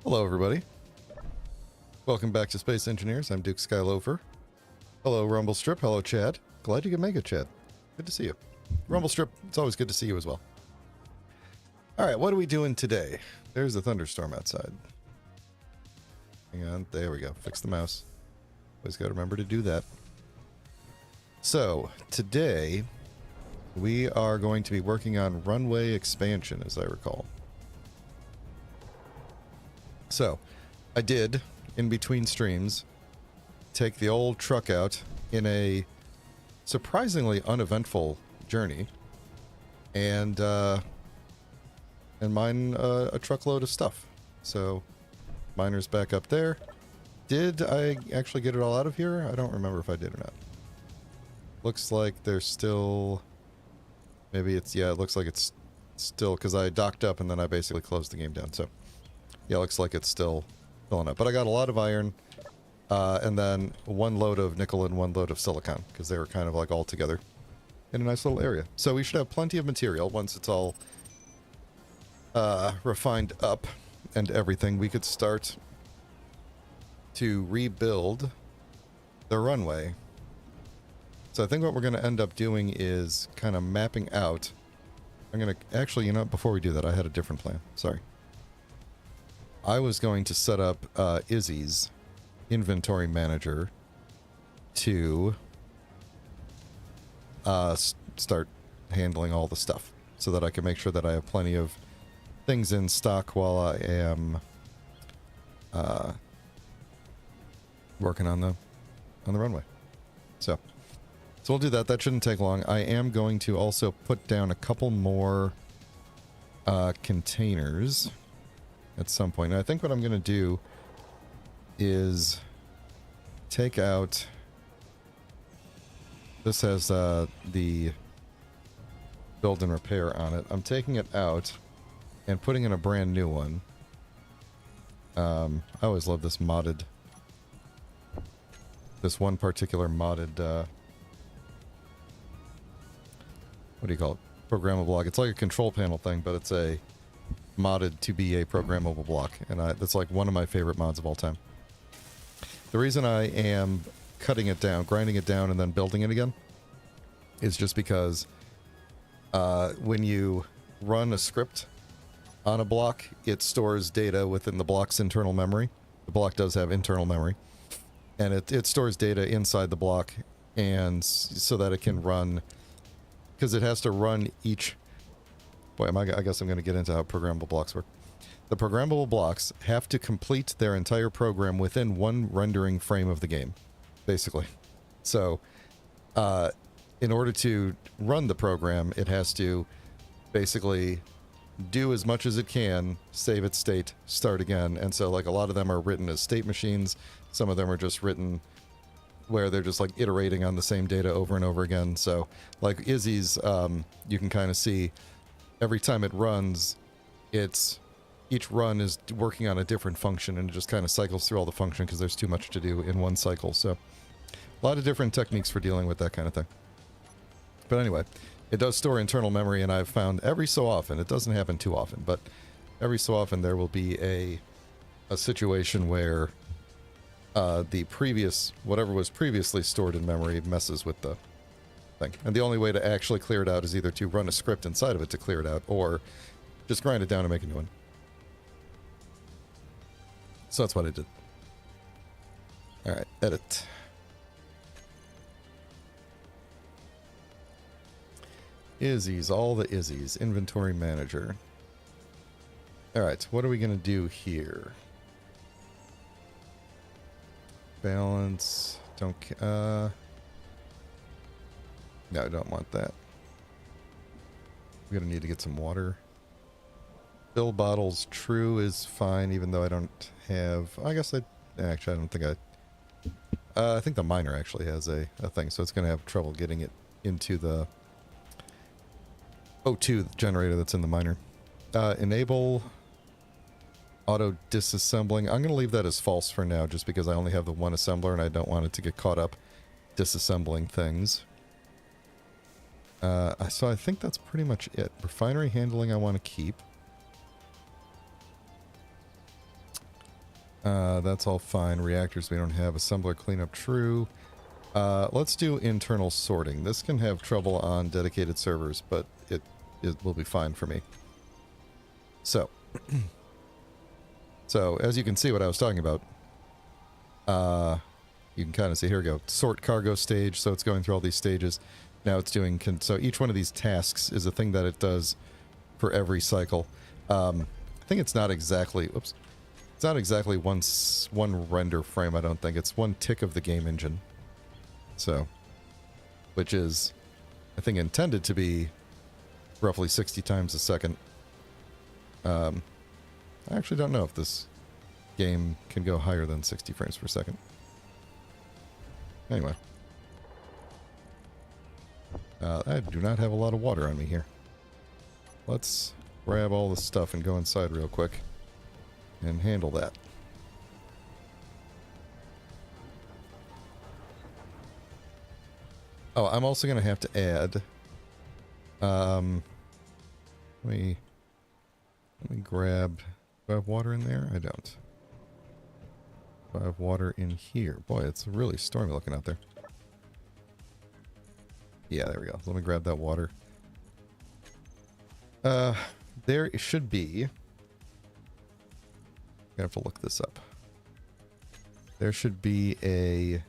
Hello, everybody. Welcome back to Space Engineers. I'm Duke Skyloafer. Hello, Rumblestrip. Hello, Chad. Glad you could make it, Chad. Good to see you. Rumblestrip, it's always good to see you as well. All right, what are we doing today? There's a thunderstorm outside. Hang on. There we go. Fix the mouse. Always got to remember to do that. So, today, we are going to be working on runway expansion, as I recall. So, I did, in between streams, take the old truck out in a surprisingly uneventful journey and mine a truckload of stuff. So, miner's back up there. Did I actually get it all out of here? I don't remember if I did or not. Looks like there's still... Maybe it's... Yeah, it looks like it's still... Because I docked up and then I basically closed the game down, so... Yeah, looks like it's still filling up. But I got a lot of iron, and then one load of nickel and one load of silicon, because they were kind of like all together in a nice little area. So we should have plenty of material once it's all refined up and everything. We could start to rebuild the runway. So I think what we're going to end up doing is kind of mapping out. I'm going to... Actually, you know, before we do that, I had a different plan. Sorry. I was going to set up Izzy's inventory manager to start handling all the stuff so that I can make sure that I have plenty of things in stock while I am working on the runway. So we'll do that. That shouldn't take long. I am going to also put down a couple more containers at some point. And I think what I'm going to do is take out... This has the build and repair on it. I'm taking it out and putting in a brand new one. I always love this modded... This one particular modded... what do you call it? Programmable block. It's like a control panel thing, but it's a... modded to be a programmable block, and that's like one of my favorite mods of all time. The reason I am cutting it down, grinding it down, and then building it again is just because when you run a script on a block, it stores data within the block's internal memory. The block does have internal memory, and it stores data inside the block, and so that it can run, because it has to run each... Boy, I guess I'm going to get into how programmable blocks work. The programmable blocks have to complete their entire program within one rendering frame of the game, basically. So, in order to run the program, it has to basically do as much as it can, save its state, start again. And so, like, a lot of them are written as state machines. Some of them are just written where they're just, like, iterating on the same data over and over again. So, like Izzy's, you can kind of see... Every time it runs, each run is working on a different function, and it just kind of cycles through all the function because there's too much to do in one cycle. So a lot of different techniques for dealing with that kind of thing. But anyway, it does store internal memory, and I've found every so often, it doesn't happen too often, but every so often there will be a situation where the previous, whatever was previously stored in memory messes with the thing. And the only way to actually clear it out is either to run a script inside of it to clear it out, or just grind it down and make a new one. So that's what I did. Alright, edit. Izzy's, all the Izzy's. Inventory manager. Alright, what are we going to do here? Balance. Don't... No, I don't want that. We're going to need to get some water. Fill bottles, true is fine, even though I don't have... I guess I... Actually, I don't think I think the miner actually has a thing, so it's going to have trouble getting it into the O2 generator that's in the miner. Enable auto disassembling. I'm going to leave that as false for now, just because I only have the one assembler, and I don't want it to get caught up disassembling things. So I think that's pretty much it. Refinery handling I want to keep. That's all fine. Reactors we don't have. Assembler cleanup true. Let's do internal sorting. This can have trouble on dedicated servers, but it will be fine for me. So, so as you can see what I was talking about, you can kind of see, here we go, sort cargo stage, so it's going through all these stages. Now it's doing, so each one of these tasks is a thing that it does for every cycle. I think it's not exactly, oops, it's not exactly one render frame, I don't think. It's one tick of the game engine. So, which is, I think, intended to be roughly 60 times a second. I actually don't know if this game can go higher than 60 frames per second. Anyway. I do not have a lot of water on me here. Let's grab all the stuff and go inside real quick and handle that. Oh, I'm also going to have to add... let me grab... Do I have water in there? I don't. Do I have water in here? Boy, it's really stormy looking out there. Yeah, there we go. Let me grab that water. There should be... I have to look this up. There should be a...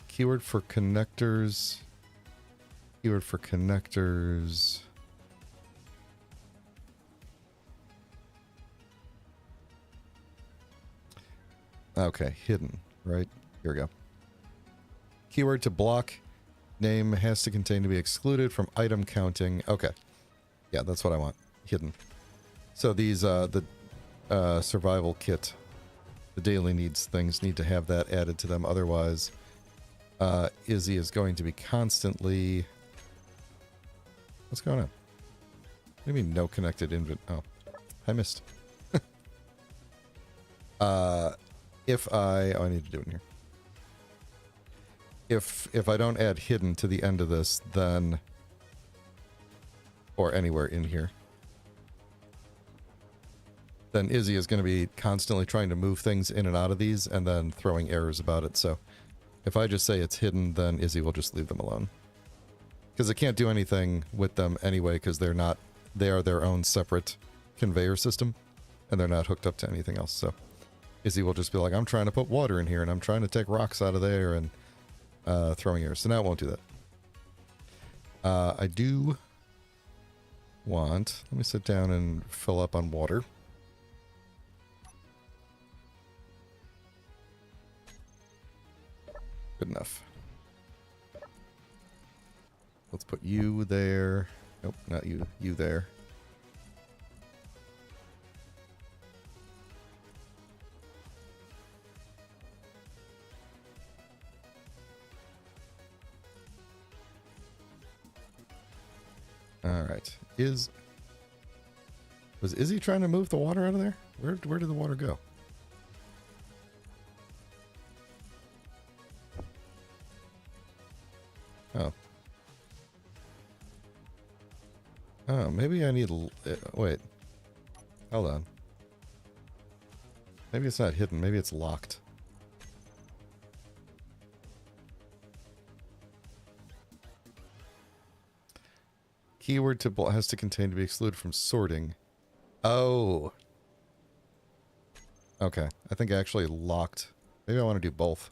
keyword for connectors. Keyword for connectors. Okay, hidden, right? Here we go. Keyword to block name has to contain to be excluded from item counting. Okay. Yeah, that's what I want. Hidden. So these, the survival kit, the daily needs things need to have that added to them. Otherwise, Izzy is going to be constantly... What's going on? What do you mean no connected invent? Oh, I missed. If I... Oh, I need to do it in here. If I don't add hidden to the end of this, then... Or anywhere in here. Then Izzy is going to be constantly trying to move things in and out of these and then throwing errors about it. So if I just say it's hidden, then Izzy will just leave them alone. Because it can't do anything with them anyway, because they're not... They are their own separate conveyor system. And they're not hooked up to anything else, so... Izzy will just be like, I'm trying to put water in here, and I'm trying to take rocks out of there, and throwing errors. So now it won't do that. I do want... Let me sit down and fill up on water. Good enough. Let's put you there. Nope, not you. You there. Alright. Was Izzy trying to move the water out of there? Where did the water go? Oh. Oh, maybe I need... wait. Hold on. Maybe it's not hidden. Maybe it's locked. Keyword to has to contain to be excluded from sorting. Oh. Okay. I think I actually locked. Maybe I want to do both.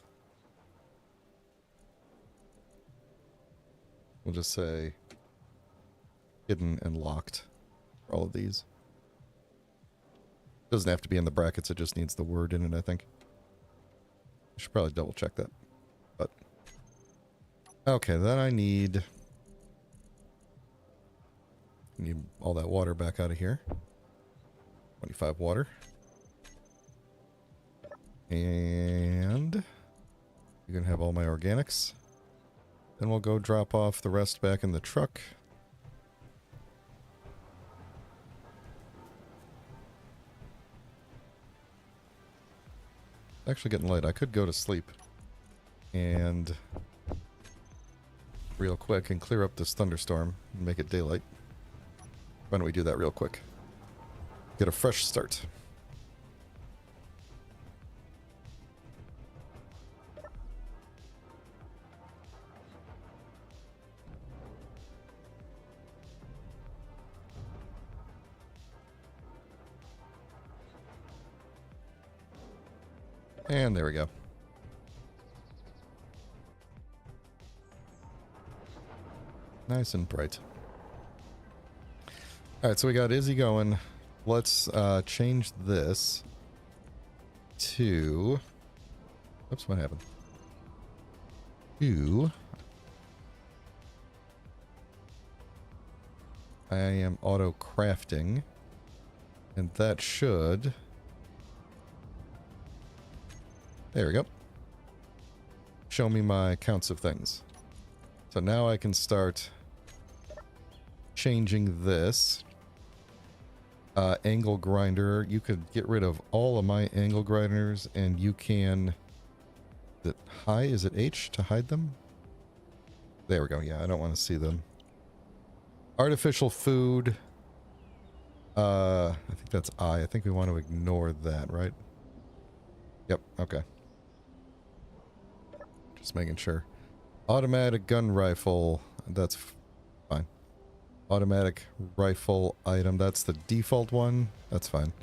We'll just say hidden and locked for all of these. Doesn't have to be in the brackets, it just needs the word in it, I think. I should probably double check that. But okay, then I need all that water back out of here. 25 water. And you can have all my organics. Then we'll go drop off the rest back in the truck. It's actually getting late. I could go to sleep and real quick and clear up this thunderstorm and make it daylight. Why don't we do that real quick? Get a fresh start. And there we go. Nice and bright. Alright, so we got Izzy going. Let's change this to... Oops, what happened? To... I am auto crafting. And that should... There we go. Show me my counts of things. So now I can start changing this. Angle grinder. You could get rid of all of my angle grinders and you can... Is it high? Is it H to hide them? There we go. Yeah, I don't want to see them. Artificial food. I think that's I. I think we want to ignore that, right? Yep, okay. Just making sure. Automatic gun rifle. That's fine. Automatic rifle item. That's the default one. That's fine.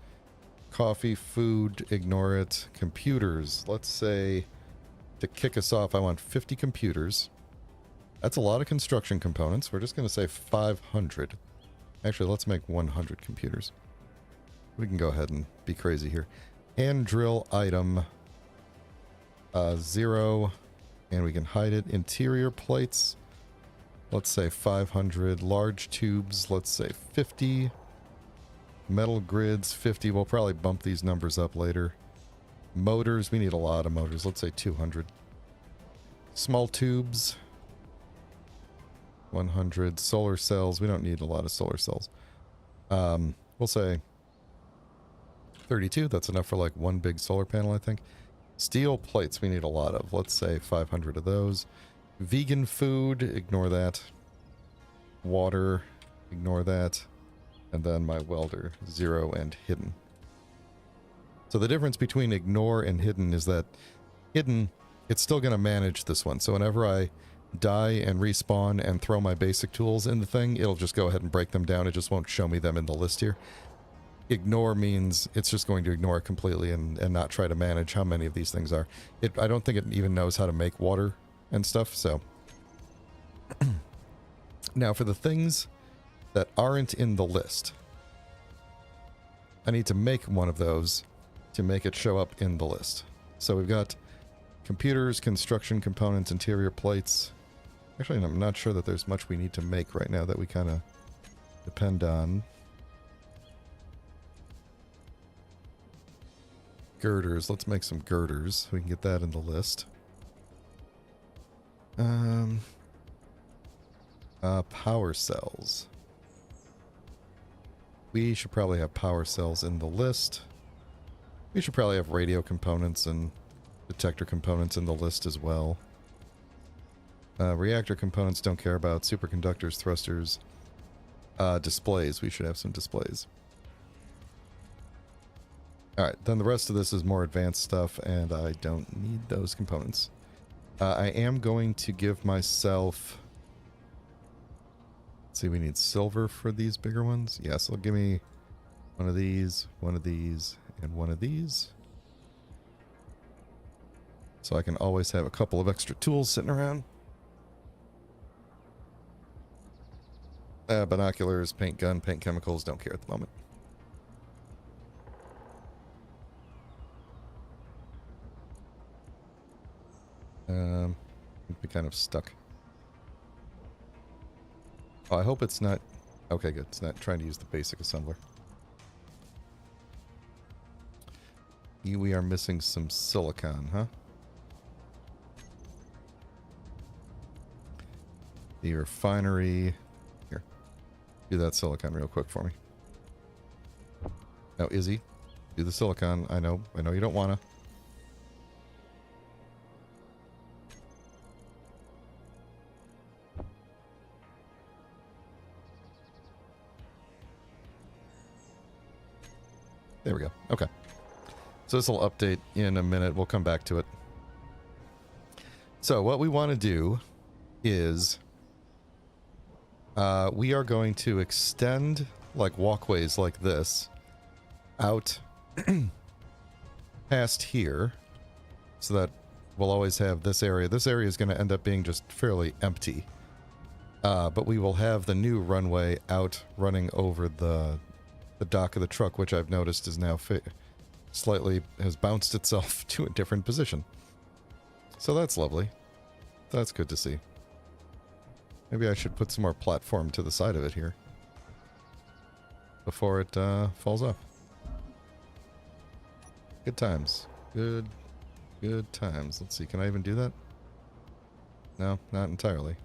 Coffee, food, ignore it. Computers. Let's say, to kick us off, I want 50 computers. That's a lot of construction components. We're just going to say 500. Actually, let's make 100 computers. We can go ahead and be crazy here. Hand drill item. 0. And we can hide it. Interior plates. Let's say 500. Large tubes. Let's say 50. Metal grids. 50. We'll probably bump these numbers up later. Motors. We need a lot of motors. Let's say 200. Small tubes. 100. Solar cells. We don't need a lot of solar cells. We'll say 32. That's enough for like one big solar panel, I think. Steel plates we need a lot of. Let's say 500 of those. Vegan food, ignore that. Water, ignore that. And then my welder, 0 and hidden. So the difference between ignore and hidden is that hidden, it's still going to manage this one. So whenever I die and respawn and throw my basic tools in the thing, it'll just go ahead and break them down. It just won't show me them in the list here. Ignore means it's just going to ignore it completely and not try to manage how many of these things are. I don't think it even knows how to make water and stuff, so. Now for the things that aren't in the list, I need to make one of those to make it show up in the list. So we've got computers, construction components, interior plates. Actually, I'm not sure that there's much we need to make right now that we kind of depend on. Girders. Let's make some girders. We can get that in the list. Power cells. We should probably have power cells in the list. We should probably have radio components and detector components in the list as well. Reactor components don't care about. Superconductors, thrusters. Displays. We should have some displays. Alright, then the rest of this is more advanced stuff, and I don't need those components. I am going to give myself... Let's see, we need silver for these bigger ones. Yeah, so give me one of these, and one of these. So I can always have a couple of extra tools sitting around. Binoculars, paint gun, paint chemicals, don't care at the moment. Be kind of stuck. Oh, I hope it's not... Okay, good. It's not trying to use the basic assembler. We are missing some silicon, huh? The refinery... Here. Do that silicon real quick for me. Now, Izzy, do the silicon. I know you don't wanna. There we go. Okay. So this will update in a minute. We'll come back to it. So what we want to do is we are going to extend like walkways like this out past here so that we'll always have this area. This area is going to end up being just fairly empty. But we will have the new runway out running over the dock of the truck, which I've noticed is now slightly has bounced itself to a different position. So that's lovely. That's good to see. Maybe I should put some more platform to the side of it here before it falls off. Good times. Good times. Let's see, can I even do that? No, not entirely.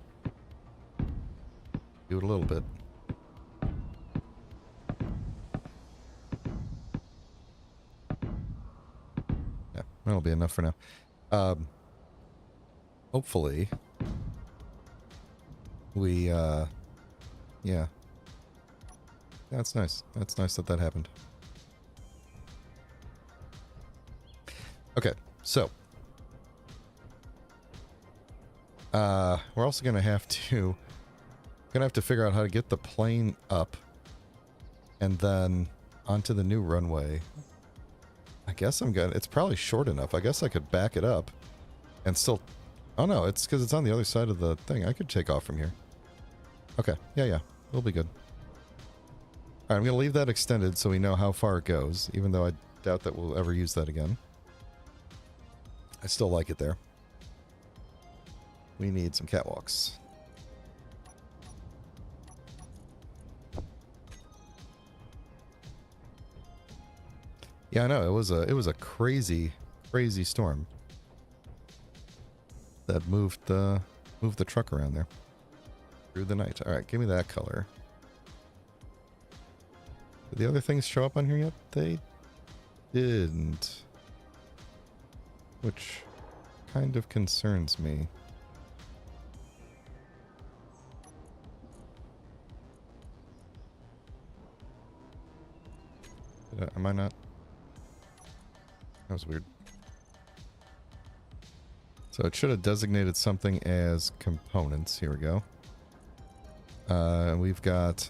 Do it a little bit. Yeah, that'll be enough for now. Hopefully we yeah. That's nice. That's nice that that happened. Okay, so we're also gonna have to figure out how to get the plane up and then onto the new runway. I guess it's probably short enough. I guess I could back it up and still... Oh no, it's because it's on the other side of the thing. I could take off from here. Okay, yeah, we'll be good. Alright, I'm going to leave that extended so we know how far it goes, even though I doubt that we'll ever use that again. I still like it there. We need some catwalks. Yeah, I know. It was a crazy storm that moved the truck around there through the night. All right, give me that color. Did the other things show up on here yet? They didn't, which kind of concerns me. Am I not? That was weird. So it should have designated something as components. Here we go. We've got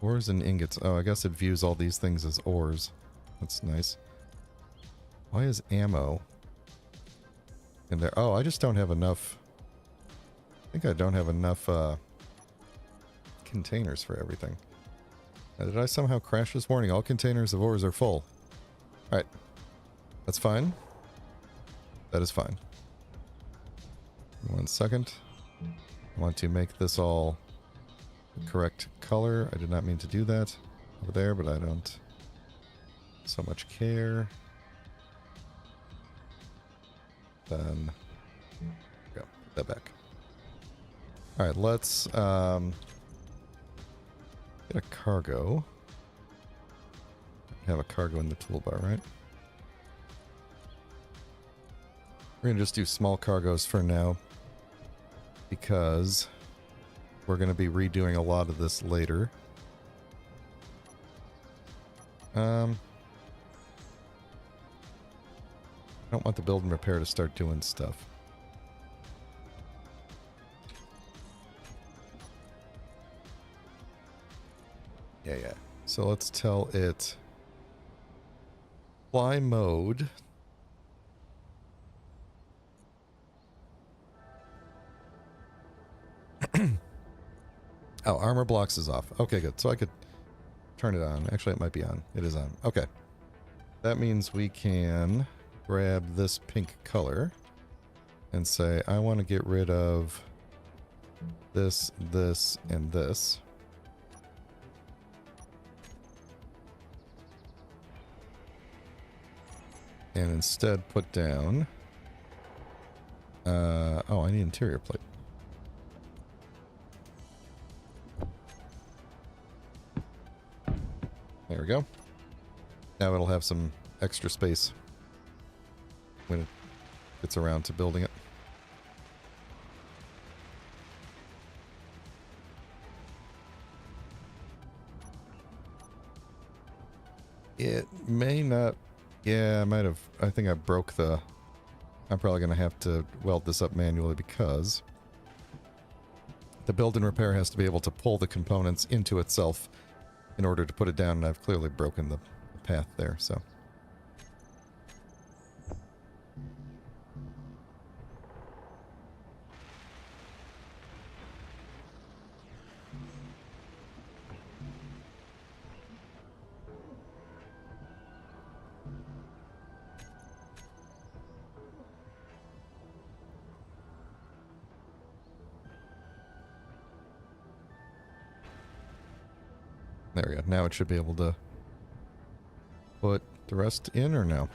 ores and ingots. Oh, I guess it views all these things as ores. That's nice. Why is ammo in there? Oh, I just don't have enough. I think I don't have enough containers for everything. Did I somehow crash this warning? All containers of ores are full. Alright. That's fine. That is fine. 1 second. I want to make this all the correct color. I did not mean to do that over there, but I don't so much care. Then go. Put that back. Alright, let's get a cargo. Have a cargo in the toolbar, right? We're going to just do small cargoes for now because we're going to be redoing a lot of this later. I don't want the build and repair to start doing stuff. Yeah. So let's tell it fly mode. Oh, armor blocks is off. Okay, good. So I could turn it on. Actually, it might be on. It is on. Okay. That means we can grab this pink color and say, I want to get rid of this, this, and this. And instead put down... oh, I need interior plate. There we go. Now it'll have some extra space when it gets around to building it. It may not... Yeah, I might have... I think I broke the... I'm probably going to have to weld this up manually because the build and repair has to be able to pull the components into itself in order to put it down, and I've clearly broken the path there, so... There we go. Now it should be able to put the rest in, or no?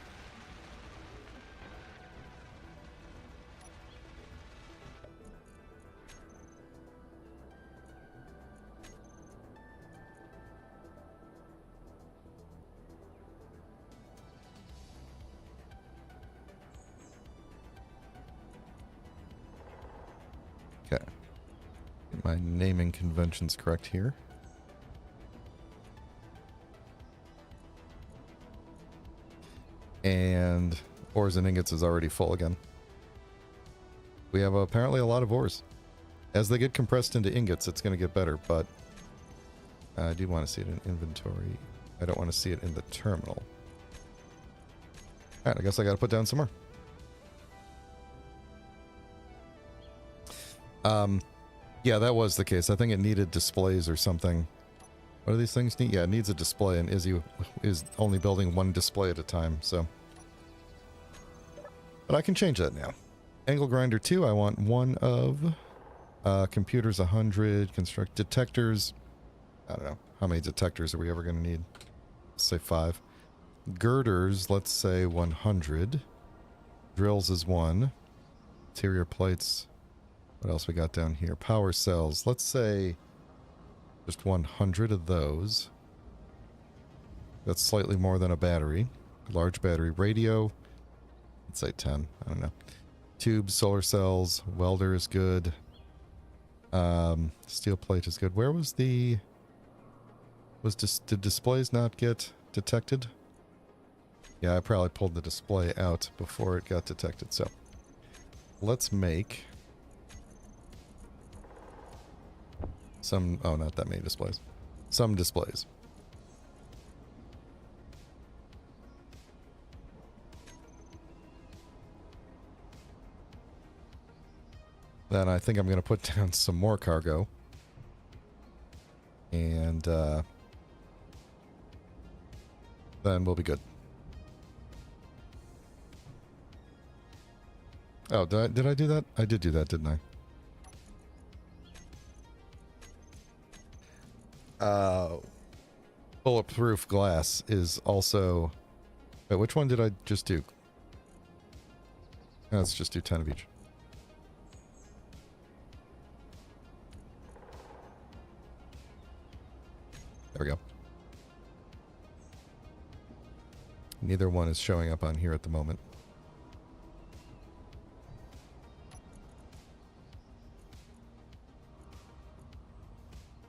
Okay. Get my naming conventions correct here. And ores and ingots is already full again. We have apparently a lot of ores. As they get compressed into ingots, it's going to get better, but I do want to see it in inventory. I don't want to see it in the terminal. Alright, I guess I got to put down some more. Yeah, that was the case. I think it needed displays or something. What do these things need? Yeah, it needs a display, and Izzy is only building one display at a time, so... But I can change that now. Angle grinder 2, I want one of. Computers 100. Construct detectors. I don't know. How many detectors are we ever going to need? Let's say 5. Girders, let's say 100. Drills is 1. Interior plates. What else we got down here? Power cells. Let's say just 100 of those. That's slightly more than a battery. Large battery. Radio. Let's say 10. I don't know. Tubes, solar cells. Welder is good. Steel plate is good. Where was the... Did displays not get detected? Yeah, I probably pulled the display out before it got detected, so... Let's make... some... Oh, not that many displays. Some displays. Then I think I'm going to put down some more cargo. And, then we'll be good. Oh, did I do that? I did do that, didn't I? Bulletproof glass is also... Wait, which one did I just do? Let's just do 10 of each. There we go. Neither one is showing up on here at the moment.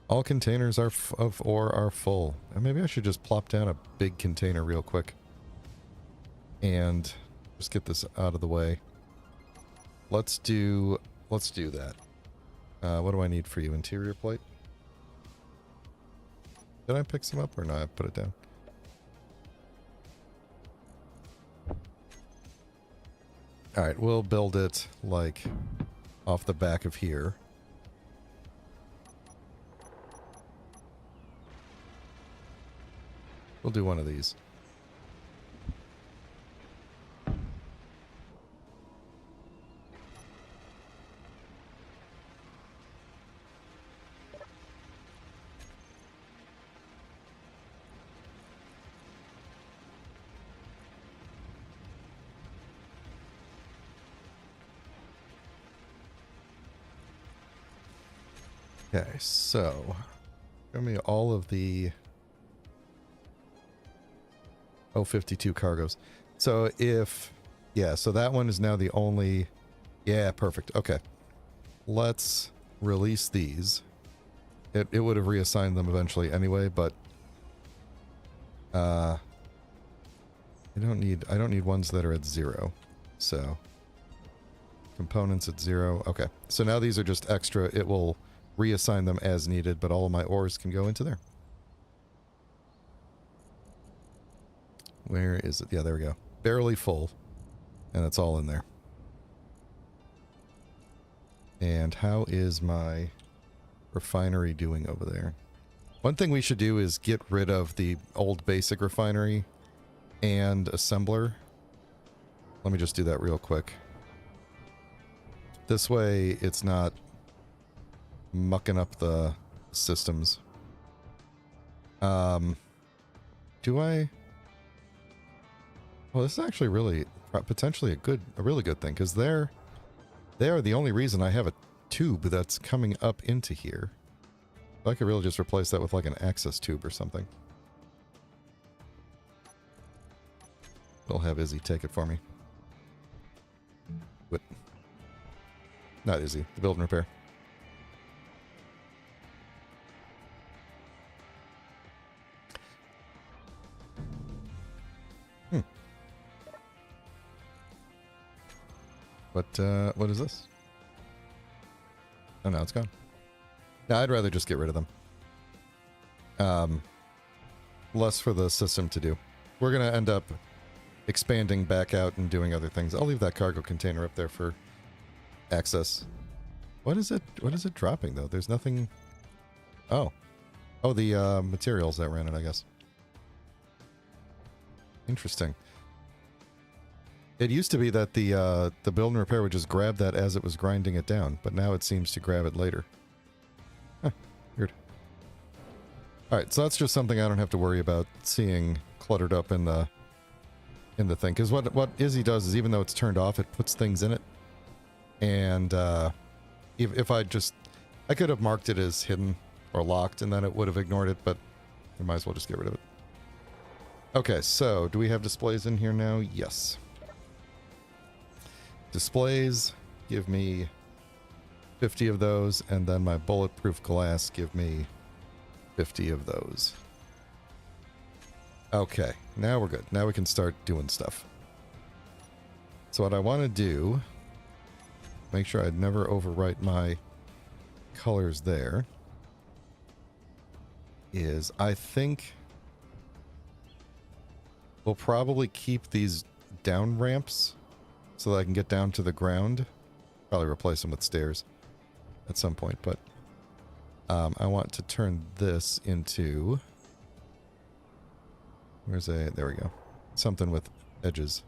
All containers of ore are full. And maybe I should just plop down a big container real quick. And just get this out of the way. Let's do that. What do I need for you? Interior plate? Did I pick some up or no? I put it down. Alright, we'll build it like off the back of here. We'll do one of these. Okay, so show me all of the 52 cargoes. So if, yeah, so that one is now the only, yeah, perfect. Okay. Let's release these. It would have reassigned them eventually anyway, but I don't need ones that are at 0. So components at 0. Okay. So now these are just extra. It will reassign them as needed, but all of my ores can go into there. Where is it? Yeah, there we go. Barely full. And it's all in there. And how is my refinery doing over there? One thing we should do is get rid of the old basic refinery and assembler. Let me just do that real quick. This way it's not mucking up the systems. Do I? Well, this is actually really potentially a really good thing, because they are the only reason I have a tube that's coming up into here. I could really just replace that with like an access tube or something. We'll have Izzy take it for me. What? Not Izzy, the build and repair. What is this? Oh, no, it's gone. No, I'd rather just get rid of them. Less for the system to do. We're going to end up expanding back out and doing other things. I'll leave that cargo container up there for access. What is it dropping, though? There's nothing... Oh. Oh, the materials that ran it, I guess. Interesting. It used to be that the build and repair would just grab that as it was grinding it down, but now it seems to grab it later. Huh, weird. Alright, so that's just something I don't have to worry about seeing cluttered up in the thing. Because what Izzy does is, even though it's turned off, it puts things in it. And if I could have marked it as hidden or locked, and then it would have ignored it, but I might as well just get rid of it. Okay, so do we have displays in here now? Yes. Displays, give me 50 of those, and then my bulletproof glass, give me 50 of those. Okay, now we're good. Now we can start doing stuff. So what I want to do, make sure I'd never overwrite my colors there, is I think we'll probably keep these down ramps so that I can get down to the ground. Probably replace them with stairs at some point, but I want to turn this into... there we go. Something with edges.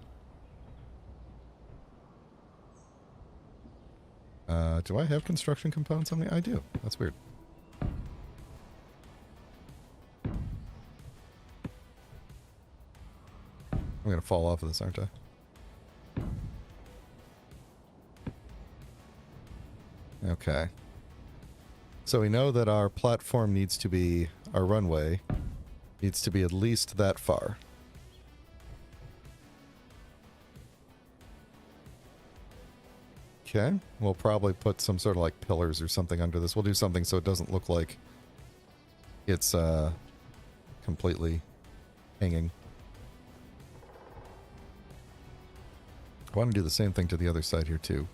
Do I have construction components on me? I do. That's weird. I'm gonna fall off of this, aren't I? Okay. So we know that our platform needs to be, our runway needs to be at least that far. Okay, we'll probably put some sort of like pillars or something under this. We'll do something so it doesn't look like it's completely hanging. I want to do the same thing to the other side here too.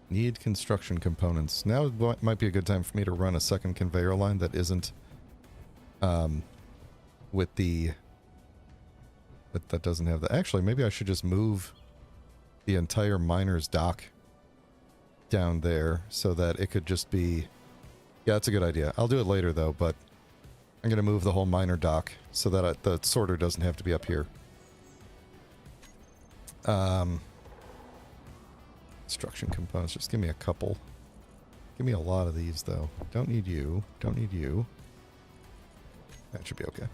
Need construction components. Now might be a good time for me to run a second conveyor line that isn't with the... that doesn't have the... Actually, maybe I should just move the entire miner's dock down there so that it could just be... Yeah, that's a good idea. I'll do it later, though, but I'm going to move the whole miner dock so that the sorter doesn't have to be up here. Construction components. Just give me a couple. Give me a lot of these, though. Don't need you. Don't need you. That should be okay.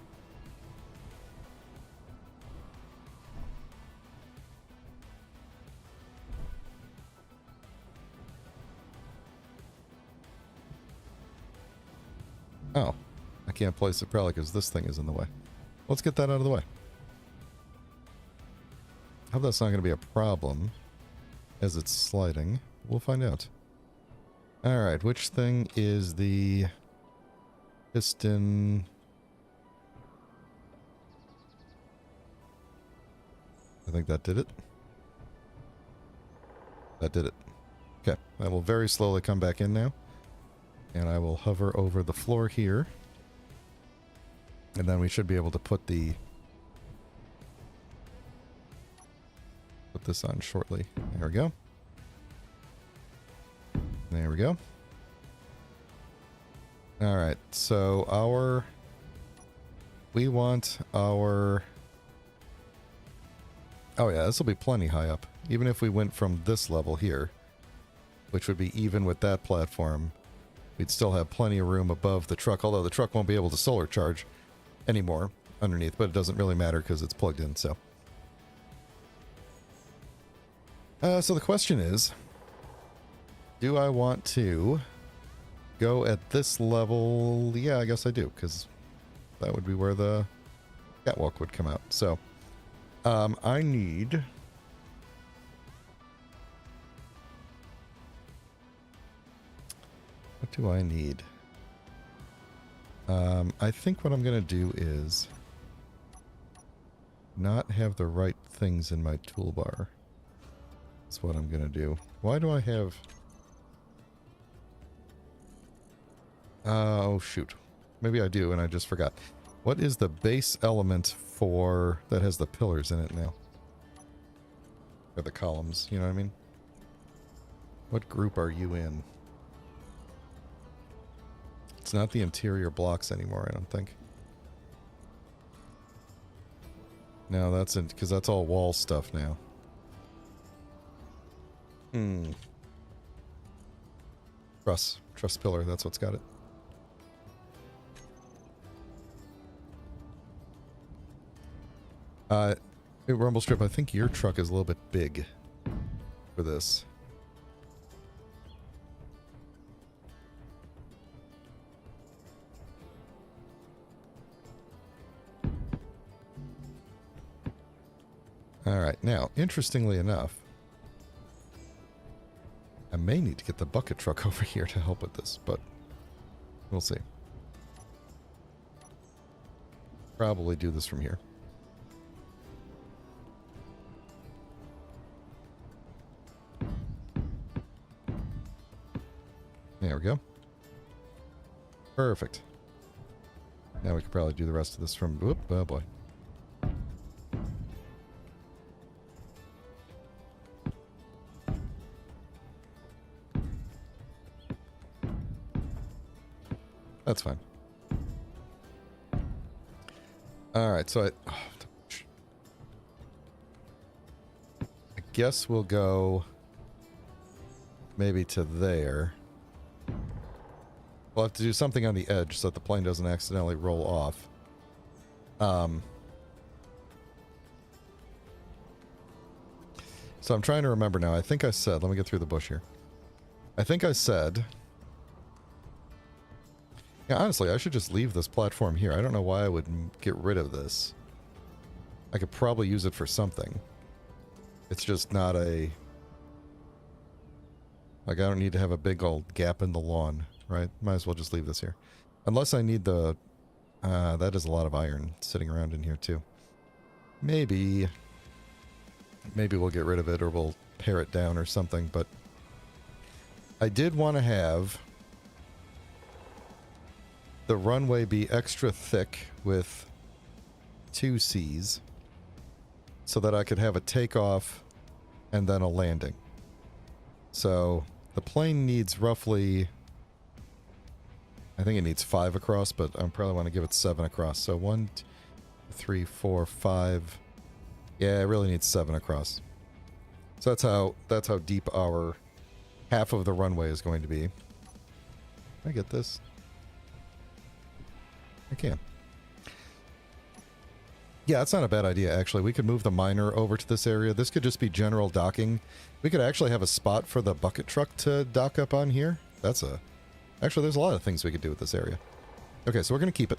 Oh. I can't place it probably because this thing is in the way. Let's get that out of the way. I hope that's not going to be a problem as it's sliding. We'll find out. Alright, which thing is the piston? I think that did it. That did it. Okay, I will very slowly come back in now. And I will hover over the floor here. And then we should be able to put this on shortly. There we go. There we go. Alright, so we want our... Oh yeah, this will be plenty high up. Even if we went from this level here, which would be even with that platform, we'd still have plenty of room above the truck, although the truck won't be able to solar charge anymore underneath, but it doesn't really matter because it's plugged in, so. So the question is, do I want to go at this level? Yeah, I guess I do, because that would be where the catwalk would come out. So, I need... What do I need? I think what I'm going to do is not have the right things in my toolbar. That's what I'm going to do. Why do I have... oh, shoot. Maybe I do, and I just forgot. What is the base element for... that has the pillars in it now? Or the columns, you know what I mean? What group are you in? It's not the interior blocks anymore, I don't think. No, that's in... because that's all wall stuff now. Truss pillar, that's what's got it. Rumble Strip, I think your truck is a little bit big for this. Alright, now, interestingly enough, I may need to get the bucket truck over here to help with this, but we'll see. Probably do this from here. There we go. Perfect. Now we could probably do the rest of this from... Whoop, oh boy. That's fine. Alright, so I guess we'll go maybe to there. We'll have to do something on the edge so that the plane doesn't accidentally roll off. So I'm trying to remember now. I think I said, let me get through the bush here. I think I said... Yeah, honestly, I should just leave this platform here. I don't know why I would get rid of this. I could probably use it for something. It's just not a... Like, I don't need to have a big old gap in the lawn, right? Might as well just leave this here. Unless I need the... that is a lot of iron sitting around in here, too. Maybe we'll get rid of it, or we'll pare it down or something, but... I did want to have... the runway be extra thick with 2 Cs so that I could have a takeoff and then a landing. So the plane needs roughly, I think it needs 5 across, but I probably want to give it 7 across. So 1, 2, 3, 4, 5. Yeah, it really needs 7 across. So that's how deep our half of the runway is going to be. Can I get this? I can. Yeah, that's not a bad idea, actually. We could move the miner over to this area. This could just be general docking. We could actually have a spot for the bucket truck to dock up on here. That's a... Actually, there's a lot of things we could do with this area. Okay, so we're going to keep it.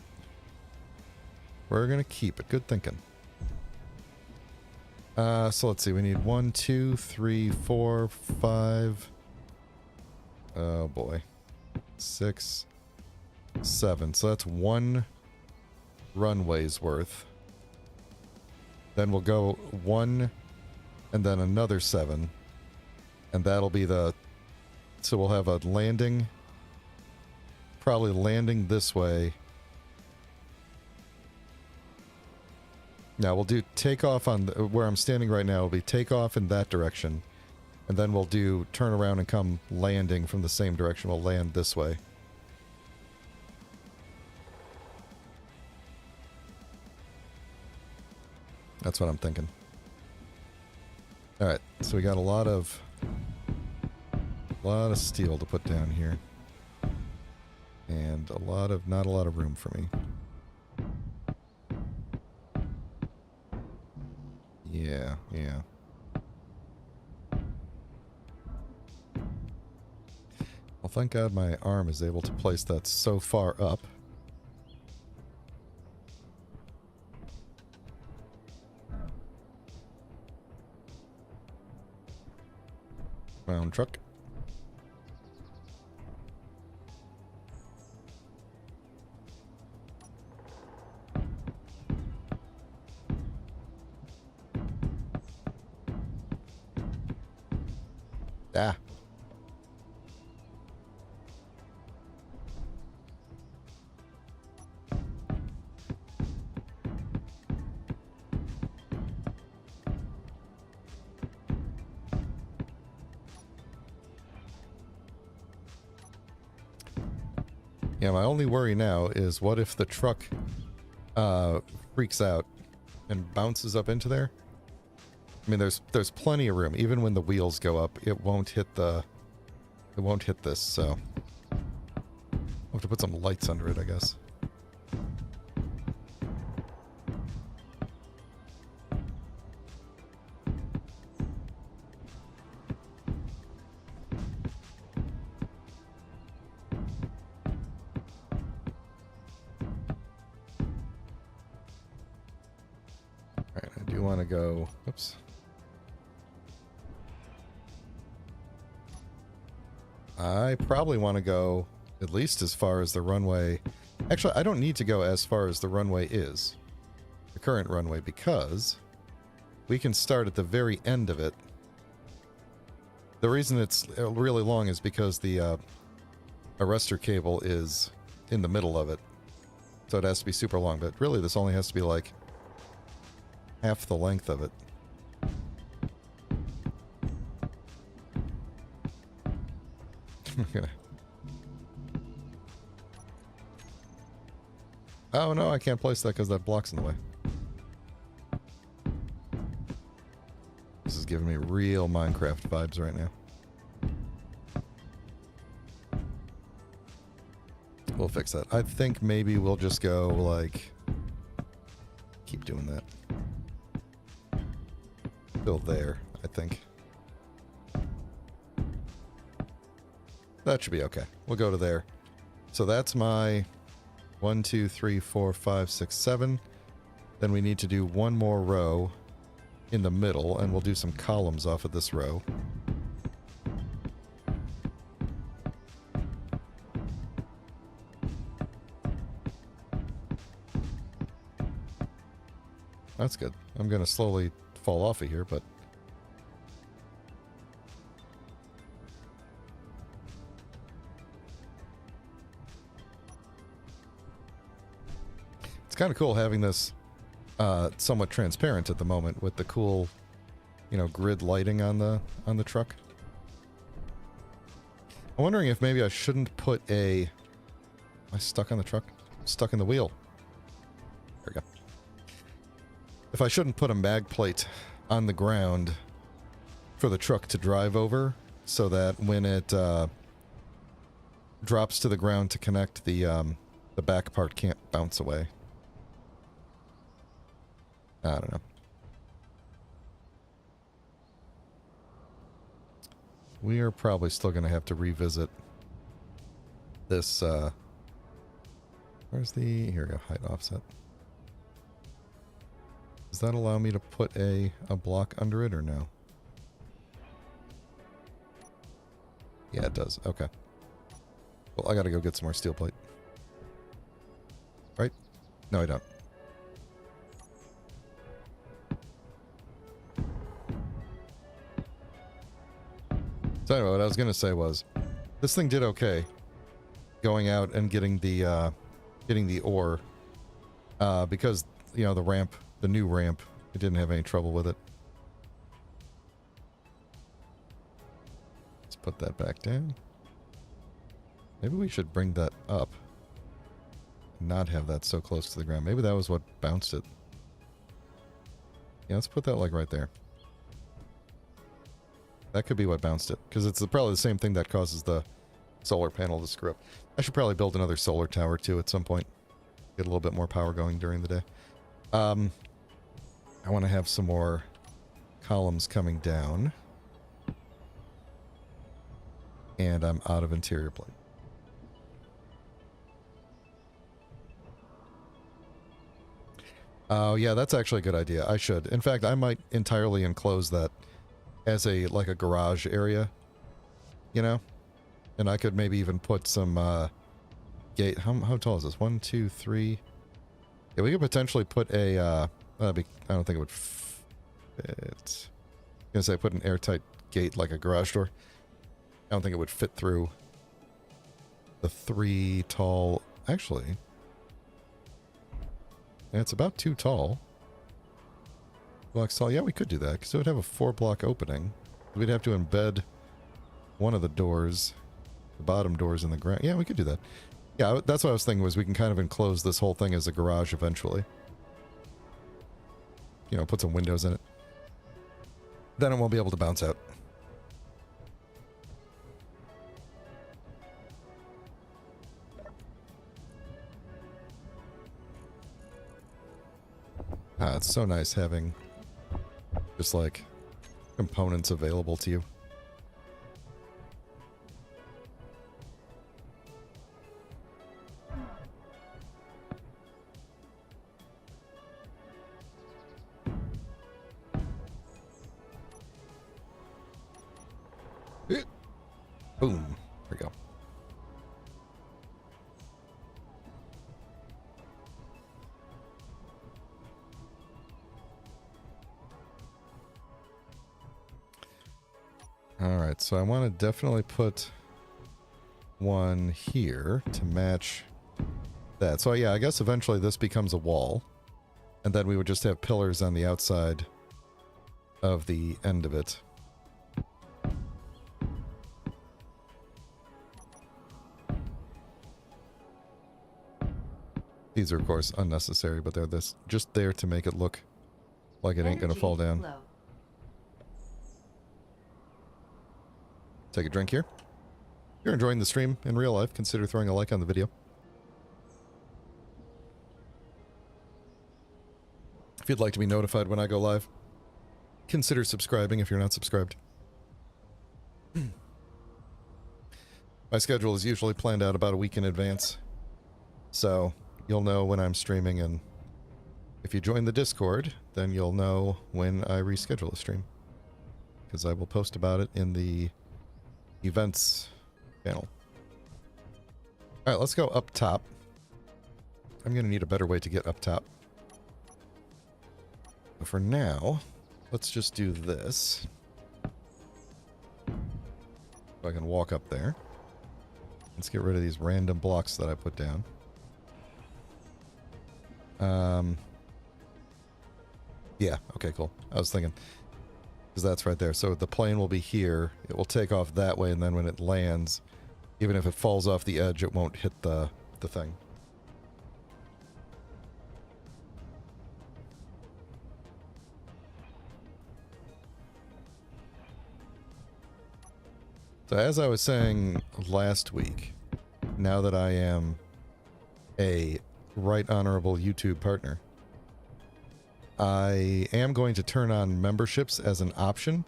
We're going to keep it. Good thinking. So let's see. We need 1, 2, 3, 4, 5. Oh boy. 6, 7. So that's 1 runway's worth. Then we'll go 1 and then another 7. And that'll be the... So we'll have a landing. Probably landing this way. Now we'll do takeoff on where I'm standing right now. Will be takeoff in that direction, and then we'll do turn around and come landing from the same direction. We'll land this way. That's what I'm thinking. All right, so we got a lot of steel to put down here, and not a lot of room for me. Yeah, yeah. Well, thank God my arm is able to place that so far up. Round truck. Ah. Yeah, my only worry now is what if the truck freaks out and bounces up into there? I mean, there's plenty of room. Even when the wheels go up, it won't hit this, so I'll have to put some lights under it, I guess. Alright, I do want to go... Oops. I probably want to go at least as far as the runway. Actually, I don't need to go as far as the runway is. The current runway, because we can start at the very end of it. The reason it's really long is because the arrestor cable is in the middle of it. So it has to be super long, but really this only has to be like half the length of it. Oh no, I can't place that because that block's in the way. This is giving me real Minecraft vibes right now. We'll fix that. I think maybe we'll just go like... Keep doing that. Go there, I think. That should be okay. We'll go to there. So that's my 1, 2, 3, 4, 5, 6, 7. Then we need to do one more row in the middle, and we'll do some columns off of this row. That's good. I'm going to slowly fall off of here, but... It's kind of cool having this somewhat transparent at the moment with the cool, you know, grid lighting on the truck. I'm wondering if maybe I shouldn't put a... Am I stuck on the truck? I'm stuck in the wheel. There we go. If I shouldn't put a mag plate on the ground for the truck to drive over, so that when it drops to the ground to connect, the back part can't bounce away. I don't know. We are probably still going to have to revisit this, where's the... Here we go, height offset. Does that allow me to put a block under it or no? Yeah, it does. Okay. Well, I gotta go get some more steel plate. Right? No, I don't. So anyway, what I was gonna say was, this thing did okay, going out and getting the ore, because, you know, the ramp, the new ramp, it didn't have any trouble with it. Let's put that back down. Maybe we should bring that up. Not have that so close to the ground. Maybe that was what bounced it. Yeah, let's put that like right there. That could be what bounced it, because it's probably the same thing that causes the solar panel to screw up. I should probably build another solar tower too at some point. Get a little bit more power going during the day. I want to have some more columns coming down. And I'm out of interior plate. Oh, yeah, that's actually a good idea. I should. In fact, I might entirely enclose that as a, like a garage area. You know? And I could maybe even put some, gate... How tall is this? 1, 2, 3... Yeah, we could potentially put a, I don't think it would fit... I was gonna say put an airtight gate like a garage door. I don't think it would fit through the 3 tall... Actually... Yeah, it's about 2 tall. Blocks tall. Yeah, we could do that, because it would have a 4-block opening. We'd have to embed one of the doors, the bottom doors in the ground. Yeah, we could do that. Yeah, that's what I was thinking, was we can kind of enclose this whole thing as a garage eventually. You know, put some windows in it. Then it won't be able to bounce out. Ah, it's so nice having just like components available to you. Boom. There we go. Alright, so I want to definitely put one here to match that. So yeah, I guess eventually this becomes a wall. And then we would just have pillars on the outside of the end of it. These are, of course, unnecessary, but they're just there to make it look like it ain't gonna fall down. Flow. Take a drink here. If you're enjoying the stream in real life, consider throwing a like on the video. If you'd like to be notified when I go live, consider subscribing if you're not subscribed. My schedule is usually planned out about a week in advance, so you'll know when I'm streaming, and if you join the Discord, then you'll know when I reschedule a stream, because I will post about it in the events panel. Alright, let's go up top. I'm going to need a better way to get up top. But for now, let's just do this. So I can walk up there. Let's get rid of these random blocks that I put down. Yeah, okay, cool. I was thinking, because that's right there. So the plane will be here. It will take off that way, and then when it lands, even if it falls off the edge, it won't hit the thing. So as I was saying last week, now that I am a right honorable YouTube partner, I am going to turn on memberships as an option,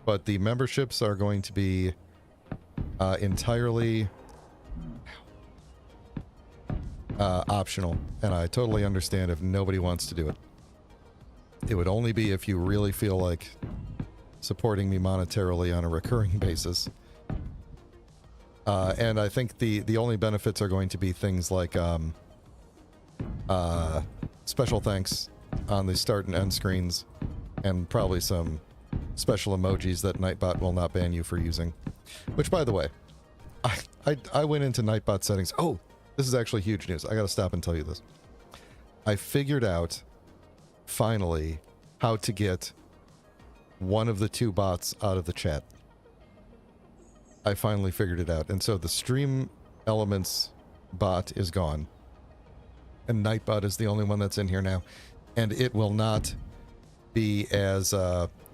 but the memberships are going to be entirely optional, and I totally understand if nobody wants to do it. It would only be if you really feel like supporting me monetarily on a recurring basis. And I think the only benefits are going to be things like special thanks on the start and end screens, and probably some special emojis that Nightbot will not ban you for using. Which, by the way, I went into Nightbot settings. Oh, this is actually huge news. I gotta stop and tell you this. I figured out, finally, how to get one of the two bots out of the chat. I finally figured it out. And so the Stream Elements bot is gone. And Nightbot is the only one that's in here now. And it will not be as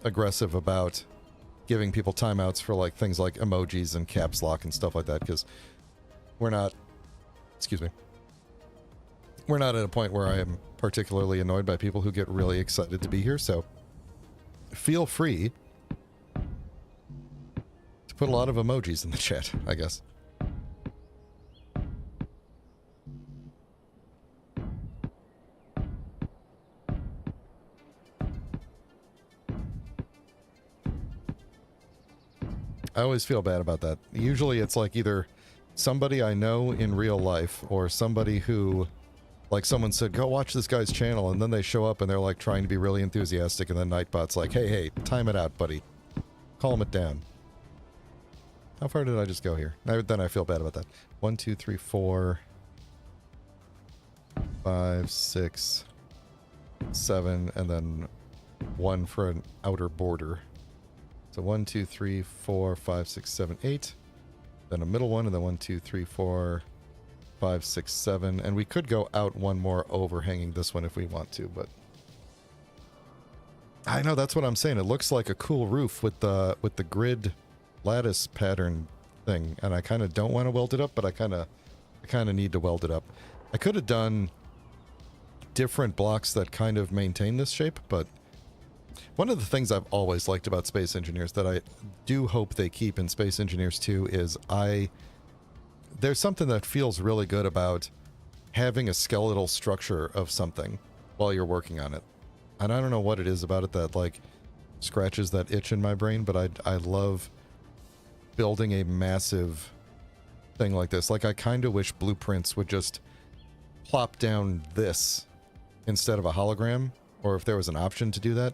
aggressive about giving people timeouts for like things like emojis and caps lock and stuff like that, because we're not, excuse me, we're not at a point where I am particularly annoyed by people who get really excited to be here, so feel free to put a lot of emojis in the chat, I guess. I always feel bad about that. Usually it's like either somebody I know in real life or somebody who, like someone said, go watch this guy's channel, and then they show up and they're like trying to be really enthusiastic, and then Nightbot's like, hey, time it out, buddy. Calm it down. How far did I just go here? Then I feel bad about that. 1, 2, 3, 4, 5, 6, 7, and then 1 for an outer border. So 1, 2, 3, 4, 5, 6, 7, 8. Then a middle one, and then 1, 2, 3, 4, 5, 6, 7. And we could go out one more overhanging this one if we want to, but I know, that's what I'm saying. It looks like a cool roof with the grid lattice pattern thing, and I kind of don't want to weld it up, but I kind of need to weld it up. I could have done different blocks that kind of maintain this shape, but one of the things I've always liked about Space Engineers that I do hope they keep in Space Engineers 2 is there's something that feels really good about having a skeletal structure of something while you're working on it. And I don't know what it is about it that like scratches that itch in my brain, but I love building a massive thing like this. Like, I kind of wish Blueprints would just plop down this instead of a hologram, or if there was an option to do that.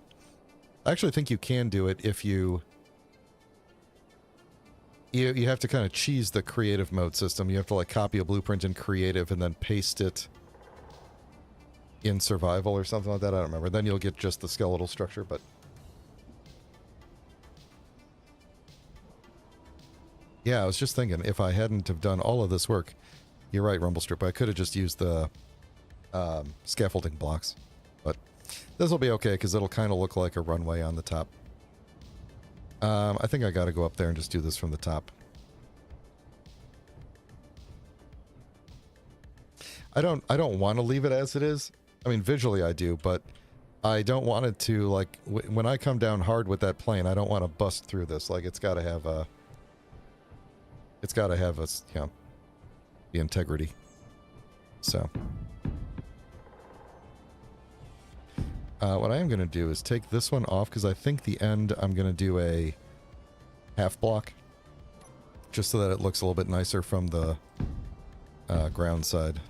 I actually think you can do it if you have to kind of cheese the creative mode system. You have to like copy a blueprint in creative and then paste it in survival or something like that. I don't remember. Then you'll get just the skeletal structure, but yeah, I was just thinking, if I hadn't have done all of this work, you're right, Rumblestrip, I could have just used the scaffolding blocks. But this will be okay, because it'll kind of look like a runway on the top. I think I got to go up there and just do this from the top. I don't want to leave it as it is. I mean, visually I do, but I don't want it to, like, when I come down hard with that plane, I don't want to bust through this. Like, it's got to have a, you know, the integrity. So what I am going to do is take this one off, because I think the end I'm going to do a half block, just so that it looks a little bit nicer from the ground side.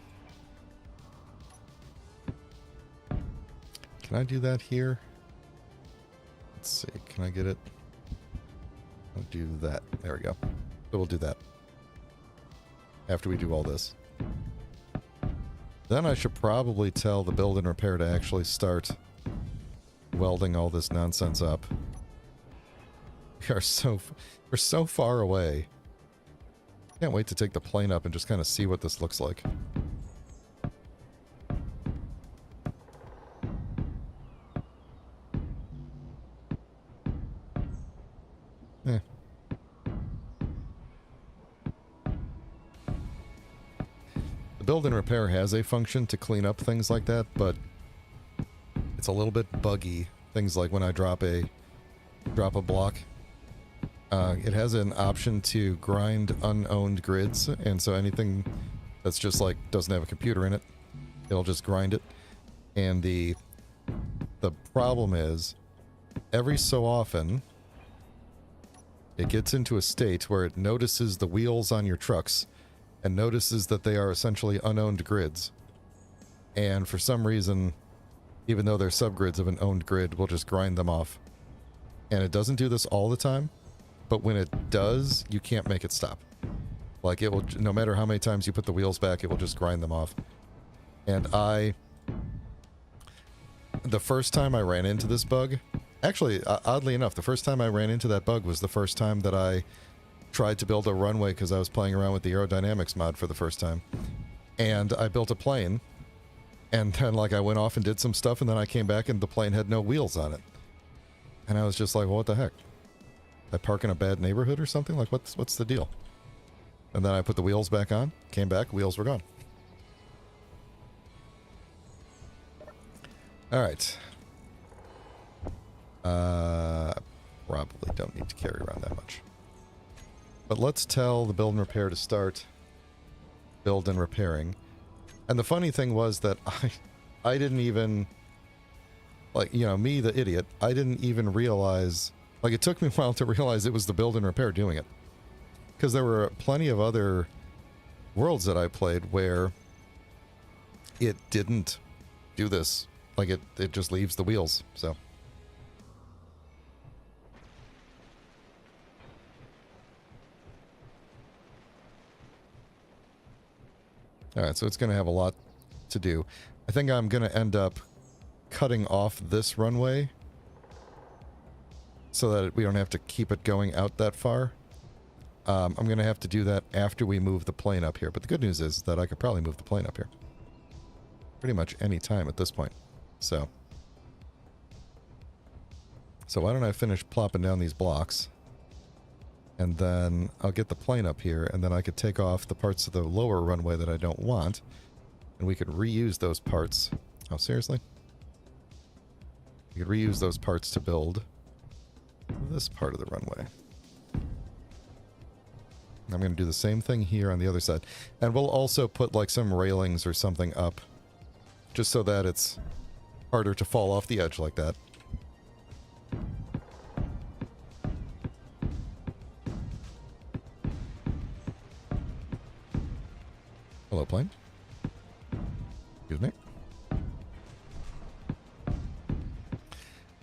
Can I do that here? Let's see. Can I get it? I'll do that. There we go. So we'll do that after we do all this. Then I should probably tell the build and repair to actually start welding all this nonsense up. We're so far away. Can't wait to take the plane up and just kind of see what this looks like. The build and repair has a function to clean up things like that, but it's a little bit buggy. Things like when I drop a block, it has an option to grind unowned grids, and so anything that's just like doesn't have a computer in it, it'll just grind it. And the The problem is, every so often, it gets into a state where it notices the wheels on your trucks and notices that they are essentially unowned grids. And for some reason, even though they're subgrids of an owned grid, we'll just grind them off. And it doesn't do this all the time, but when it does, you can't make it stop. Like, it will, no matter how many times you put the wheels back, it will just grind them off. And the first time I ran into this bug, actually, oddly enough, the first time I ran into that bug was the first time that I tried to build a runway because I was playing around with the aerodynamics mod for the first time. And I built a plane, and then, like, I went off and did some stuff, and then I came back and the plane had no wheels on it. And I was just like, well, what the heck? I park in a bad neighborhood or something? Like, what's the deal? And then I put the wheels back on, came back, wheels were gone. Alright. Probably don't need to carry around that much. But let's tell the build and repair to start build and repairing. And the funny thing was that I didn't even, like, you know, me, the idiot, I didn't even realize, like, it took me a while to realize it was the build and repair doing it. Because there were plenty of other worlds that I played where it didn't do this. Like, it just leaves the wheels, so. Alright, so it's going to have a lot to do. I think I'm going to end up cutting off this runway so that we don't have to keep it going out that far. I'm going to have to do that after we move the plane up here. But the good news is that I could probably move the plane up here pretty much any time at this point. So why don't I finish plopping down these blocks, and then I'll get the plane up here, and then I could take off the parts of the lower runway that I don't want, and we could reuse those parts. Oh, seriously? We could reuse those parts to build this part of the runway. I'm going to do the same thing here on the other side. And we'll also put, like, some railings or something up, just so that it's harder to fall off the edge like that. Hello, plane. Excuse me.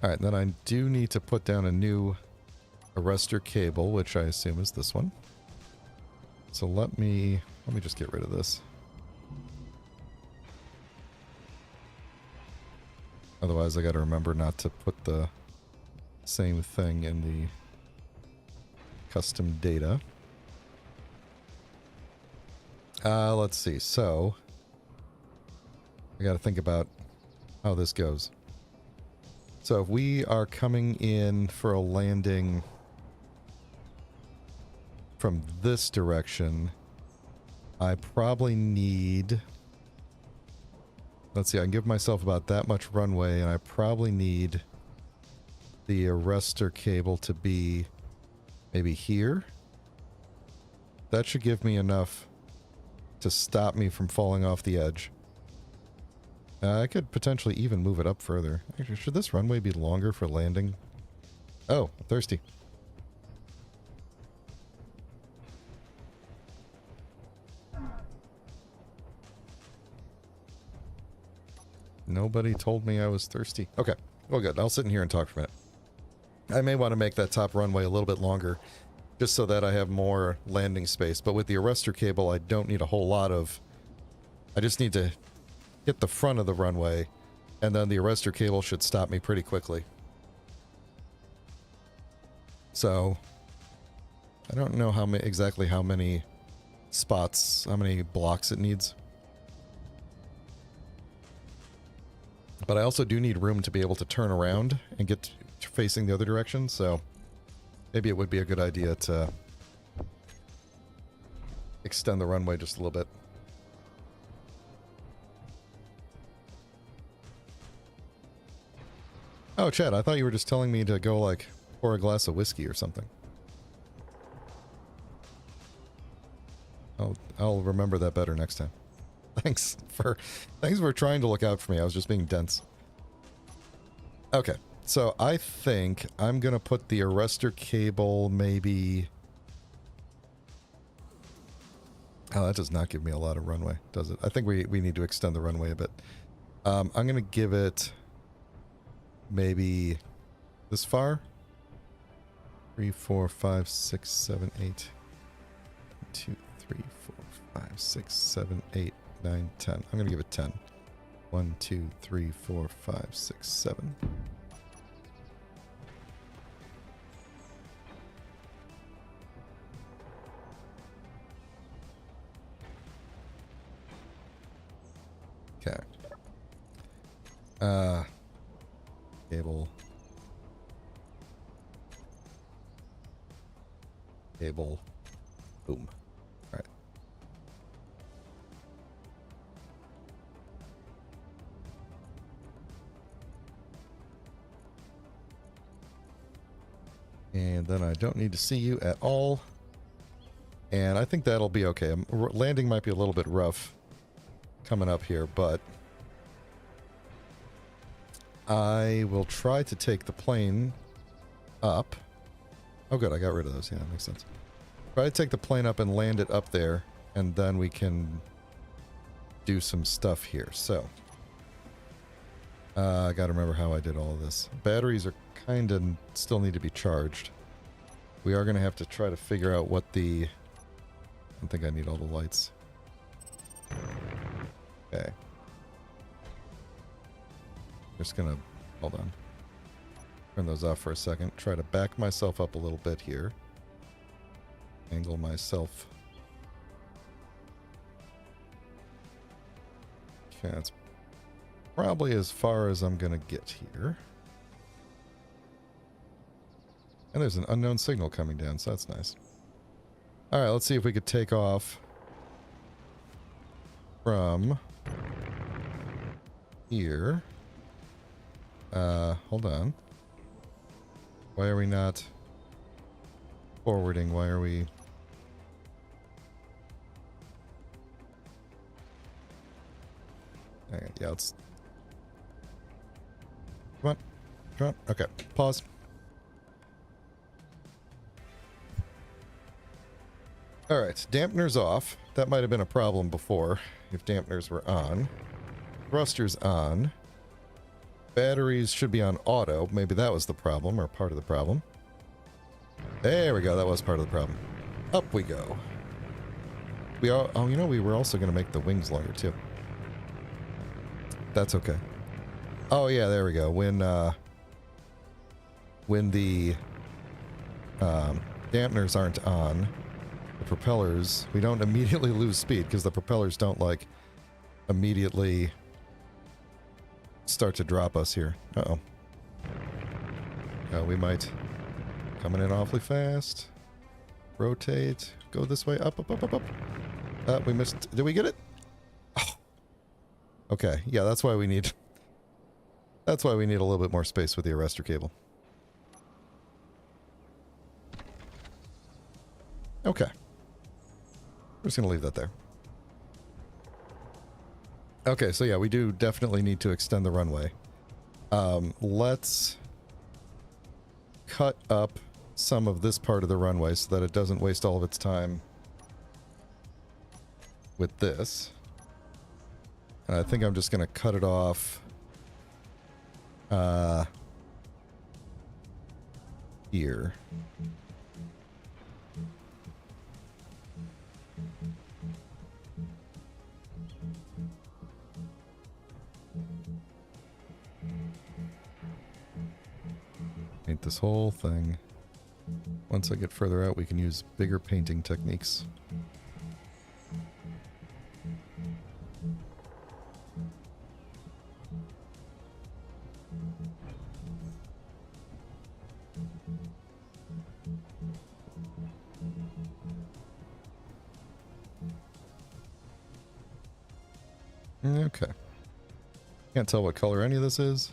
Alright, then I do need to put down a new arrestor cable, which I assume is this one. So let me just get rid of this. Otherwise, I gotta remember not to put the same thing in the custom data. Let's see. So, I gotta think about how this goes. So, if we are coming in for a landing from this direction, I probably need... Let's see, I can give myself about that much runway, and I probably need the arrestor cable to be maybe here. That should give me enough to stop me from falling off the edge. I could potentially even move it up further. Actually, should this runway be longer for landing? Oh, thirsty. Nobody told me I was thirsty. Okay, well good. I'll sit in here and talk for a minute. I may want to make that top runway a little bit longer, just so that I have more landing space. But with the arrestor cable, I don't need a whole lot of... I just need to hit the front of the runway, and then the arrestor cable should stop me pretty quickly. So, I don't know exactly how many spots, how many blocks it needs. But I also do need room to be able to turn around and get facing the other direction, so maybe it would be a good idea to extend the runway just a little bit. Oh, Chad, I thought you were just telling me to go, like, pour a glass of whiskey or something. I'll remember that better next time. Thanks for trying to look out for me. I was just being dense. Okay, so I think I'm gonna put the arrestor cable maybe... Oh, that does not give me a lot of runway, does it? I think we need to extend the runway a bit. I'm gonna give it maybe this far. 3, 4, 5, 6, 7, 8. 2, 3, 4, 5, 6, 7, 8, 9, 10. I'm gonna give it 10. 1, 2, 3, 4, 5, 6, 7. Okay. Cable. Cable. Boom. All right. And then I don't need to see you at all. And I think that'll be okay. Landing might be a little bit rough coming up here, but I will try to take the plane up. Oh good, I got rid of those. Yeah, that makes sense. Try to take the plane up and land it up there, and then we can do some stuff here. So, I gotta remember how I did all of this. Batteries are kind of still need to be charged. We are gonna have to try to figure out what the... I don't think I need all the lights. Okay. Just gonna... Hold on. Turn those off for a second. Try to back myself up a little bit here. Angle myself. Okay, that's probably as far as I'm gonna get here. And there's an unknown signal coming down, so that's nice. Alright, let's see if we could take off from here. Hold on. Why are we not forwarding? Why are we... Alright, yeah, let's... Come on. Come on. Okay, pause. Alright, dampeners off. That might have been a problem before, if dampeners were on. Thrusters on. Batteries should be on auto. Maybe that was the problem, or part of the problem. There we go, that was part of the problem. Up we go. We are... Oh, you know, we were also going to make the wings longer, too. That's okay. Oh, yeah, there we go. When the dampeners aren't on, the propellers, we don't immediately lose speed, because the propellers don't, like, immediately start to drop us here. Uh-oh. We might... Coming in awfully fast. Rotate. Go this way. Up, up, up, up, up. We missed... Did we get it? Oh. Okay. Yeah, that's why we need... That's why we need a little bit more space with the arrestor cable. Okay. We're just going to leave that there. Okay, so yeah, we do definitely need to extend the runway. Let's cut up some of this part of the runway so that it doesn't waste all of its time with this. And I think I'm just going to cut it off here. Paint this whole thing. Once I get further out, we can use bigger painting techniques. Okay. Can't tell what color any of this is.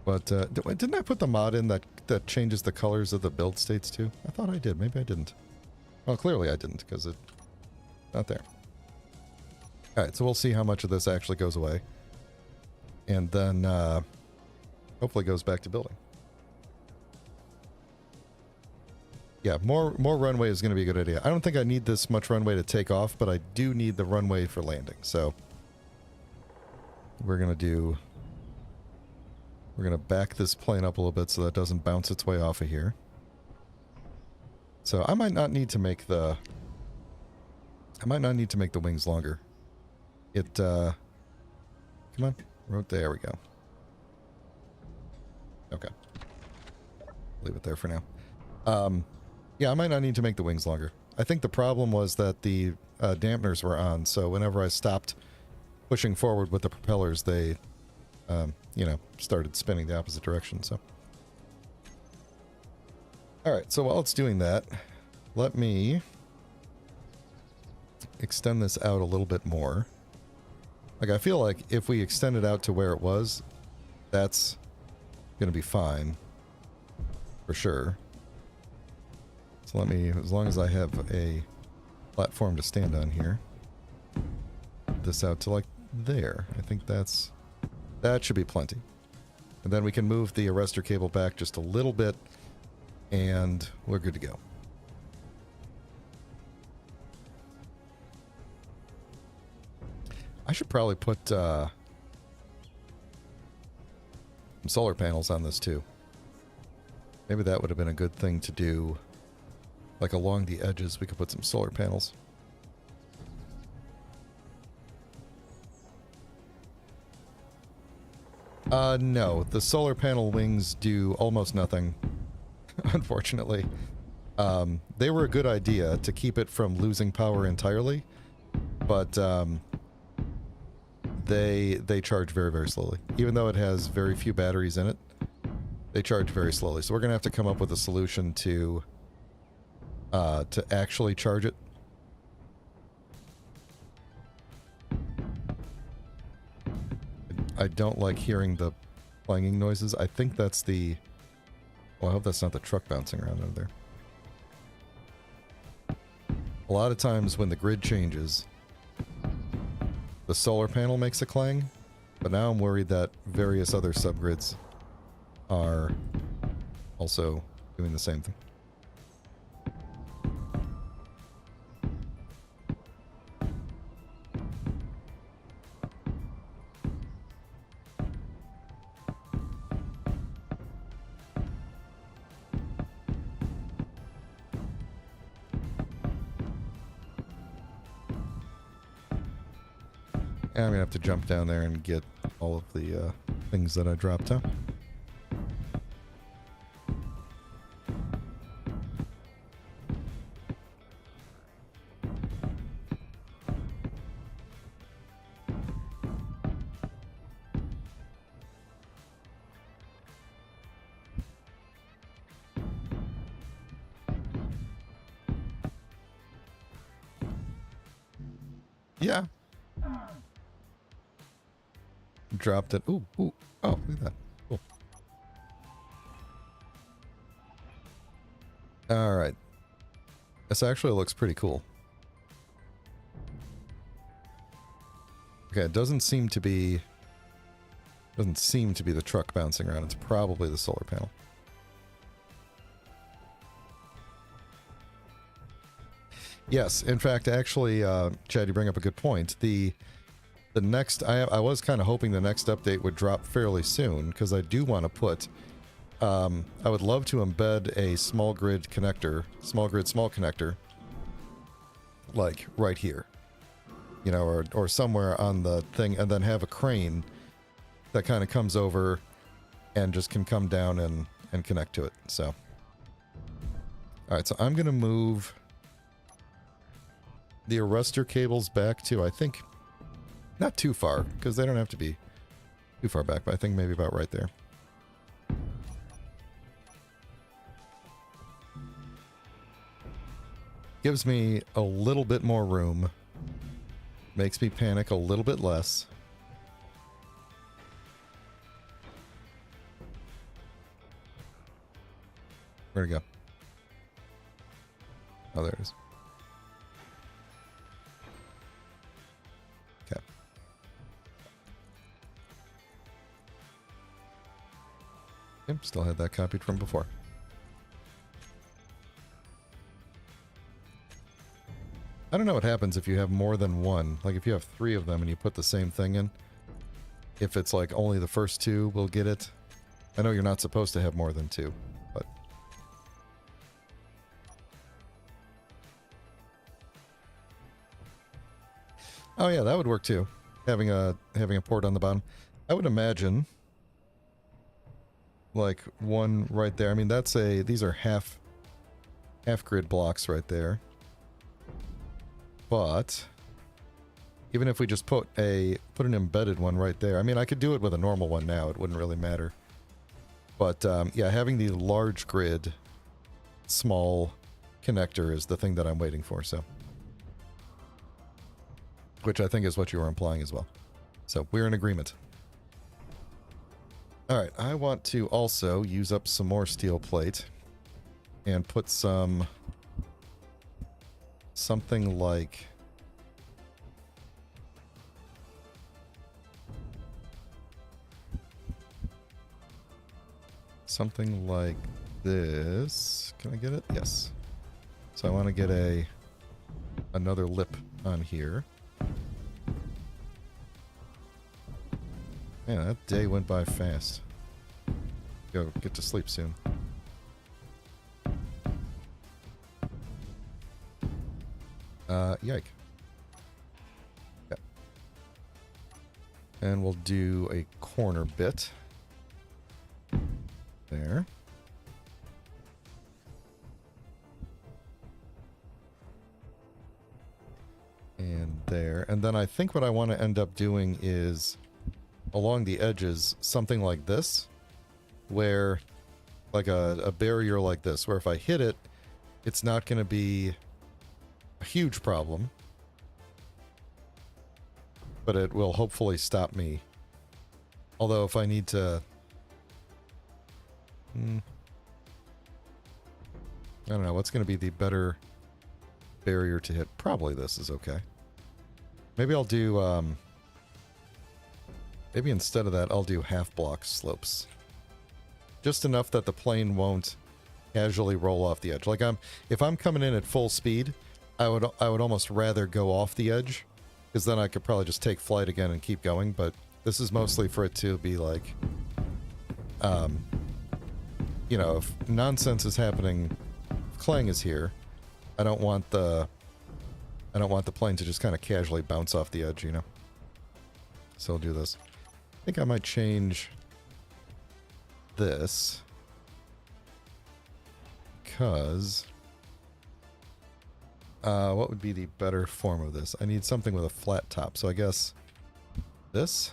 But, didn't I put the mod in that changes the colors of the build states too? I thought I did. Maybe I didn't. Well, clearly I didn't, because it's not there. Alright, so we'll see how much of this actually goes away. And then, hopefully goes back to building. Yeah, more runway is going to be a good idea. I don't think I need this much runway to take off, but I do need the runway for landing. So we're going to back this plane up a little bit so that it doesn't bounce its way off of here. So I might not need to make the wings longer. Come on. There we go. Okay. Leave it there for now. Yeah, I might not need to make the wings longer. I think the problem was that the dampeners were on, so whenever I stopped pushing forward with the propellers, they, you know, started spinning the opposite direction, so. Alright, so while it's doing that, let me extend this out a little bit more. Like, I feel like if we extend it out to where it was, that's gonna be fine. For sure. So let me, as long as I have a platform to stand on here, put this out to like there. I think that should be plenty. And then we can move the arrestor cable back just a little bit and we're good to go. I should probably put some solar panels on this too. Maybe that would have been a good thing to do. Like along the edges, we could put some solar panels. No. The solar panel wings do almost nothing, unfortunately. They were a good idea to keep it from losing power entirely, but they charge very, very slowly. Even though it has very few batteries in it, they charge very slowly. So we're going to have to come up with a solution to actually charge it. I don't like hearing the clanging noises. I think that's the... Well, I hope that's not the truck bouncing around over there. A lot of times when the grid changes, the solar panel makes a clang, but now I'm worried that various other subgrids are also doing the same thing. I'm gonna have to jump down there and get all of the things that I dropped out. Yeah. Dropped it. Ooh, ooh. Oh, look at that. Cool. Alright. This actually looks pretty cool. Okay, it doesn't seem to be the truck bouncing around. It's probably the solar panel. Yes, in fact, actually, Chad, you bring up a good point. The next, I was kind of hoping the next update would drop fairly soon, because I do want to put, I would love to embed a small grid small connector, like right here, you know, or somewhere on the thing, and then have a crane that kind of comes over and just can come down and connect to it. So, all right, so I'm going to move the arrestor cables back to, I think, not too far, because they don't have to be too far back, but I think maybe about right there. Gives me a little bit more room. Makes me panic a little bit less. Where'd it go? Oh, there it is. Yep, still had that copied from before. I don't know what happens if you have more than one. Like if you have 3 of them and you put the same thing in. If it's like only the first 2 will get it. I know you're not supposed to have more than 2, but... Oh yeah, that would work too. Having a port on the bottom. I would imagine like one right there. I mean, that's a, these are half grid blocks right there. But even if we just put an embedded one right there, I mean, I could do it with a normal one now. It wouldn't really matter. But yeah, having the large grid, small connector is the thing that I'm waiting for. So, which I think is what you were implying as well. So we're in agreement. All right, I want to also use up some more steel plate and put something like this. Can I get it? Yes. So I want to get another lip on here. Yeah, that day went by fast. Go get to sleep soon. Yike. Yeah. And we'll do a corner bit. There. And there. And then I think what I want to end up doing is along the edges, something like this, where like a barrier like this, where if I hit it, it's not going to be a huge problem, but it will hopefully stop me. Although if I need to, I don't know, what's going to be the better barrier to hit? Probably this is okay. Maybe I'll do, maybe instead of that, I'll do half block slopes. Just enough that the plane won't casually roll off the edge. Like if I'm coming in at full speed, I would almost rather go off the edge, because then I could probably just take flight again and keep going. But this is mostly for it to be like, you know, if nonsense is happening, if Clang is here, I don't want the plane to just kind of casually bounce off the edge, you know. So I'll do this. I think I might change this, because what would be the better form of this? I need something with a flat top, so I guess this?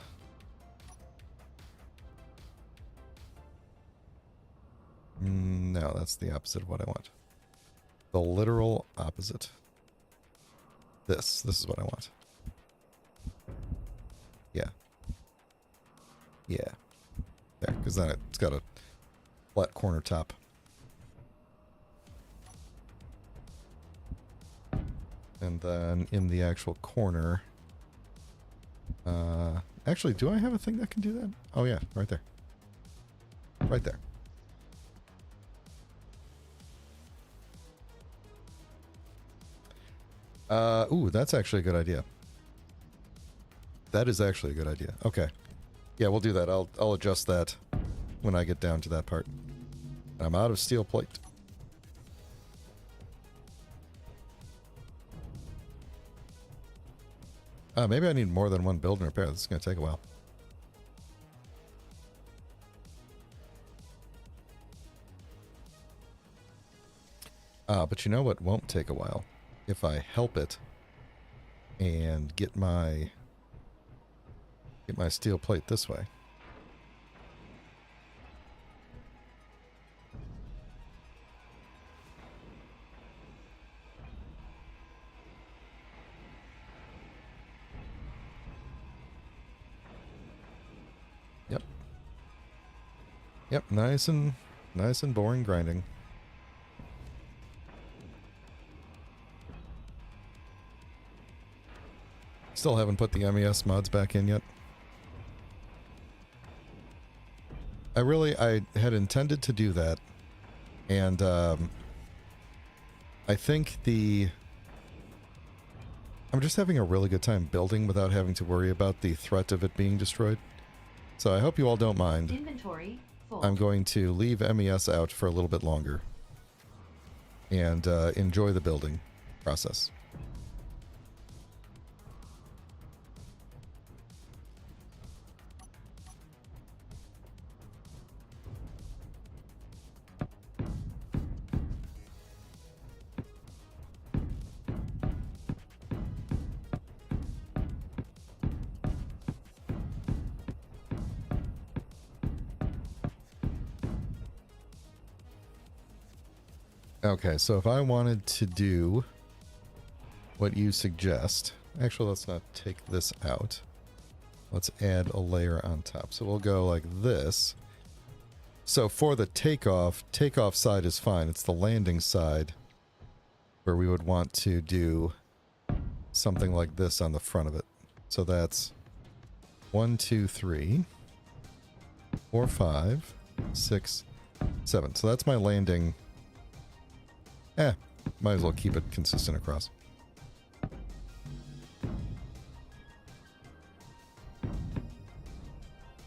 No, that's the opposite of what I want. The literal opposite. This is what I want. Yeah. Yeah. There, because then it's got a flat corner top. And then in the actual corner, actually, do I have a thing that can do that? Oh yeah, right there. Right there. Ooh, that's actually a good idea. That is actually a good idea. Okay. Yeah, we'll do that. I'll adjust that when I get down to that part. I'm out of steel plate. Maybe I need more than one build and repair. This is going to take a while. But you know what won't take a while? If I help it and get my steel plate this way. Yep. Yep, nice and boring grinding. Still haven't put the MES mods back in yet. I had intended to do that, and I think I'm just having a really good time building without having to worry about the threat of it being destroyed. So I hope you all don't mind. Inventory full. I'm going to leave MES out for a little bit longer and enjoy the building process. Okay, so if I wanted to do what you suggest, actually let's not take this out. Let's add a layer on top. So we'll go like this. So for the takeoff side is fine. It's the landing side where we would want to do something like this on the front of it. So that's 1, 2, 3, 4, 5, 6, 7. So that's my landing. Might as well keep it consistent across.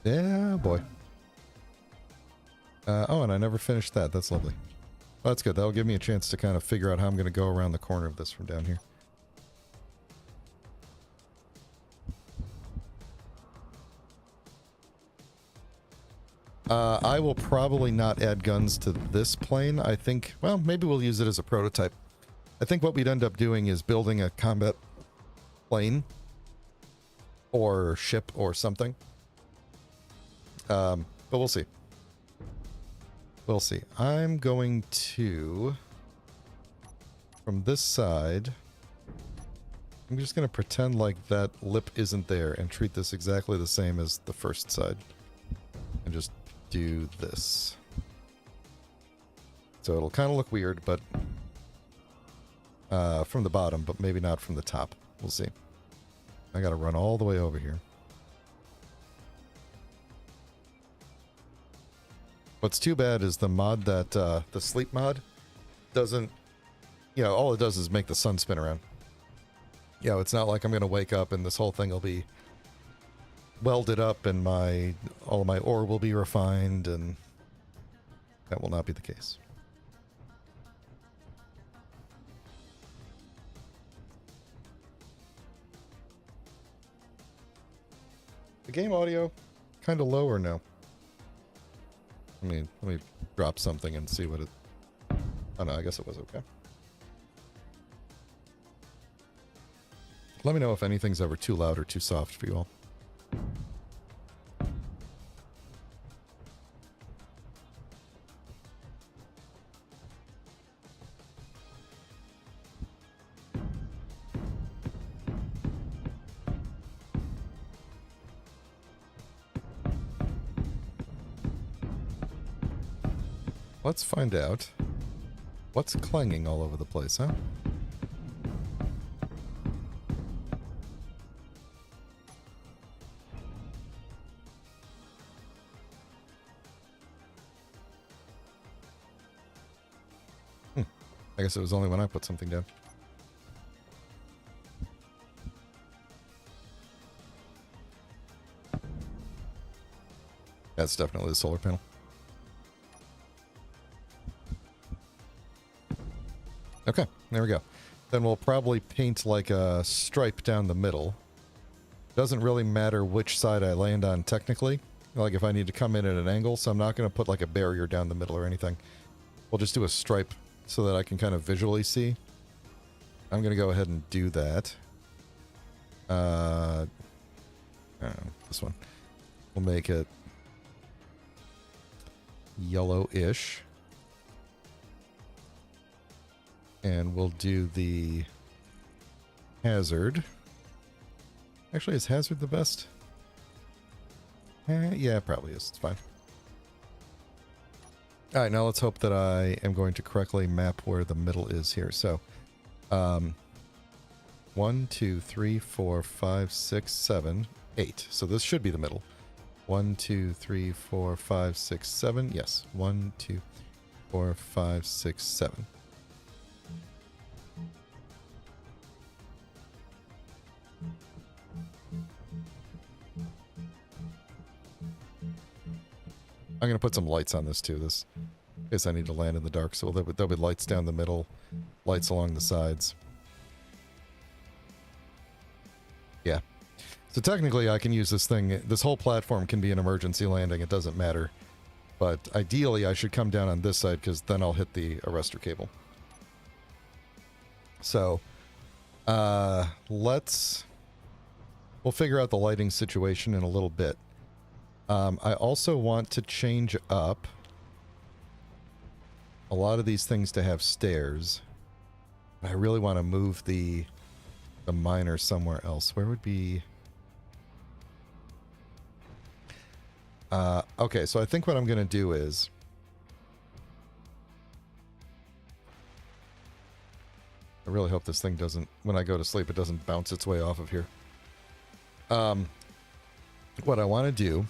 Yeah, boy. Oh, and I never finished that. That's lovely. Well, that's good. That'll give me a chance to kind of figure out how I'm going to go around the corner of this from down here. I will probably not add guns to this plane. I think, well, maybe we'll use it as a prototype. I think what we'd end up doing is building a combat plane or ship or something. But we'll see. We'll see. I'm going to, from this side, I'm just going to pretend like that lip isn't there and treat this exactly the same as the first side. And just do this. So it'll kind of look weird, but from the bottom, but maybe not from the top. We'll see. I got to run all the way over here. What's too bad is the mod that, the sleep mod doesn't, you know, all it does is make the sun spin around. You know, it's not like I'm going to wake up and this whole thing will be welded up and all of my ore will be refined, and that will not be the case. The game audio kind of lower now. Let me drop something and see what it... Oh no, I guess it was okay. Let me know if anything's ever too loud or too soft for you all. Let's find out what's clanging all over the place, huh? I guess it was only when I put something down. That's definitely the solar panel. Okay, there we go. Then we'll probably paint like a stripe down the middle. Doesn't really matter which side I land on technically. Like if I need to come in at an angle, so I'm not going to put like a barrier down the middle or anything. We'll just do a stripe so that I can kind of visually see. I'm going to go ahead and do that. I don't know, this one. We'll make it yellow-ish. And we'll do the hazard. Actually, is hazard the best? Yeah, it probably is. It's fine. All right, now let's hope that I am going to correctly map where the middle is here. So, 1, 2, 3, 4, 5, 6, 7, 8. So this should be the middle. 1, 2, 3, 4, 5, 6, 7. Yes. 1, 2, 4, 5, 6, 7. I'm going to put some lights on this too. This, in case I need to land in the dark. So there'll be lights down the middle, lights along the sides. Yeah. So technically I can use this thing. This whole platform can be an emergency landing. It doesn't matter. But ideally I should come down on this side because then I'll hit the arrestor cable. So we'll figure out the lighting situation in a little bit. I also want to change up a lot of these things to have stairs. I really want to move the miner somewhere else. Where would be... okay, so I think what I'm going to do is... I really hope this thing doesn't... When I go to sleep, it doesn't bounce its way off of here. What I want to do...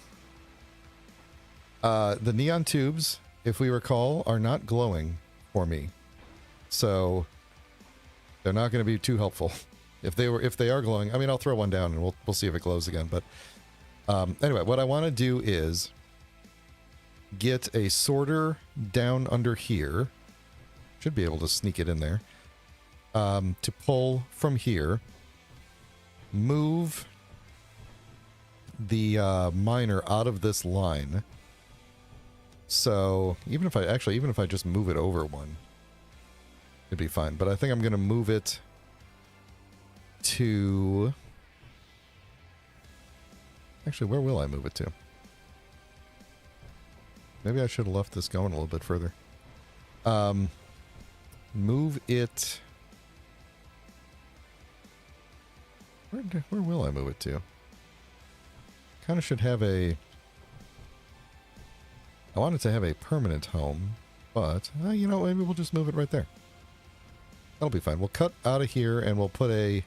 the neon tubes, if we recall, are not glowing for me. So... they're not going to be too helpful. If they are glowing, I mean, I'll throw one down and we'll see if it glows again. But anyway, what I want to do is get a sorter down under here. Should be able to sneak it in there. To pull from here. Move the miner out of this line. So even if I just move it over one, it'd be fine. But I think I'm going to move it to... Actually, where will I move it to? Maybe I should have left this going a little bit further. Move it... Where will I move it to? Kind of should have a... I want it to have a permanent home, but, you know, maybe we'll just move it right there. That'll be fine. We'll cut out of here and we'll put a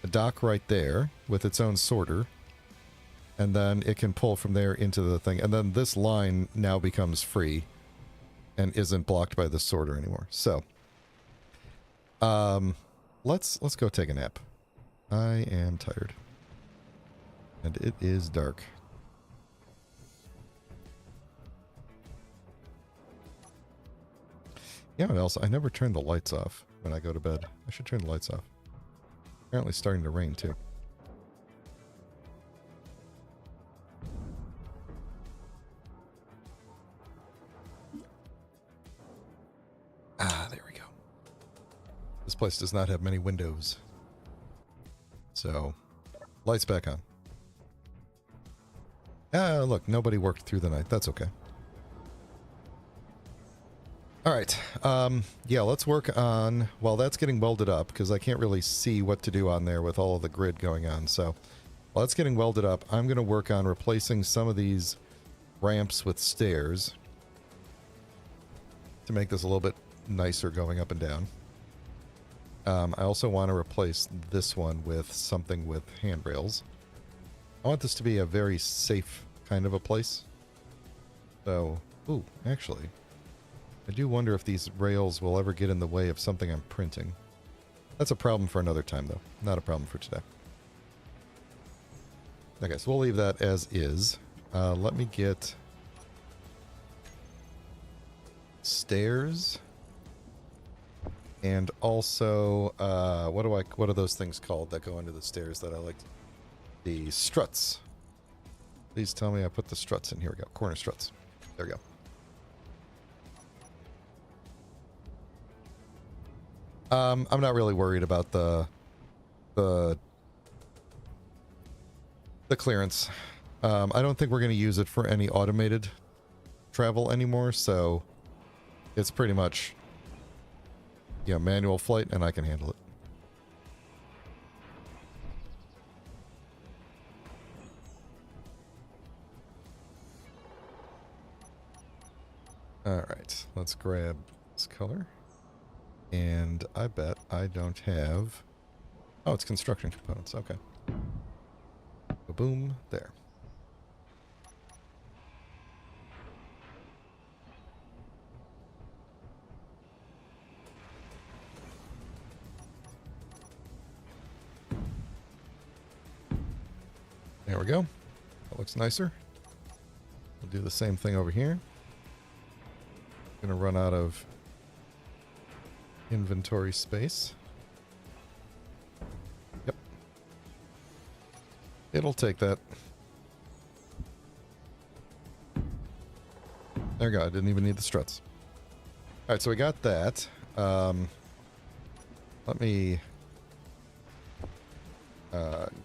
dock right there with its own sorter. And then it can pull from there into the thing. And then this line now becomes free and isn't blocked by the sorter anymore. So, let's go take a nap. I am tired. And it is dark. Yeah, what else? I never turn the lights off when I go to bed. I should turn the lights off. Apparently it's starting to rain too. Ah, there we go. This place does not have many windows. So, lights back on. Ah, look, nobody worked through the night. That's okay. Alright, yeah, let's work on, while that's getting welded up, because I can't really see what to do on there with all of the grid going on, so while that's getting welded up, I'm going to work on replacing some of these ramps with stairs to make this a little bit nicer going up and down. I also want to replace this one with something with handrails. I want this to be a very safe kind of a place. So, ooh, actually... I do wonder if these rails will ever get in the way of something I'm printing. That's a problem for another time, though. Not a problem for today. Okay, so we'll leave that as is. Let me get... stairs. And also, what are those things called that go under the stairs that I like? The struts. Please tell me I put the struts in. Here we go. Corner struts. There we go. I'm not really worried about the clearance. I don't think we're going to use it for any automated travel anymore, so it's pretty much, yeah, manual flight, and I can handle it. Alright, let's grab this color. And I bet I don't have... Oh, it's construction components. Okay. Boom. There. go. That looks nicer. We'll do the same thing over here. Gonna run out of inventory space. Yep. It'll take that. There we go. I didn't even need the struts. Alright, so we got that. Let me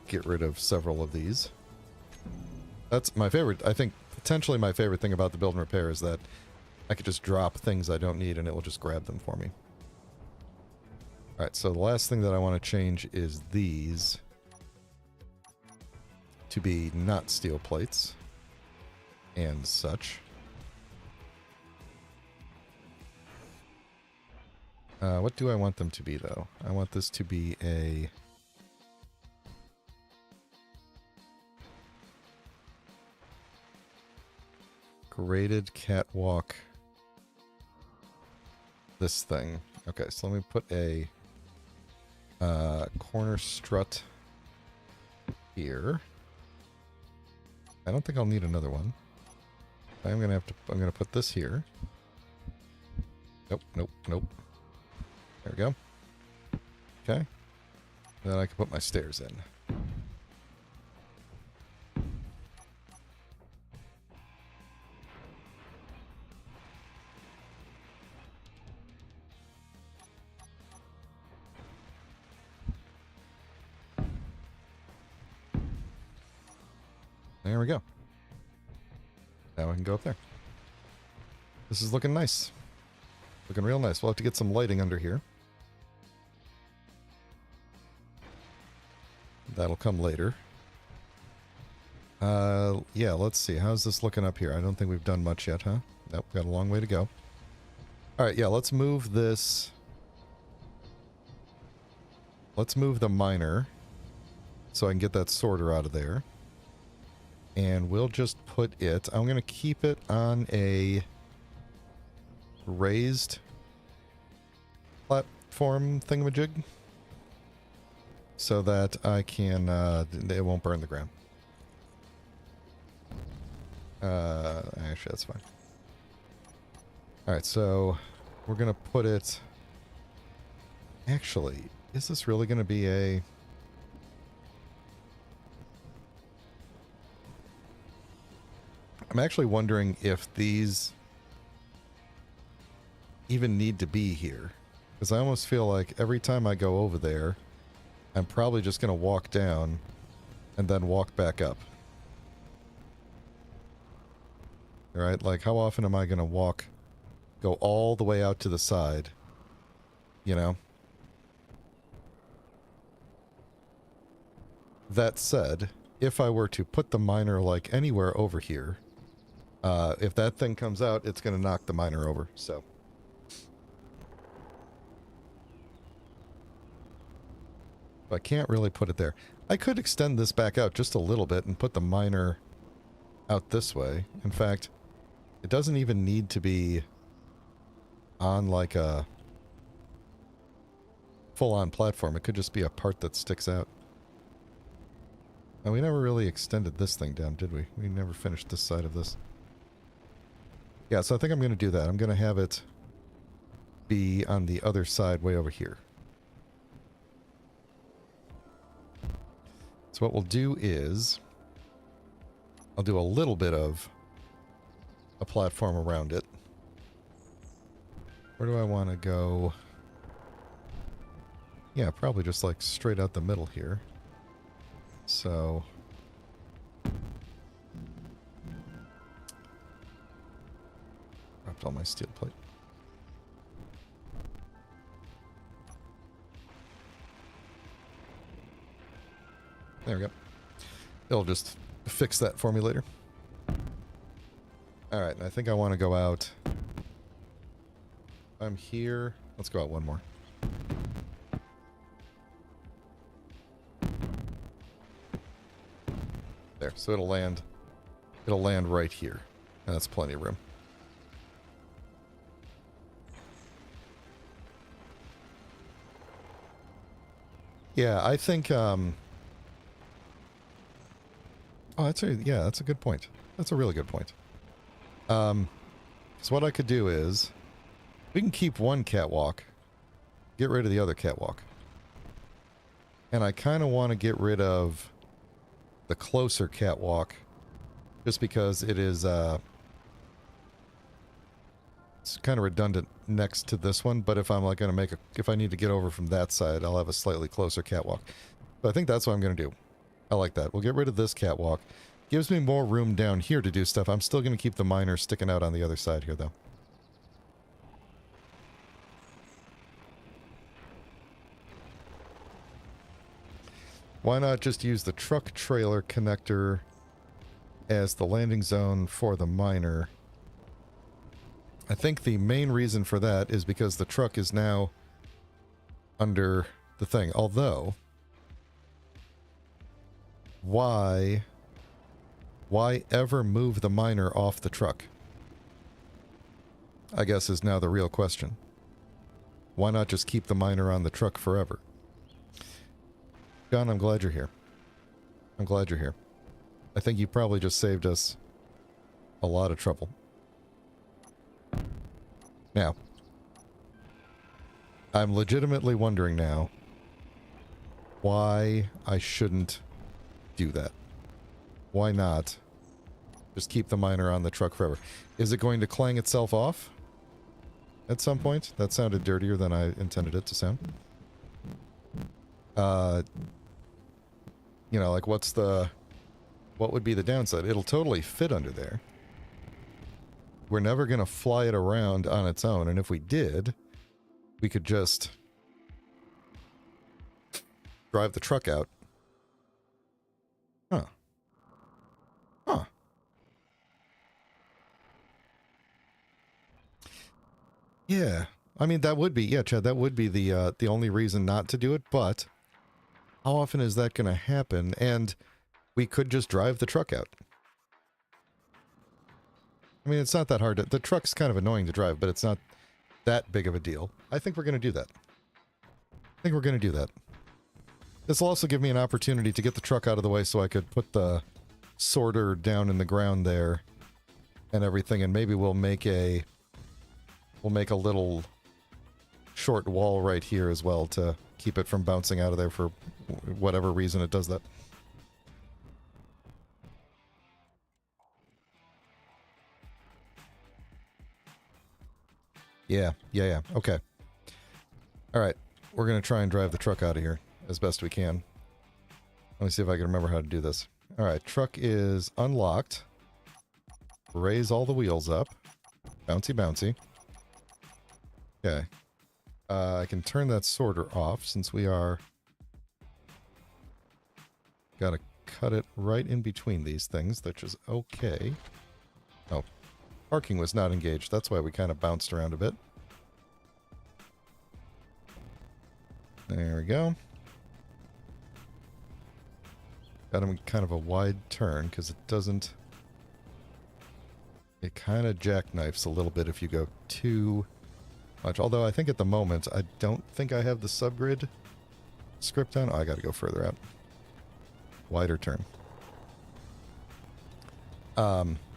get rid of several of these. That's my favorite. I think potentially my favorite thing about the build and repair is that I could just drop things I don't need and it will just grab them for me. Alright, so the last thing that I want to change is these to be not steel plates and such. What do I want them to be, though? I want this to be a... graded catwalk. This thing. Okay, so let me put a corner strut here. I don't think I'll need another one. I'm gonna put this here. Nope, nope, nope. There we go. Okay. Then I can put my stairs in. There we go. Now I can go up there. This is looking nice. Looking real nice. We'll have to get some lighting under here. That'll come later. Yeah, let's see. How's this looking up here? I don't think we've done much yet, huh? Nope, got a long way to go. Alright, yeah, let's move this. Let's move the miner so I can get that sorter out of there. And we'll just put it... I'm going to keep it on a raised platform thingamajig so that I can... it won't burn the ground. Actually, that's fine. Alright, so we're going to put it... Actually, is this really going to be a... I'm actually wondering if these even need to be here. Because I almost feel like every time I go over there, I'm probably just going to walk down and then walk back up. Alright, like how often am I going to go all the way out to the side, you know? That said, if I were to put the miner like anywhere over here, if that thing comes out, it's going to knock the miner over, so. I can't really put it there. I could extend this back out just a little bit and put the miner out this way. In fact, it doesn't even need to be on like a full-on platform. It could just be a part that sticks out. And we never really extended this thing down, did we? We never finished this side of this. Yeah, so I think I'm going to do that. I'm going to have it be on the other side way over here. So what we'll do is I'll do a little bit of a platform around it. Where do I want to go? Yeah, probably just like straight out the middle here. So dropped all my steel plate. There we go. It'll just fix that for me later. Alright, I think I want to go out. I'm here. Let's go out one more. There, so it'll land right here. And that's plenty of room. Yeah, I think Oh, yeah, that's a good point. That's a really good point. So what I could do is, we can keep one catwalk, get rid of the other catwalk. And I kind of want to get rid of the closer catwalk, just because it is, it's kind of redundant next to this one, but if I'm like going to if I need to get over from that side, I'll have a slightly closer catwalk. But I think that's what I'm going to do. I like that. We'll get rid of this catwalk. Gives me more room down here to do stuff. I'm still going to keep the miner sticking out on the other side here, though. Why not just use the truck trailer connector as the landing zone for the miner? I think the main reason for that is because the truck is now under the thing. Although, why ever move the miner off the truck? I guess is now the real question. Why not just keep the miner on the truck forever? John, I'm glad you're here. I'm glad you're here. I think you probably just saved us a lot of trouble. Now, I'm legitimately wondering now why I shouldn't do that. Why not just keep the miner on the truck forever? Is it going to clang itself off at some point? That sounded dirtier than I intended it to sound. You know, like what would be the downside? It'll totally fit under there. We're never going to fly it around on its own, and if we did, we could just drive the truck out. Huh. Huh. Yeah. I mean, that would be, yeah, Chad, that would be the only reason not to do it, but how often is that going to happen? And we could just drive the truck out. I mean, it's not that hard. The truck's kind of annoying to drive, but it's not that big of a deal. I think we're going to do that. I think we're going to do that. This will also give me an opportunity to get the truck out of the way so I could put the sorter down in the ground there and everything, and maybe we'll make a little short wall right here as well to keep it from bouncing out of there for whatever reason it does that. Yeah. Okay. Alright. We're going to try and drive the truck out of here as best we can. Let me see if I can remember how to do this. Alright, truck is unlocked. Raise all the wheels up. Bouncy, bouncy. Okay. I can turn that sorter off since we are... Gotta cut it right in between these things, which is okay. Oh. Parking was not engaged. That's why we kind of bounced around a bit. There we go. Got him kind of a wide turn because it doesn't... It kind of jackknifes a little bit if you go too much. Although I think at the moment, I don't think I have the subgrid script on. Oh, I got to go further out. Wider turn.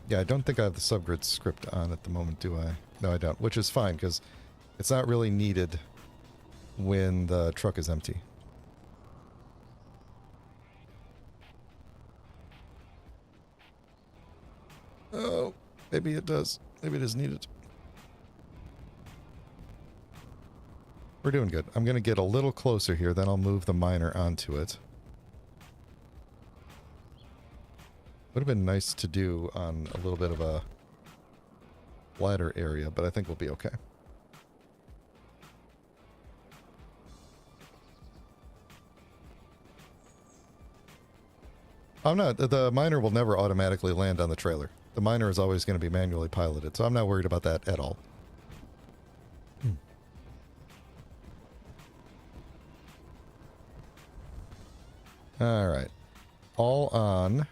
Yeah, I don't think I have the subgrid script on at the moment, do I? No, I don't. Which is fine, because it's not really needed when the truck is empty. Oh, maybe it does. Maybe it is needed. We're doing good. I'm going to get a little closer here, then I'll move the miner onto it. Would have been nice to do on a little bit of a flatter area, but I think we'll be okay. I'm not... The miner will never automatically land on the trailer. The miner is always going to be manually piloted, so I'm not worried about that at all. Alright. All on...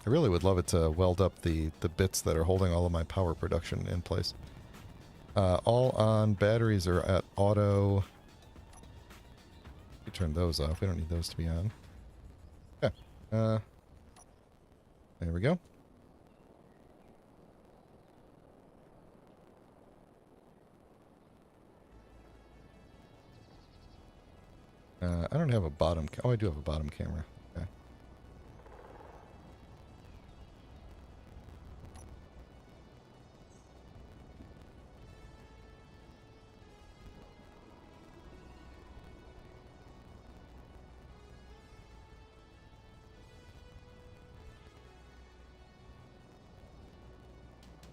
I really would love it to weld up the bits that are holding all of my power production in place. All on. Batteries are at auto. We turn those off. We don't need those to be on. Okay. There we go. I don't have a bottom... Oh, I do have a bottom camera. Okay.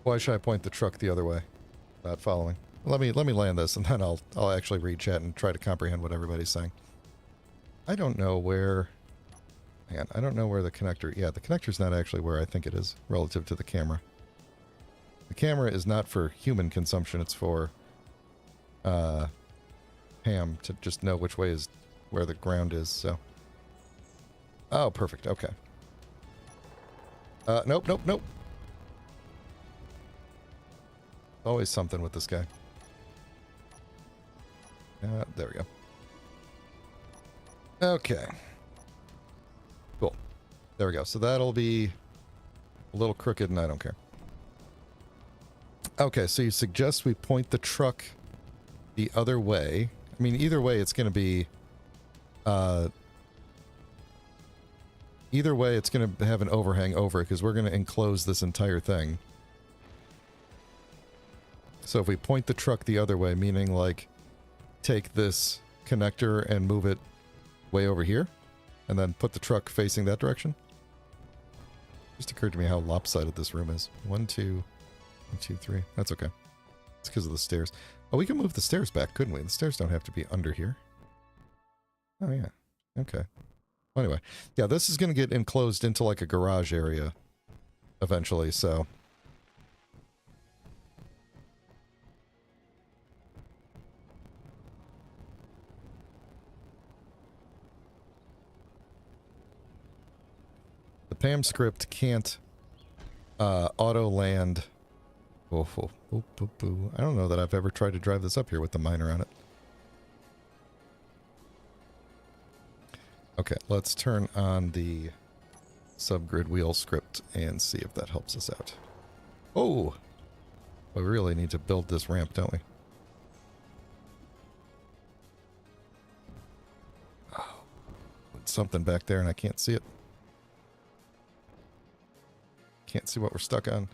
Why should I point the truck the other way? Not following. Let me land this, and then I'll actually read chat and try to comprehend what everybody's saying. I don't know where... Hang on, I don't know where the connector... Yeah, the connector's not actually where I think it is, relative to the camera. The camera is not for human consumption, it's for... Ham to just know which way is where the ground is, so... Oh, perfect, okay. Nope, nope, nope. Always something with this guy. There we go. Okay. Cool. There we go. So that'll be a little crooked and I don't care. Okay, so you suggest we point the truck the other way. I mean, either way it's going to be... either way it's going to have an overhang over it because we're going to enclose this entire thing. So if we point the truck the other way, meaning like take this connector and move it way over here, and then put the truck facing that direction. Just occurred to me how lopsided this room is. 1, 2, 1, 2, 3. That's okay. It's because of the stairs. Oh, we can move the stairs back, couldn't we? The stairs don't have to be under here. Oh, yeah. Okay. Well, anyway. Yeah, this is going to get enclosed into like a garage area eventually, so... The PAM script can't auto-land... Oh, oh, oh, oh, oh. I don't know that I've ever tried to drive this up here with the miner on it. Okay, let's turn on the subgrid wheel script and see if that helps us out. Oh! We really need to build this ramp, don't we? Oh, something back there and I can't see it. Can't see what we're stuck on.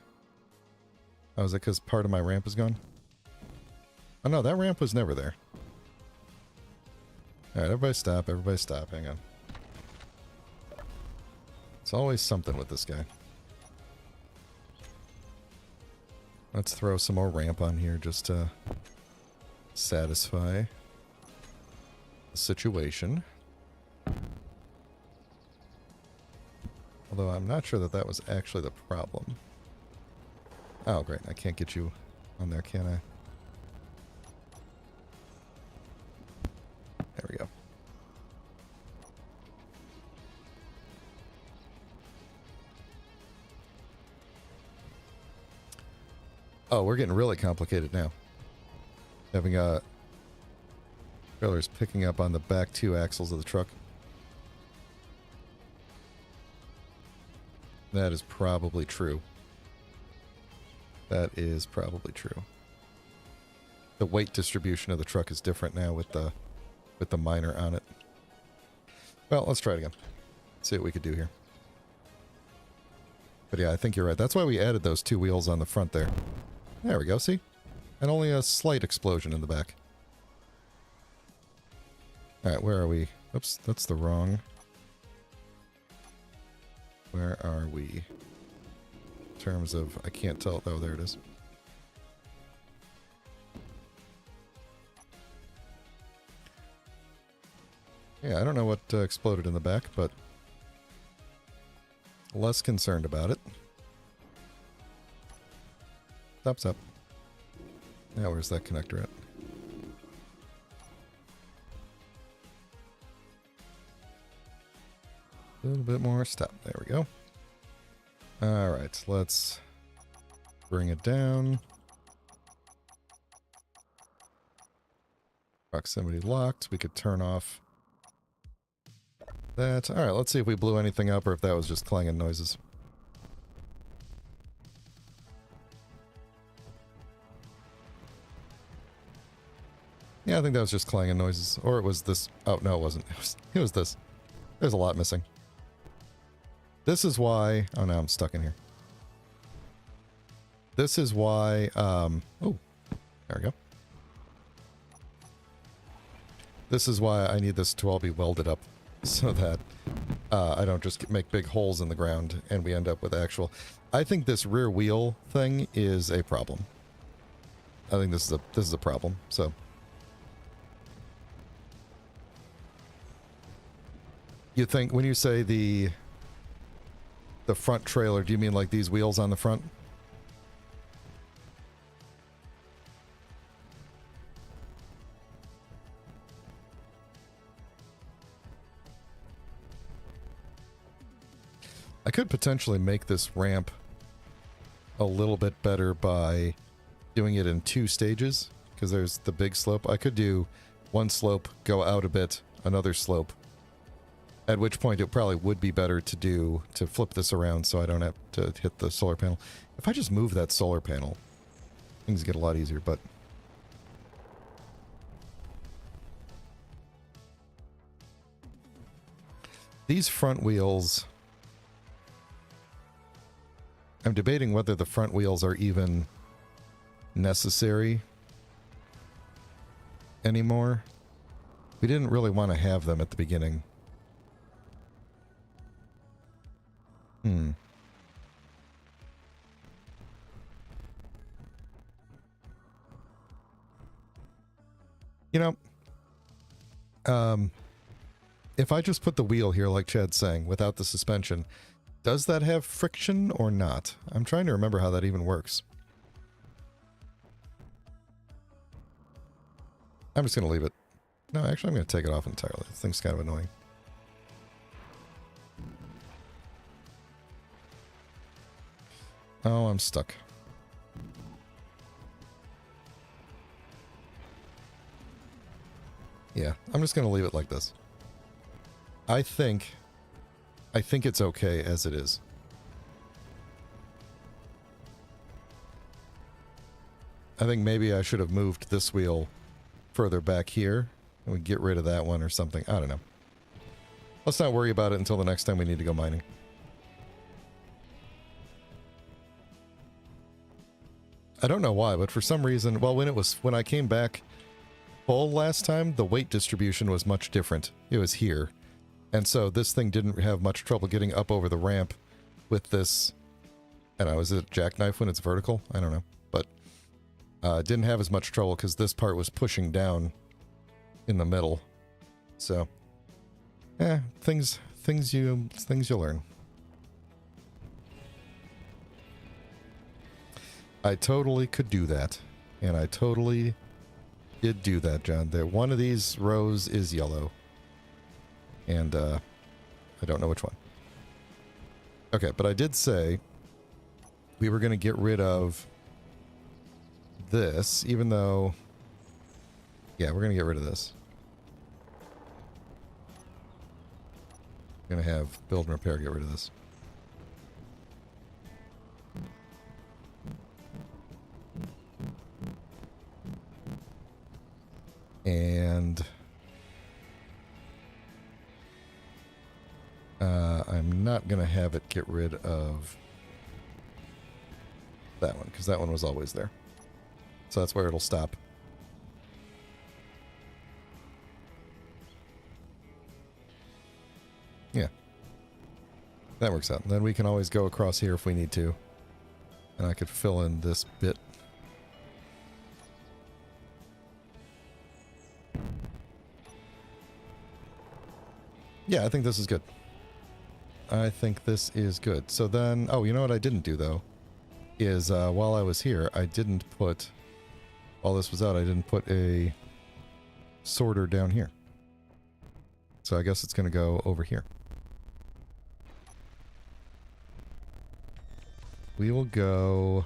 Oh, is it because part of my ramp is gone? Oh no, that ramp was never there. Alright, everybody stop, hang on. It's always something with this guy. Let's throw some more ramp on here just to satisfy the situation. Although I'm not sure that that was actually the problem. Oh, great. I can't get you on there, can I? There we go. Oh, we're getting really complicated now. Having trailers picking up on the back two axles of the truck. That is probably true. That is probably true. The weight distribution of the truck is different now with the miner on it. Well, let's try it again. See what we could do here. But yeah, I think you're right. That's why we added those two wheels on the front there. There we go, see? And only a slight explosion in the back. Alright, where are we? Oops, that's the wrong... Where are we? In terms of... I can't tell... Oh, there it is. Yeah, I don't know what exploded in the back, but... less concerned about it. Stop, stop. Now where's that connector at? A little bit more. Stop. There we go. Alright, let's bring it down. Proximity locked. We could turn off that. All right, let's see if we blew anything up or if that was just clanging noises. Yeah, I think that was just clanging noises. Or it was this. Oh, no, it wasn't. It was this. There's a lot missing. This is why... Oh, now I'm stuck in here. This is why... Oh, there we go. This is why I need this to all be welded up. So that I don't just make big holes in the ground and we end up with actual... I think this rear wheel thing is a problem. I think this is a problem, so... You think, when you say the front trailer, do you mean like these wheels on the front? I could potentially make this ramp a little bit better by doing it in 2 stages, because there's the big slope. I could do one slope, go out a bit, another slope. At which point it probably would be better to flip this around so I don't have to hit the solar panel. If I just move that solar panel, things get a lot easier, but... These front wheels... I'm debating whether the front wheels are even necessary anymore. We didn't really want to have them at the beginning. You know, if I just put the wheel here, like Chad's saying, without the suspension, does that have friction or not? I'm trying to remember how that even works. I'm just going to leave it. No, actually, I'm going to take it off entirely. This thing's kind of annoying. Oh, I'm stuck. Yeah, I'm just going to leave it like this. I think it's okay as it is. I think maybe I should have moved this wheel further back here and we get rid of that one or something. I don't know. Let's not worry about it until the next time we need to go mining. I don't know why, but for some reason, well, when I came back full last time, the weight distribution was much different. It was here. And so this thing didn't have much trouble getting up over the ramp with this, I don't know, is it a jackknife when it's vertical? I don't know. But didn't have as much trouble because this part was pushing down in the middle. So, things you learn. I totally could do that. And I totally did do that, John. One of these rows is yellow. And, I don't know which one. Okay, but I did say we were going to get rid of this, even though... Yeah, we're going to get rid of this. Going to have build and repair get rid of this. And... I'm not going to have it get rid of that one, because that one was always there. So that's where it'll stop. Yeah. That works out. Then we can always go across here if we need to. And I could fill in this bit. Yeah, I think this is good. I think this is good. So then, oh, you know what I didn't do, though? Is, while I was here, I didn't put, while this was out, I didn't put a sorter down here. So I guess it's going to go over here. We will go...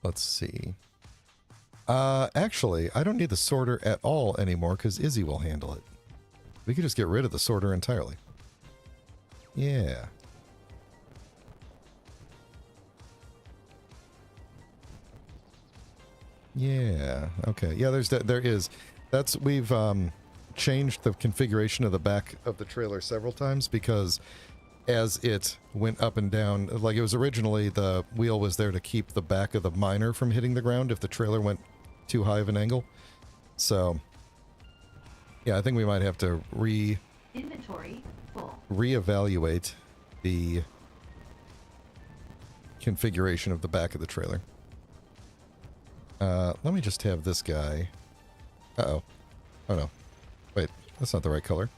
Let's see. Actually, I don't need the sorter at all anymore, because Izzy will handle it. We could just get rid of the sorter entirely. Yeah. Yeah. Okay. Yeah, there is. We've changed the configuration of the back of the trailer several times because as it went up and down, like it was originally the wheel was there to keep the back of the miner from hitting the ground if the trailer went too high of an angle. So yeah, I think we might have to inventory full. Reevaluate the configuration of the back of the trailer. Let me just have this guy. Uh-oh. Oh no. Wait, that's not the right color.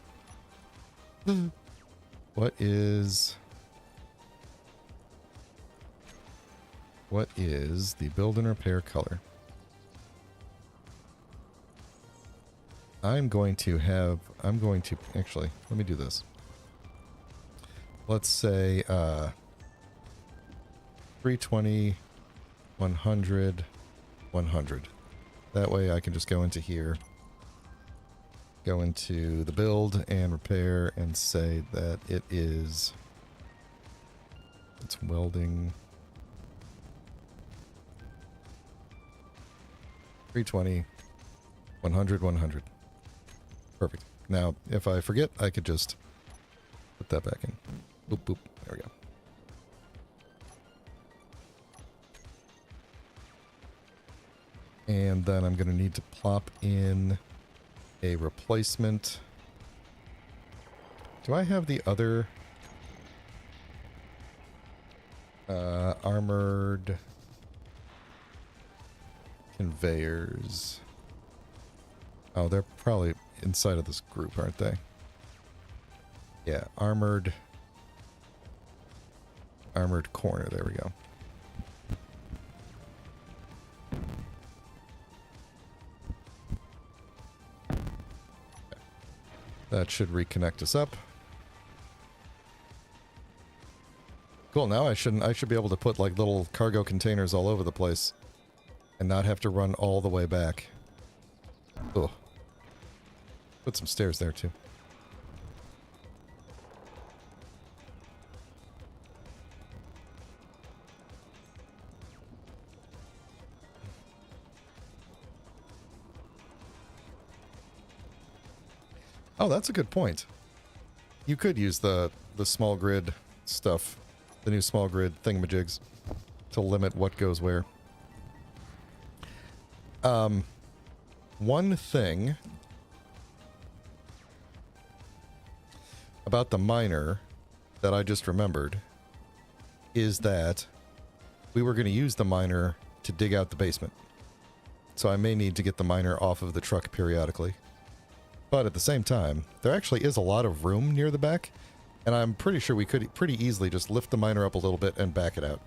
What is the build and repair color? I'm going to actually, let me do this. Let's say 320, 100, 100. That way I can just go into here, go into the build and repair and say that it's welding 320, 100, 100. Perfect. Now, if I forget, I could just put that back in. Boop, boop. There we go. And then I'm going to need to plop in a replacement. Do I have the other armored conveyors? Oh, they're probably inside of this group, aren't they? Yeah, armored corner. There we go. That should reconnect us up. Cool, now I should be able to put like little cargo containers all over the place and not have to run all the way back. Ugh. Put some stairs there too. Oh, that's a good point. You could use the small grid stuff, the new small grid thingamajigs, to limit what goes where. One thing about the miner that I just remembered is that we were going to use the miner to dig out the basement. So I may need to get the miner off of the truck periodically. But at the same time, there actually is a lot of room near the back, and I'm pretty sure we could pretty easily just lift the miner up a little bit and back it out.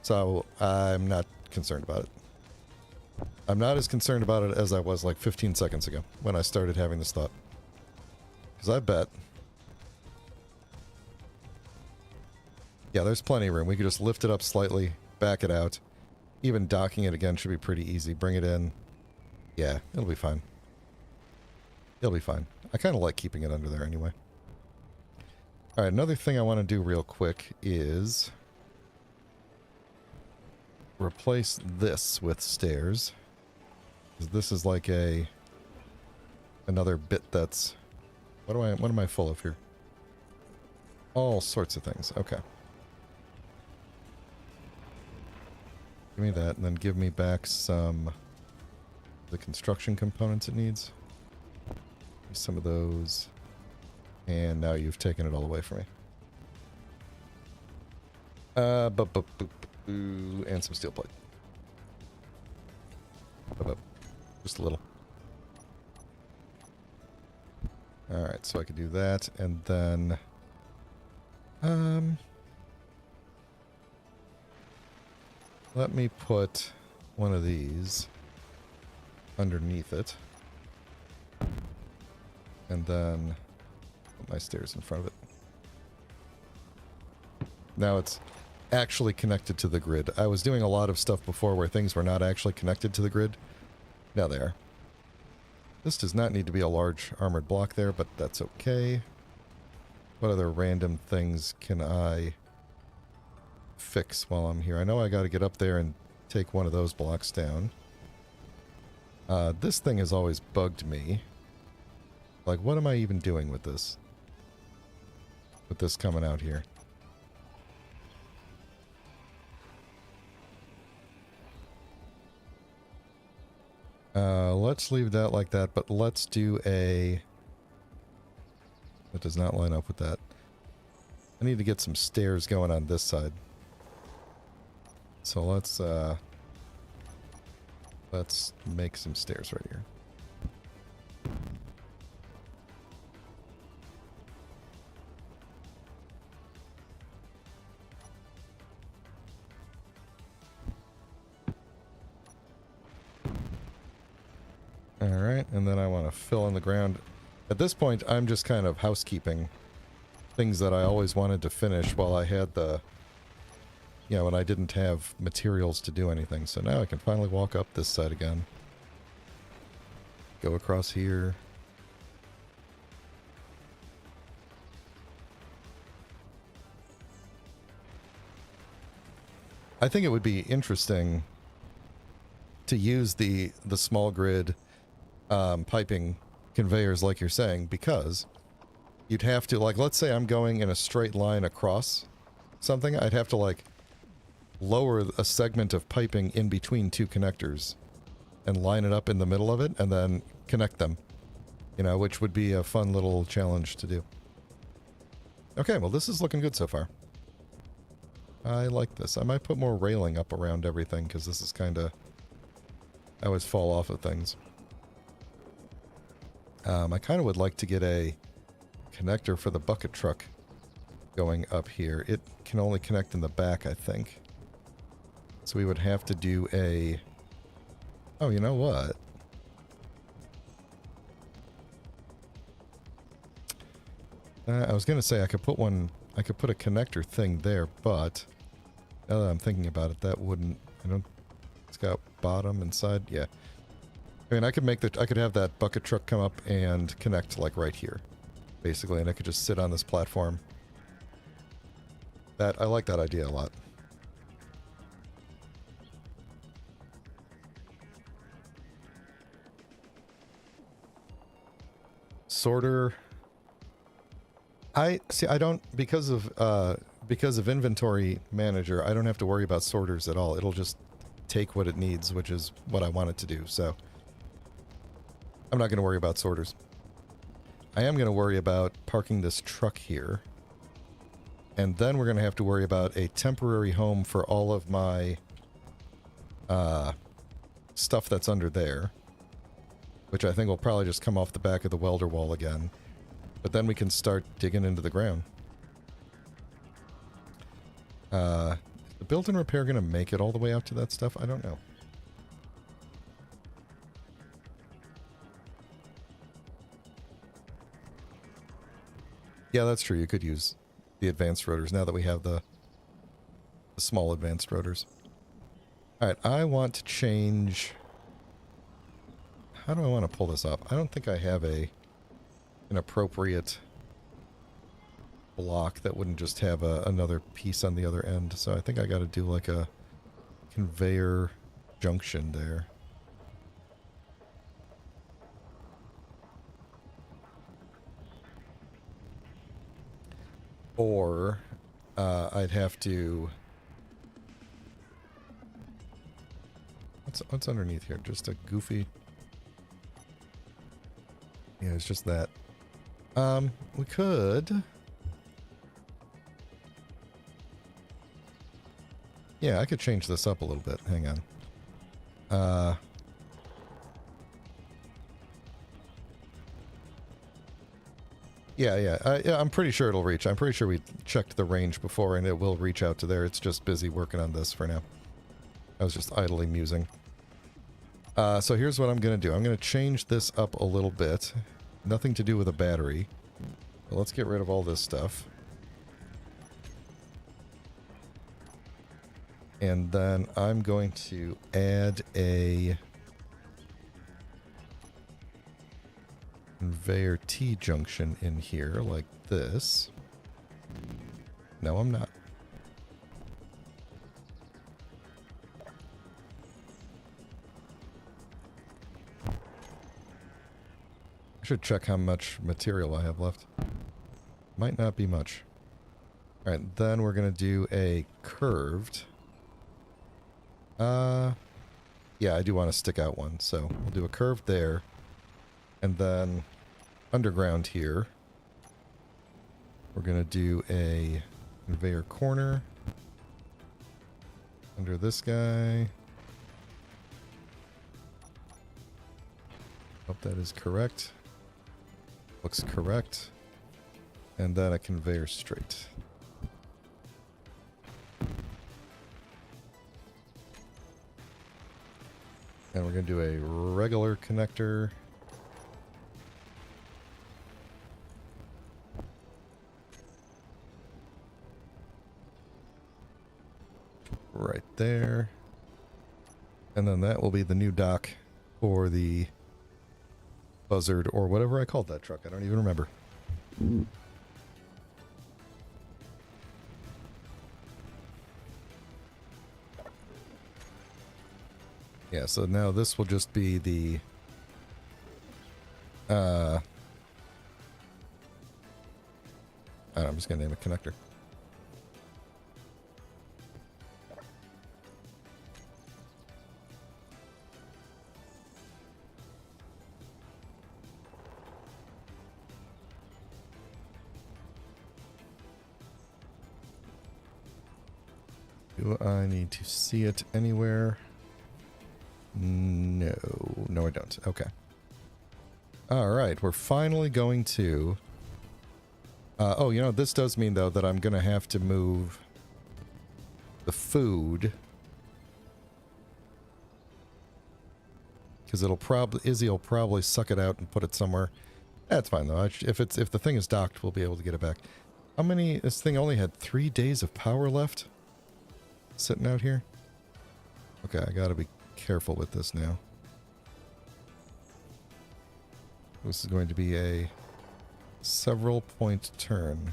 So I'm not concerned about it. I'm not as concerned about it as I was like 15 seconds ago when I started having this thought. Because I bet... yeah, there's plenty of room. We could just lift it up slightly, back it out. Even docking it again should be pretty easy. Bring it in. Yeah, it'll be fine. It'll be fine. I kind of like keeping it under there anyway. Alright, another thing I want to do real quick is replace this with stairs. 'Cause this is like another bit that's... what am I full of here? All sorts of things. Okay. Give me that, and then give me back the construction components it needs. Some of those, and now you've taken it all away from me. And some steel plate. Just a little. Alright, so I could do that, and then let me put one of these underneath it. And then put my stairs in front of it. Now it's actually connected to the grid. I was doing a lot of stuff before where things were not actually connected to the grid. Now they are. This does not need to be a large armored block there, but that's okay. What other random things can I fix while I'm here? I know I got to get up there and take one of those blocks down. This thing has always bugged me. Like, what am I even doing with this? With this coming out here. Let's leave that like that, but let's do a... That does not line up with that. I need to get some stairs going on this side. So let's make some stairs right here. Alright, and then I want to fill in the ground. At this point, I'm just kind of housekeeping things that I always wanted to finish while I had the... You know, when I didn't have materials to do anything. So now I can finally walk up this side again. Go across here. I think it would be interesting to use the small grid piping conveyors like you're saying, because you'd have to, like, let's say I'm going in a straight line across something, I'd have to, like, lower a segment of piping in between two connectors and line it up in the middle of it and then connect them, you know, which would be a fun little challenge to do. Okay, well, this is looking good so far. I like this. I might put more railing up around everything, because this is kind of... I always fall off of things. I kind of would like to get a connector for the bucket truck going up here. It can only connect in the back, I think. So we would have to do a... Oh, you know what? I was going to say I could put one... I could put a connector thing there, but... Now that I'm thinking about it, that wouldn't... I don't... It's got bottom and side. Yeah. I mean, I could make the... I could have that bucket truck come up and connect, like, right here. Basically, and I could just sit on this platform. That... I like that idea a lot. Sorter... I don't, because of inventory manager, I don't have to worry about sorters at all. It'll just take what it needs, which is what I want it to do. So I'm not going to worry about sorters. I am going to worry about parking this truck here. And then we're going to have to worry about a temporary home for all of my stuff that's under there, which I think will probably just come off the back of the welder wall again. But then we can start digging into the ground. Is the build-in repair going to make it all the way out to that stuff? I don't know. Yeah, that's true. You could use the advanced rotors now that we have the small advanced rotors. Alright, I want to change... How do I want to pull this up? I don't think I have an appropriate block that wouldn't just have another piece on the other end. So I think I got to do like a conveyor junction there. Or I'd have to... What's underneath here? Just a goofy... Yeah, it's just that. We could... Yeah, I could change this up a little bit. Hang on. Yeah, I'm pretty sure it'll reach. I'm pretty sure we checked the range before and it will reach out to there. It's just busy working on this for now. I was just idly musing. So here's what I'm going to do. I'm going to change this up a little bit. Nothing to do with a battery. But let's get rid of all this stuff. And then I'm going to add a... conveyor T-junction in here like this. No, I'm not. I should check how much material I have left. Might not be much. Alright, then we're going to do a curved. Yeah, I do want to stick out one, so we'll do a curved there. And then underground here, we're going to do a conveyor corner under this guy. Hope that is correct. Looks correct. And then a conveyor straight. And we're going to do a regular connector. Right there. And then that will be the new dock for the Buzzard or whatever I called that truck. I don't even remember. Yeah, so now this will just be the I don't know, I'm just gonna name it connector. Do I need to see it anywhere? No. No, I don't. Okay. Alright, we're finally going to... oh, you know, this does mean, though, that I'm going to have to move the food. Because it'll probably... Izzy will probably suck it out and put it somewhere. That's fine, though. If the thing is docked, we'll be able to get it back. How many... This thing only had 3 days of power left? Sitting out here? Okay, I gotta be careful with this now. This is going to be a several point turn.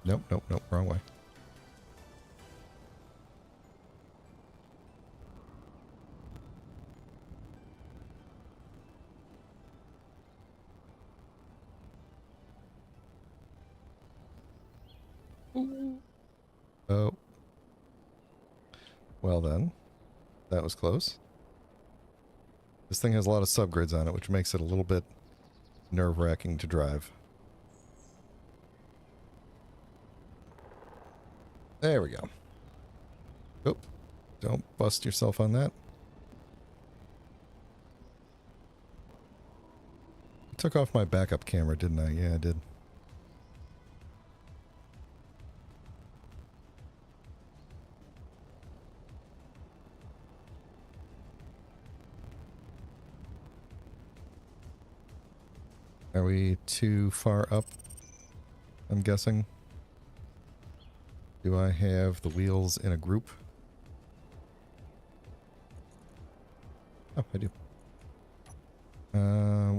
Nope, nope, nope, wrong way. Oh. Well then, that was close. This thing has a lot of subgrids on it, which makes it a little bit nerve-wracking to drive. There we go. Oh, don't bust yourself on that. I took off my backup camera, didn't I? Yeah, I did. Are we too far up? I'm guessing. Do I have the wheels in a group? Oh, I do.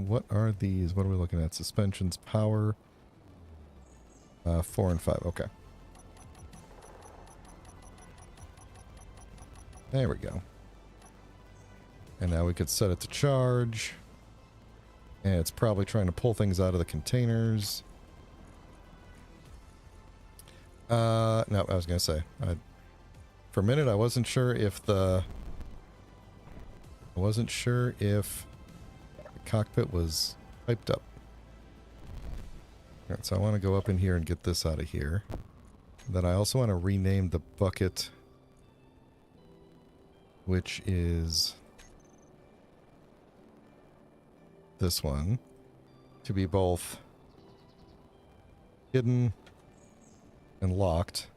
What are these? What are we looking at? Suspensions, power. 4 and 5. Okay. There we go. And now we could set it to charge. And it's probably trying to pull things out of the containers. No, I was going to say. For a minute, I wasn't sure if the cockpit was piped up. Alright, so I want to go up in here and get this out of here. Then I also want to rename the bucket, which is this one, to be both hidden and locked.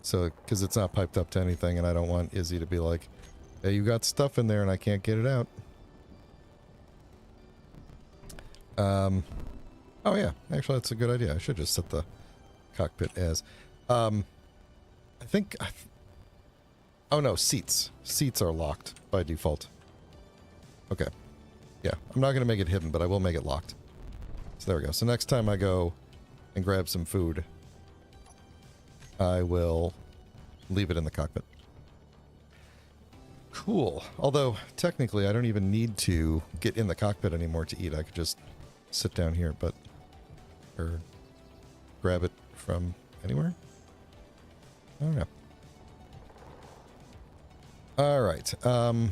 So, because it's not piped up to anything, and I don't want Izzy to be like, hey, you got stuff in there and I can't get it out. Oh, Oh yeah, actually that's a good idea. I should just set the cockpit as. I think. Oh no, seats. Seats are locked by default. Okay. Yeah, I'm not going to make it hidden, but I will make it locked. So there we go. So next time I go and grab some food, I will leave it in the cockpit. Cool. Although, technically, I don't even need to get in the cockpit anymore to eat. I could just sit down here, but... or grab it from anywhere? I don't know. Alright, there's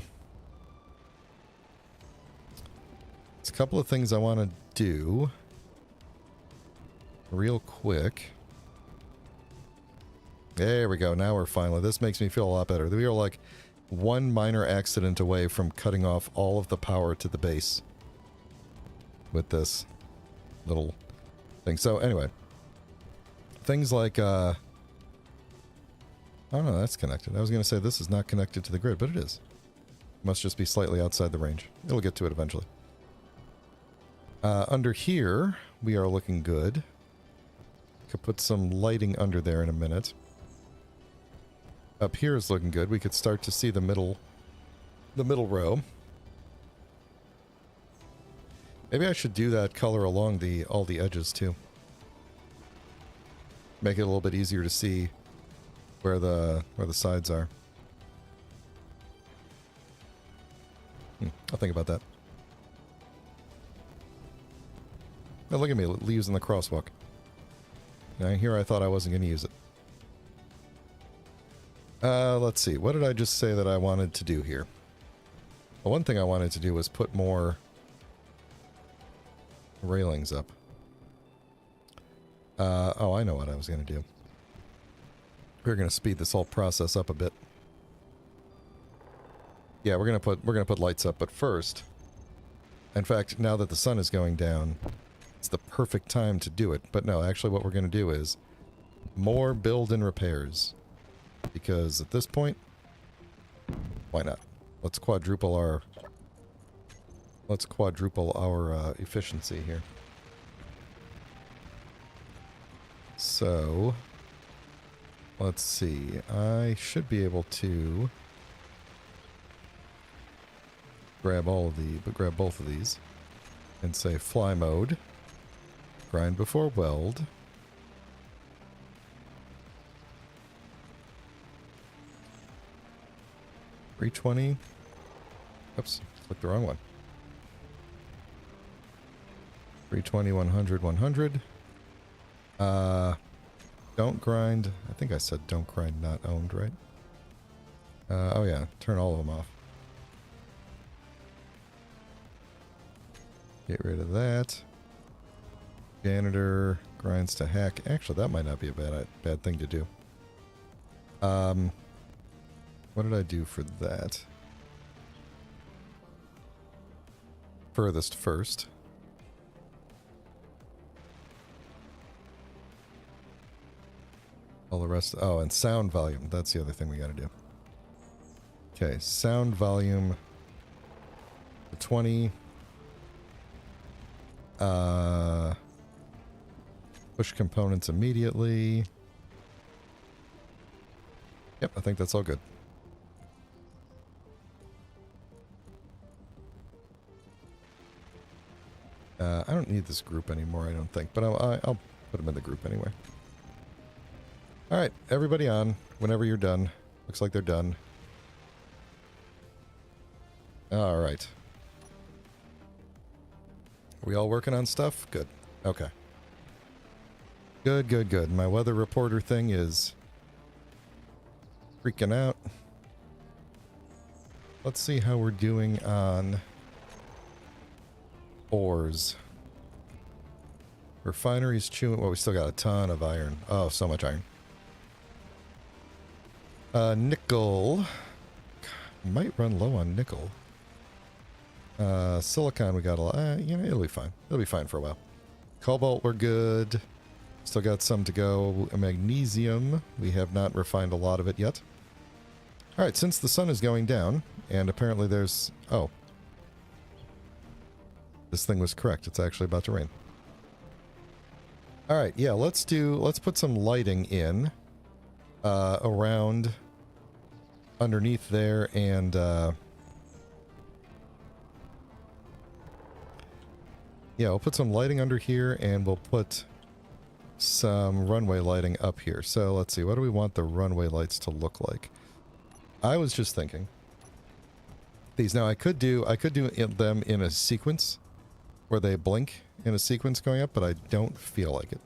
a couple of things I want to do real quick. There we go, now we're finally... this makes me feel a lot better. We are like one minor accident away from cutting off all of the power to the base with this little thing. So anyway, things like... oh no, that's connected. I was going to say this is not connected to the grid, but it is. Must just be slightly outside the range. It'll get to it eventually. Under here, we are looking good. Could put some lighting under there in a minute. Up here is looking good. We could start to see the middle row. Maybe I should do that color along all the edges too. Make it a little bit easier to see where the sides are. I'll think about that. Now look at me using the crosswalk. Now here I thought I wasn't going to use it. Let's see. What did I just say that I wanted to do here? Well, one thing I wanted to do was put more railings up. Oh, I know what I was going to do. We're going to speed this whole process up a bit. Yeah, we're going to put lights up, but first, in fact, now that the sun is going down, it's the perfect time to do it. But no, actually what we're going to do is more build and repairs. Because at this point, why not? Let's quadruple our efficiency here. So, let's see. I should be able to grab both of these and say fly mode, grind before weld. $320. Oops, clicked the wrong one. 320, 100, 100. Don't grind. I think I said don't grind not owned, right? Oh yeah, turn all of them off. Get rid of that. Janitor grinds to hack. Actually, that might not be a bad thing to do. What did I do for that? Furthest first. All the rest... oh, and sound volume. That's the other thing we gotta do. Okay, sound volume... 20. Push components immediately. Yep, I think that's all good. I don't need this group anymore, I don't think, but I'll put them in the group anyway. Alright, everybody on, whenever you're done. Looks like they're done. Alright. Are we all working on stuff? Good. Okay. Good, good, good. My weather reporter thing is freaking out. Let's see how we're doing on ores. Refineries chewing... well, we still got a ton of iron. Oh, so much iron. Nickel. Might run low on nickel. Silicon, we got a lot. You know, it'll be fine. It'll be fine for a while. Cobalt, we're good. Still got some to go. Magnesium, we have not refined a lot of it yet. Alright, since the sun is going down, and apparently there's... oh. This thing was correct. It's actually about to rain. All right, yeah, let's put some lighting in around underneath there, and yeah, we'll put some lighting under here, and we'll put some runway lighting up here. So let's see, what do we want the runway lights to look like? I was just thinking these. Now I could do them in a sequence where they blink in a sequence going up, but I don't feel like it,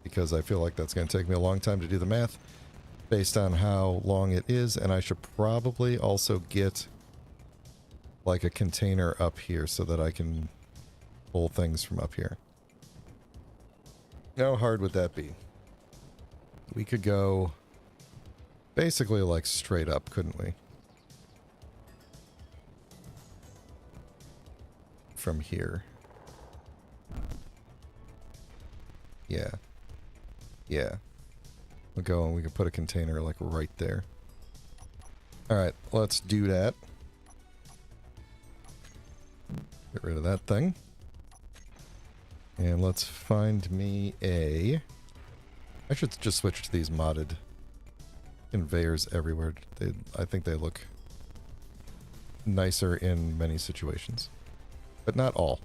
because I feel like that's going to take me a long time to do the math based on how long it is, and I should probably also get like a container up here so that I can pull things from up here. How hard would that be? We could go basically like straight up, couldn't we? From here. Yeah. Yeah. We'll go and we can put a container like right there. Alright, let's do that. Get rid of that thing. And let's find me a... I should just switch to these modded conveyors everywhere. I think they look nicer in many situations. But not all.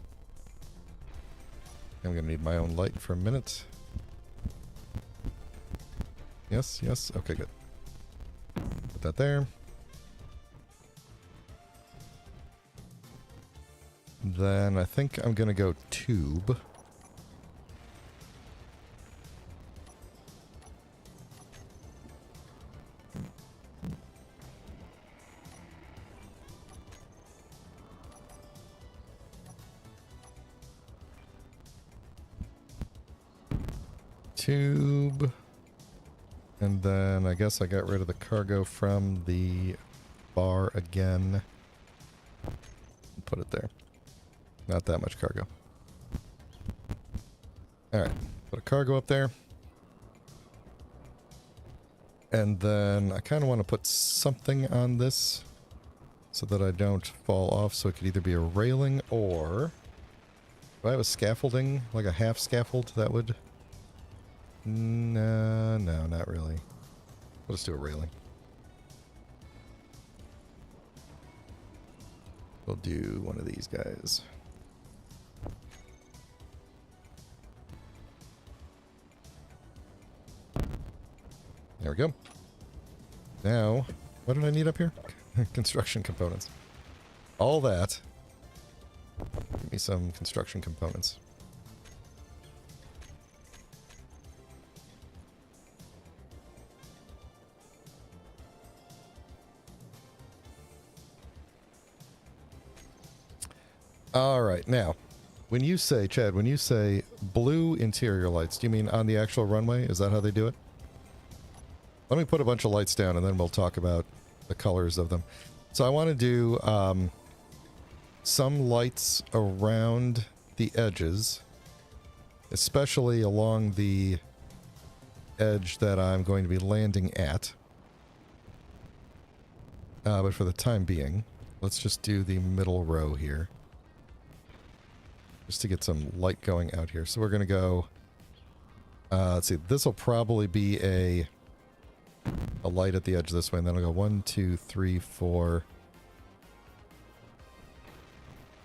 I'm gonna need my own light for a minute. Yes, yes. Okay, good. Put that there. Then I think I'm gonna go tube. Tube. And then I guess I got rid of the cargo from the bar again. Put it there. Not that much cargo. Alright. Put a cargo up there. And then I kind of want to put something on this so that I don't fall off. So it could either be a railing or... Do I have a scaffolding? Like a half scaffold that would... No, not really. We'll just do a railing. We'll do one of these guys. There we go. Now, what did I need up here? Construction components. All that. Give me some construction components. All right, now, when you say, Chad, when you say blue interior lights, do you mean on the actual runway? Is that how they do it? Let me put a bunch of lights down and then we'll talk about the colors of them. So I want to do some lights around the edges, especially along the edge that I'm going to be landing at. But for the time being, let's just do the middle row here. Just to get some light going out here. So we're going to go... let's see, this will probably be a light at the edge this way, and then I'll go 1, 2, 3, 4.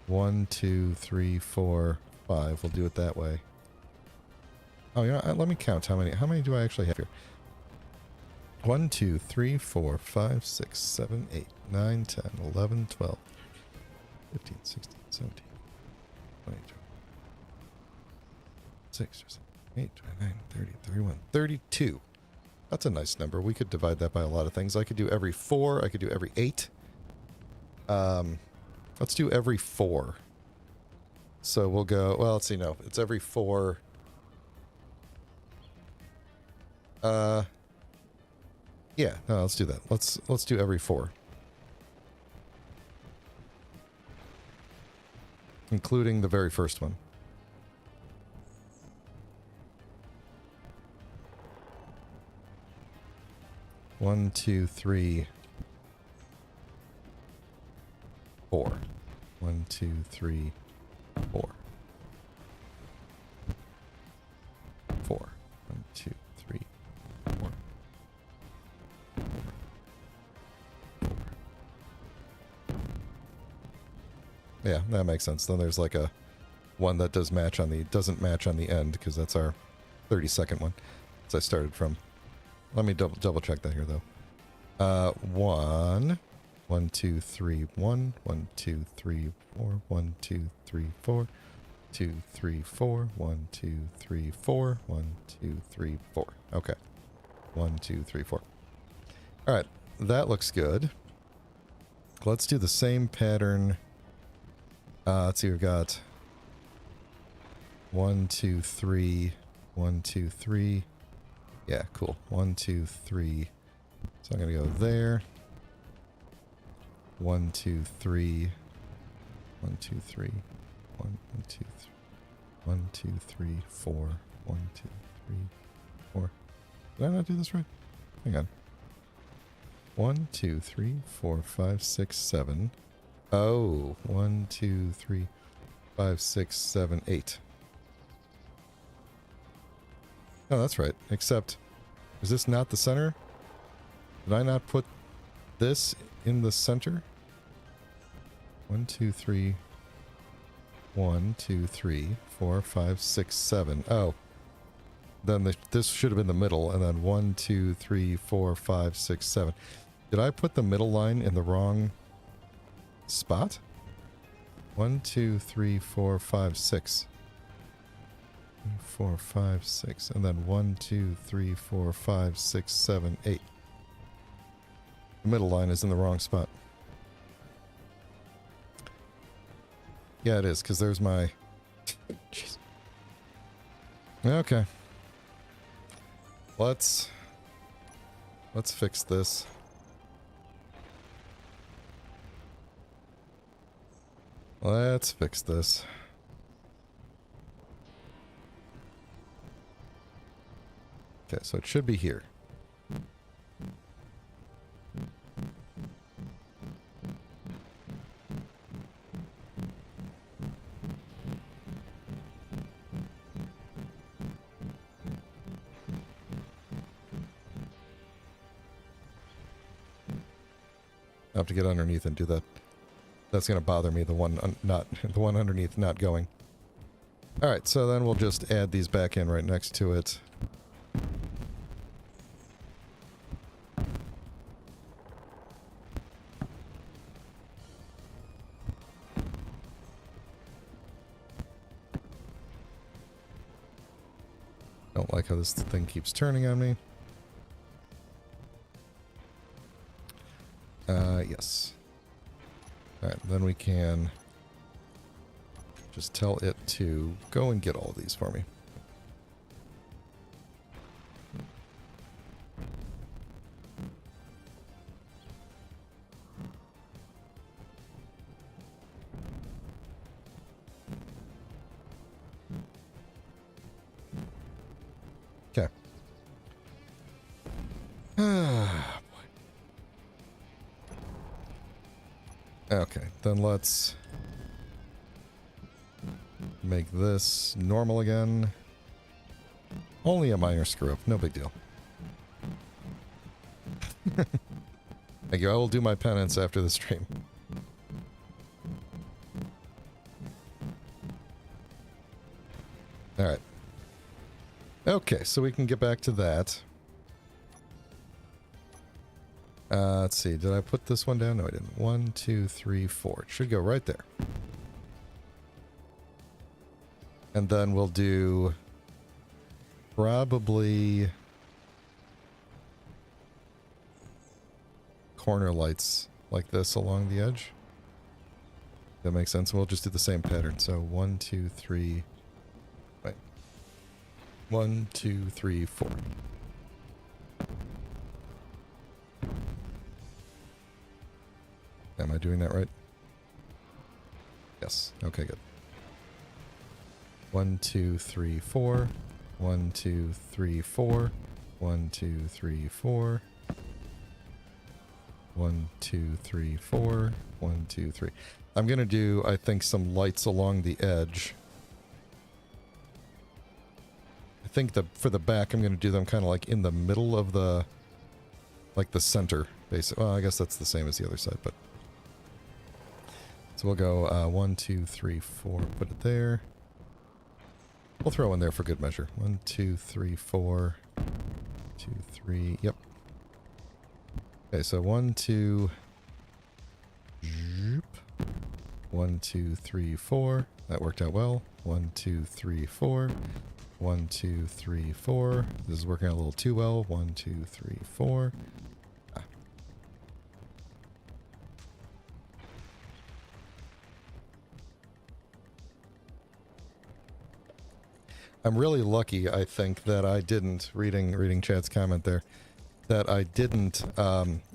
1, 2, 3, 4, 5. We'll do it that way. Oh, you know, let me count how many do I actually have here? 1, 2, 3, 4, 5, 6, 7, 8, 9, 10, 11, 12, 15, 16, 17, 20, 6, 7, 8, 29, 30, 31, 32. That's a nice number. We could divide that by a lot of things. I could do every 4. I could do every 8. Let's do every 4. So we'll go... Well, let's see. No, it's every 4. Yeah. No, let's do that. Let's do every 4. Including the very first one. One, 2, 3, 4. 1, 2, 3, 4. yeah, that makes sense. Then there's like a one that doesn't match on the end because that's our 30-second one. So I started from. Let me double check that here though. 1, 1, 2, 3, 1, 1, 2, 3, 4, 1, 2, 3, 4, 2, 3, 4, 1, 2, 3, 4, 1, 2, 3, 4. Okay. 1, 2, 3, 4. All right, that looks good. Let's do the same pattern. Let's see, we've got 1, 2, 3, 1, 2, 3. Yeah, cool. 1, 2, 3. So I'm gonna go there. 1, 2, 3. 1, 2, 3. 1, 2, 3. 1, 2, 3, 4. 1, 2, 3, 4. Did I not do this right? Hang on. 1, 2, 3, 4, 5, 6, 7. Oh, 1, 2, 3, 5, 6, 7, 8. Oh, that's right. Except, is this not the center? Did I not put this in the center? 1, 2, 3. 1, 2, 3, 4, 5, 6, 7. Oh. Then this should have been the middle, and then 1, 2, 3, 4, 5, 6, 7. Did I put the middle line in the wrong spot? 1, 2, 3, 4, 5, 6. 4, 5, 6. And then 1, 2, 3, 4, 5, 6, 7, 8. The middle line is in the wrong spot. Yeah, it is, because there's my... Jeez. Okay. Let's fix this. Let's fix this. Okay, so it should be here. I have to get underneath and do that. That's going to bother me, the one underneath not going. Alright, so then we'll just add these back in right next to it. Don't like how this thing keeps turning on me. Yes. Alright, then we can just tell it to go and get all these for me. Okay. Okay, then let's make this normal again. Only a minor screw up, no big deal. Thank you, I will do my penance after the stream. Alright. Okay, so we can get back to that. Let's see, did I put this one down? No, I didn't. 1, 2, 3, 4. It should go right there. And then we'll do probably corner lights like this along the edge. That makes sense. We'll just do the same pattern. So 1, 2, 3. Wait. 1, 2, 3, 4. Am I doing that right? Yes. Okay, good. 1, 2, 3, 4. 1, 2, 3, 4. 1, 2, 3, 4. 1, 2, 3, 4. 1, 2, 3. I'm gonna do, I think, some lights along the edge. I think for the back, I'm gonna do them kind of like in the middle of the, like the center, basically. Well, I guess that's the same as the other side, but. So we'll go 1, 2, 3, 4. Put it there. We'll throw in there for good measure. 1, 2, 3, 4. 2, 3. Yep. Okay, so 1, 2. 1, 2, 3, 4. That worked out well. 1, 2, 3, 4. 1, 2, 3, 4. This is working out a little too well. 1, 2, 3, 4. I'm really lucky, I think, that I didn't, reading Chad's comment there, that I didn't,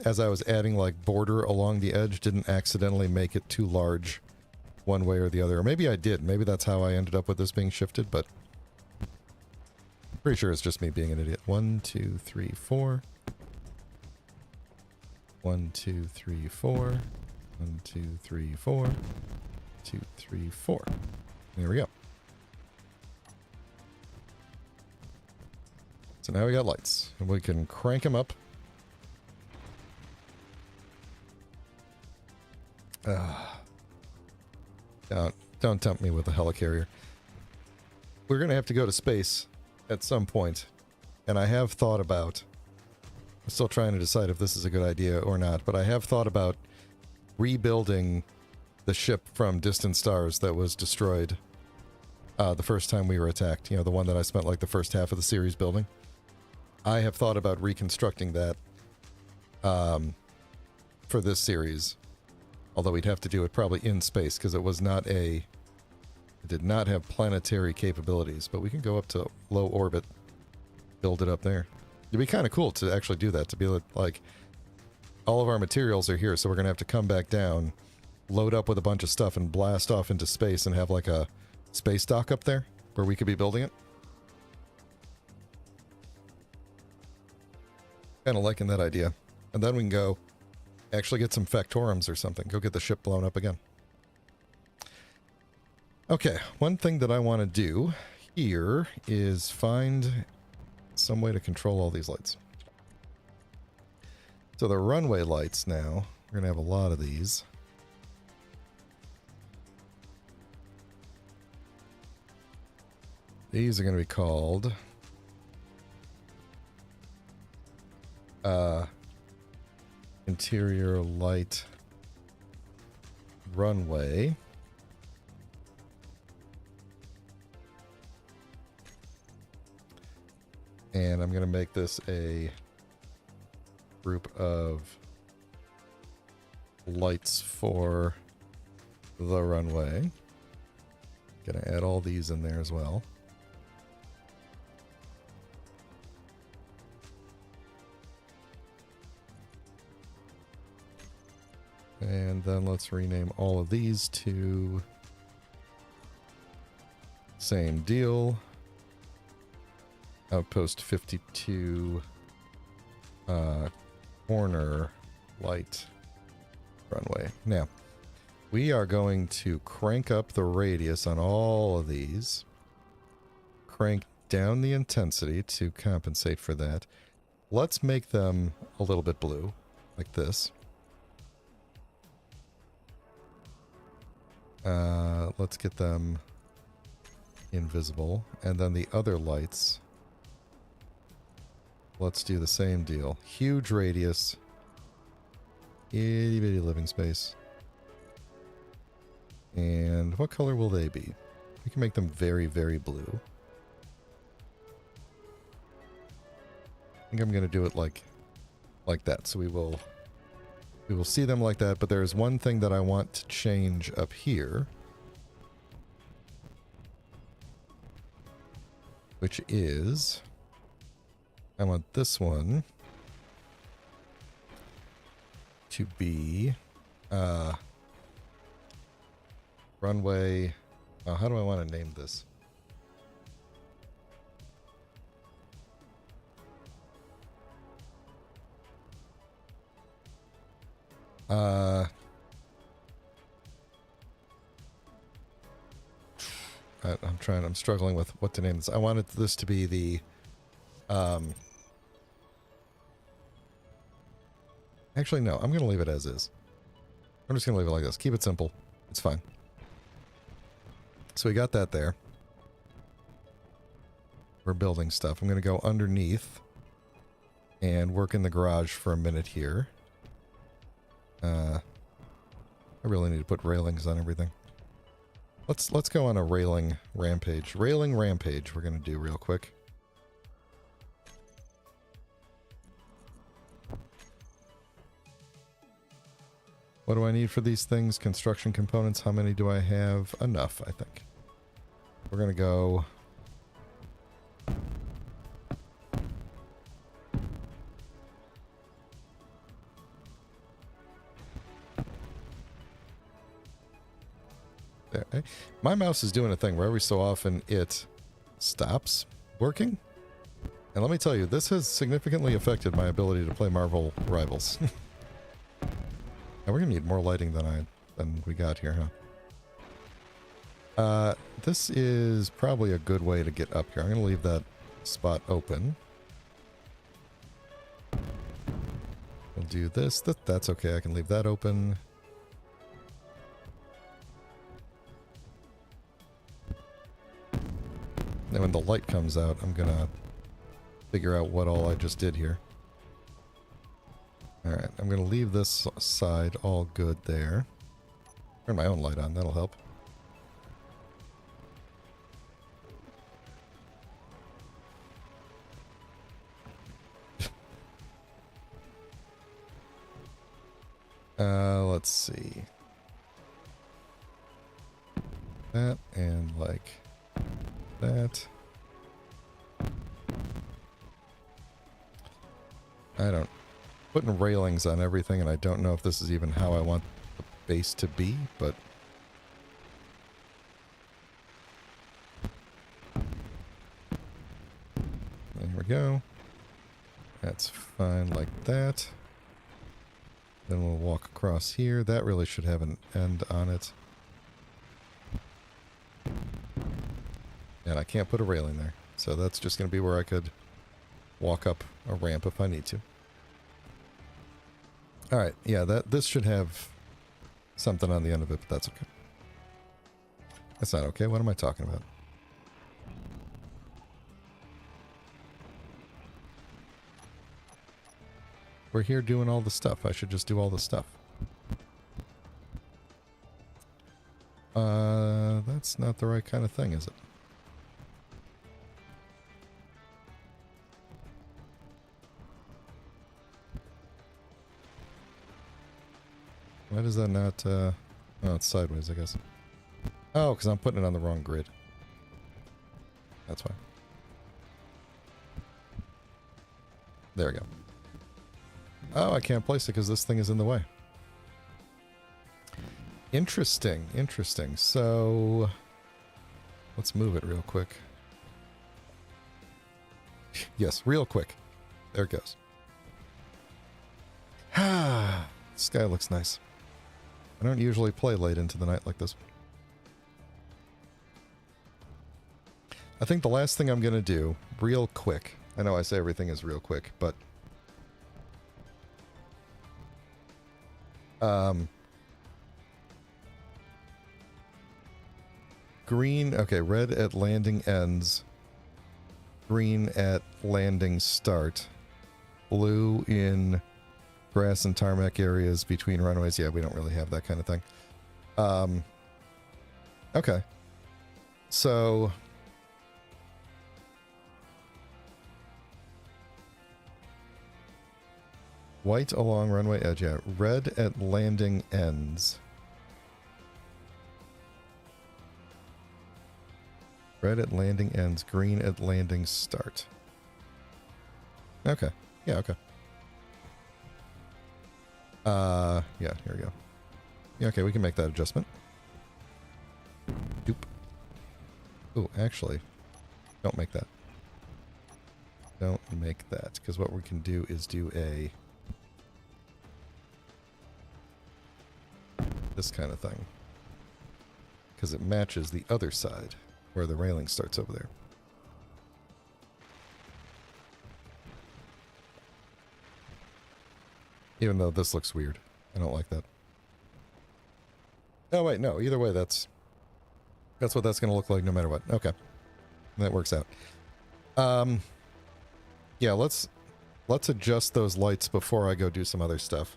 as I was adding, like, border along the edge, didn't accidentally make it too large one way or the other. Or maybe I did. Maybe that's how I ended up with this being shifted, but pretty sure it's just me being an idiot. 1, 2, 3, 4. 1, 2, 3, 4. 1, 2, 3, 4. 2, 3, 4. There we go. So now we got lights, and we can crank them up. Don't tempt me with a helicarrier. We're going to have to go to space at some point, and I have thought about, I'm still trying to decide if this is a good idea or not, but I have thought about rebuilding the ship from Distant Stars that was destroyed the first time we were attacked. You know, the one that I spent like the first half of the series building. I have thought about reconstructing that for this series, although we'd have to do it probably in space because it was not it did not have planetary capabilities, but we can go up to low orbit, build it up there. It'd be kind of cool to actually do that, to be like, all of our materials are here, so we're going to have to come back down, load up with a bunch of stuff, and blast off into space and have like a space dock up there where we could be building it. Kind of liking that idea. And then we can go actually get some Factorums or something. Go get the ship blown up again. Okay, one thing that I want to do here is find some way to control all these lights. So the runway lights now, we're going to have a lot of these. These are going to be called interior light runway. And I'm going to make this a group of lights for the runway. Going to add all these in there as well. And then let's rename all of these to same deal. Outpost 52 corner light runway. Now, we are going to crank up the radius on all of these. Crank down the intensity to compensate for that. Let's make them a little bit blue, like this. Let's get them invisible. And then the other lights, let's do the same deal. Huge radius. Itty bitty living space. And what color will they be? We can make them very, very blue. I think I'm going to do it like that. So we will see them like that, but there's one thing that I want to change up here, which is I want this one to be runway. How do I want to name this? I'm struggling with what to name this. I wanted this to be the, actually, no, I'm going to leave it as is. I'm just going to leave it like this. Keep it simple. It's fine. So we got that there. We're building stuff. I'm going to go underneath and work in the garage for a minute here. I really need to put railings on everything. Let's go on a railing rampage. Railing rampage we're going to do real quick. What do I need for these things? Construction components. How many do I have? Enough, I think. We're going to go... there. My mouse is doing a thing where every so often it stops working. And let me tell you, this has significantly affected my ability to play Marvel Rivals. Now we're gonna need more lighting than we got here, huh? This is probably a good way to get up here. I'm gonna leave that spot open. We'll do this. That's okay. I can leave that open. And when the light comes out, I'm gonna figure out what all I just did here. Alright, I'm going to leave this side all good there. Turn my own light on, that'll help. Let's see. That and like that. I don't... Putting railings on everything, and I don't know if this is even how I want the base to be, but... There we go. That's fine like that. Then we'll walk across here. That really should have an end on it. And I can't put a railing there. So that's just going to be where I could walk up a ramp if I need to. Alright, yeah, this should have something on the end of it, but that's okay. That's not okay. What am I talking about? We're here doing all the stuff. I should just do all the stuff. That's not the right kind of thing, is it? Why does that not, oh, it's sideways, I guess. Oh, because I'm putting it on the wrong grid. That's why. There we go. Oh, I can't place it because this thing is in the way. Interesting, interesting. So, let's move it real quick. Yes, real quick. There it goes. Ah, sky looks nice. I don't usually play late into the night like this. I think the last thing I'm going to do, real quick, I know I say everything is real quick, but green, okay, red at landing ends, green at landing start, blue in grass and tarmac areas between runways. Yeah, we don't really have that kind of thing. Okay. So white along runway edge, yeah. Red at landing ends. Red at landing ends, green at landing start. Okay. Yeah, okay. Yeah, here we go. Yeah, okay, we can make that adjustment. Doop. Ooh, actually, don't make that. Don't make that, because what we can do is do a... this kind of thing. Because it matches the other side, where the railing starts over there. Even though this looks weird. I don't like that. Oh, wait, no. Either way, that's what that's going to look like no matter what. Okay. That works out. Yeah, let's adjust those lights before I go do some other stuff.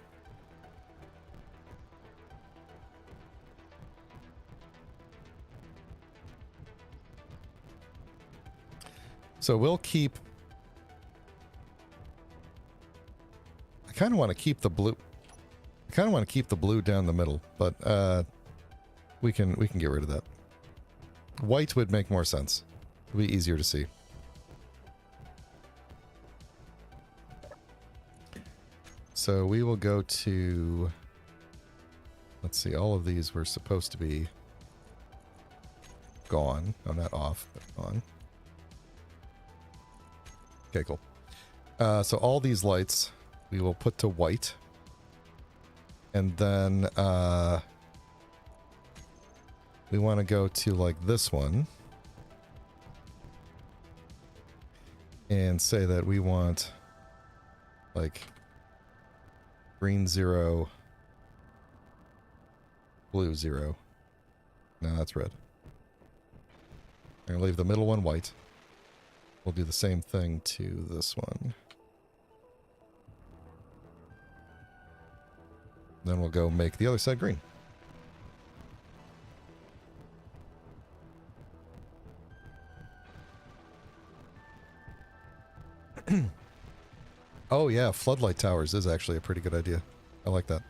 So we'll keep... I kind of want to keep the blue... I kind of want to keep the blue down the middle, but we can get rid of that. White would make more sense. It would be easier to see. So we will go to... Let's see, all of these were supposed to be gone. No, not off, but gone. Okay, cool. So all these lights we will put to white. And then we want to go to like this one. And say that we want like green 0, blue 0. No, that's red. I'm going to leave the middle one white. We'll do the same thing to this one. Then we'll go make the other side green. Oh yeah, floodlight towers is actually a pretty good idea. I like that.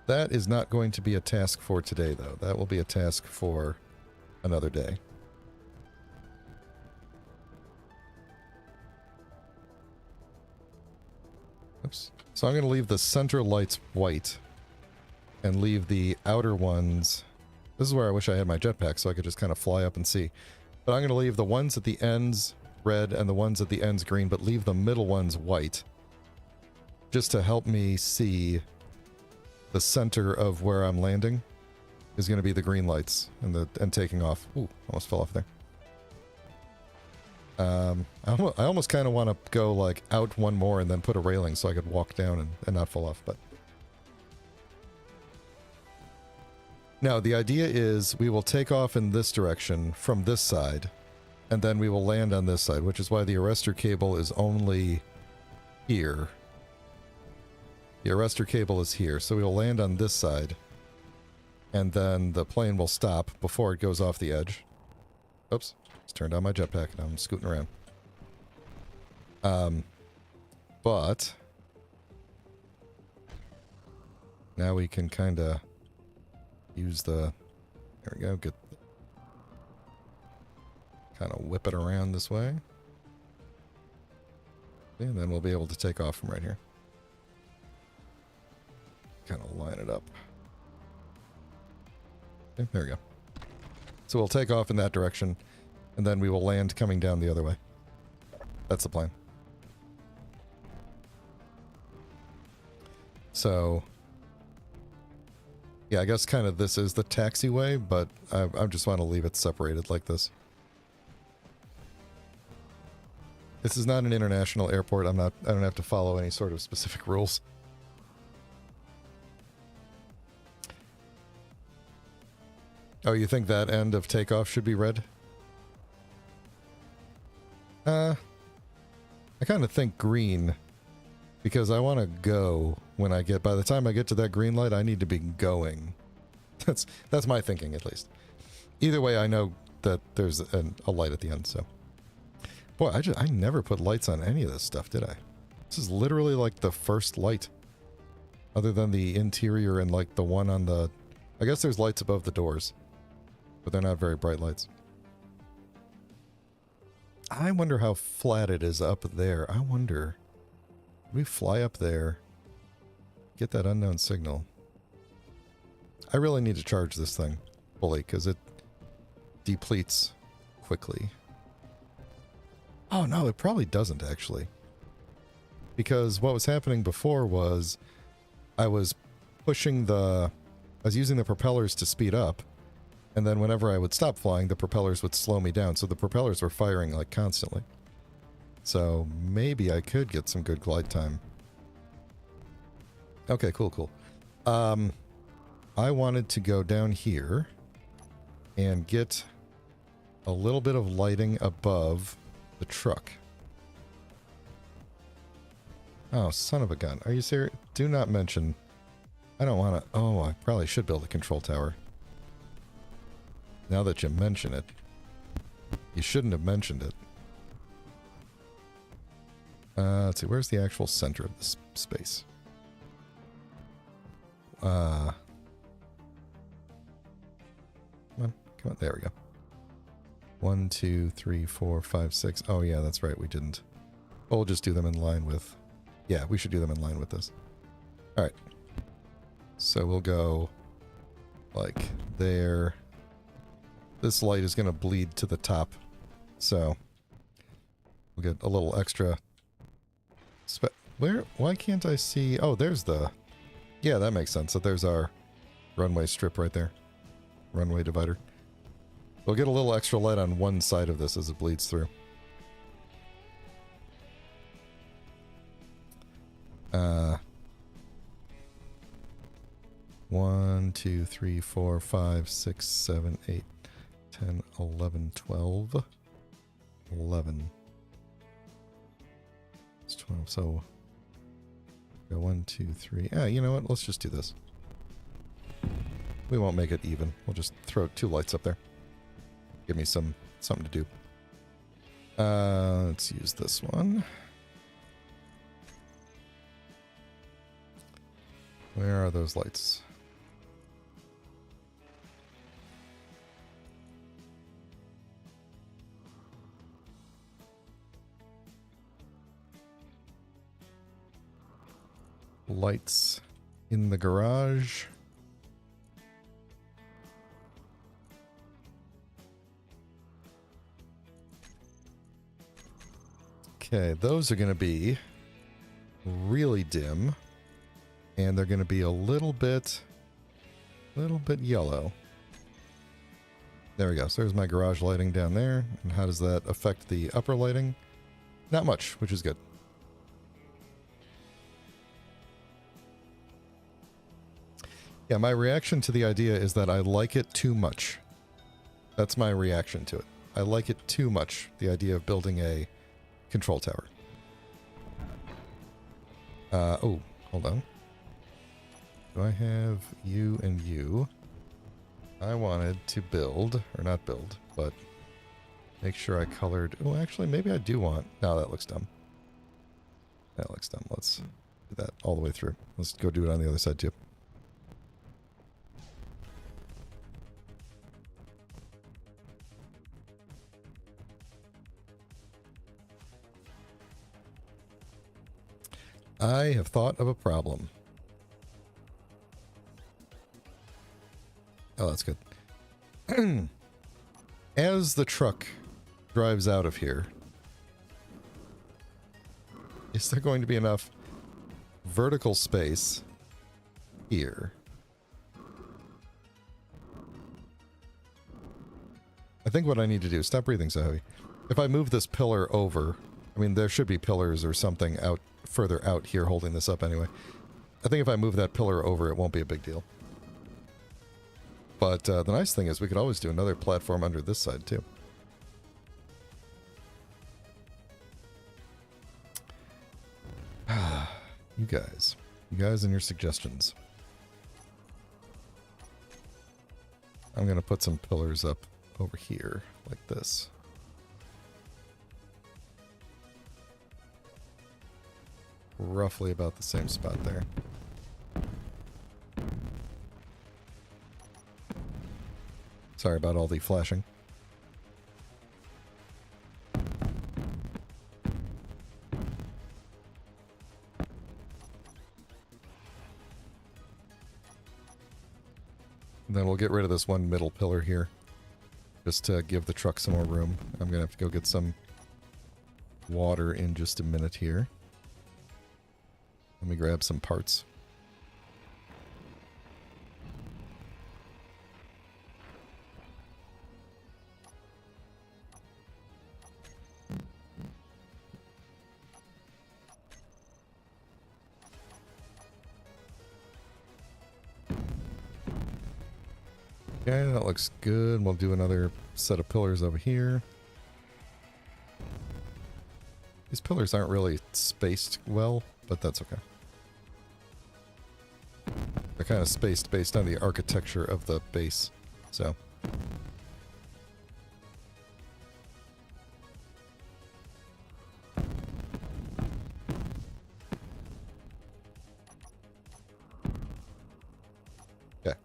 That is not going to be a task for today, though. That will be a task for another day. Oops. So I'm going to leave the center lights white and leave the outer ones... This is where I wish I had my jetpack so I could just kind of fly up and see. But I'm going to leave the ones at the ends red and the ones at the ends green, but leave the middle ones white. Just to help me see the center of where I'm landing is going to be the green lights and taking off. Ooh, almost fell off there. I almost kind of want to go like out one more and then put a railing so I could walk down and not fall off, but... Now, the idea is we will take off in this direction from this side, and then we will land on this side, which is why the arrestor cable is only here. The arrestor cable is here, so we will land on this side, and then the plane will stop before it goes off the edge. Oops, just turned on my jetpack and I'm scooting around. But now we can kind of use the... There we go, get... Kind of whip it around this way. And then we'll be able to take off from right here. Kind of line it up. Okay, there we go. So we'll take off in that direction, and then we will land coming down the other way. That's the plan. So... Yeah, I guess kind of this is the taxiway, but I just want to leave it separated like this. This is not an international airport. I don't have to follow any sort of specific rules. Oh, you think that end of takeoff should be red? I kind of think green, because I want to go when I get... By the time I get to that green light, I need to be going. That's my thinking, at least. Either way, I know that there's a light at the end, so... Boy, I never put lights on any of this stuff, did I? This is literally like the first light. Other than the interior and like the one on the... I guess there's lights above the doors. But they're not very bright lights. I wonder how flat it is up there. I wonder... We fly up there. Get that unknown signal. I really need to charge this thing fully because it depletes quickly. Oh no, it probably doesn't actually. Because what was happening before was I was pushing I was using the propellers to speed up, and then whenever I would stop flying, the propellers would slow me down, so the propellers were firing like constantly. So maybe I could get some good glide time. Okay, cool. I wanted to go down here and get a little bit of lighting above the truck. Oh, son of a gun. Are you serious? Do not mention. I don't want to... Oh, I probably should build a control tower. Now that you mention it. You shouldn't have mentioned it. Let's see. Where's the actual center of this space? Come on. Come on. There we go. 1, 2, 3, 4, 5, 6. Oh, yeah, that's right. We didn't. Well, we'll just do them in line with... Yeah, we should do them in line with this. All right. So we'll go like there. This light is going to bleed to the top. So we'll get a little extra. Why can't I see? Oh, there's the... Yeah, that makes sense. So there's our runway strip right there. Runway divider. We'll get a little extra light on one side of this as it bleeds through. 1, 2, 3, 4, 5, 6, 7, 8, 10, 11, 12. 11. It's 12, so... Go 1, 2, 3. Ah, you know what? Let's just do this. We won't make it even. We'll just throw 2 lights up there. Give me something to do. Let's use this one. Where are those lights? Lights in the garage. Okay, those are going to be really dim. And they're going to be a little bit yellow. There we go. So there's my garage lighting down there. And how does that affect the upper lighting? Not much, which is good. Yeah, my reaction to the idea is that I like it too much. That's my reaction to it. I like it too much, the idea of building a control tower. Oh, hold on. Do I have you and you? I wanted to build, or not build, but make sure I colored... Oh, actually, maybe I do want... No, that looks dumb. That looks dumb. Let's do that all the way through. Let's go do it on the other side, too. I have thought of a problem. Oh, that's good. As the truck drives out of here, is there going to be enough vertical space here? I think what I need to do, stop breathing so heavy. If I move this pillar over, I mean, there should be pillars or something out further out here holding this up anyway. I think if I move that pillar over, it won't be a big deal. But the nice thing is we could always do another platform under this side, too. You guys and your suggestions. I'm going to put some pillars up over here, like this. Roughly about the same spot there. Sorry about all the flashing. And then we'll get rid of this one middle pillar here. Just to give the truck some more room. I'm going to have to go get some water in just a minute here. Let me grab some parts. Okay, that looks good. We'll do another set of pillars over here. These pillars aren't really spaced well, but that's okay. They're kind of spaced based on the architecture of the base, so. Okay.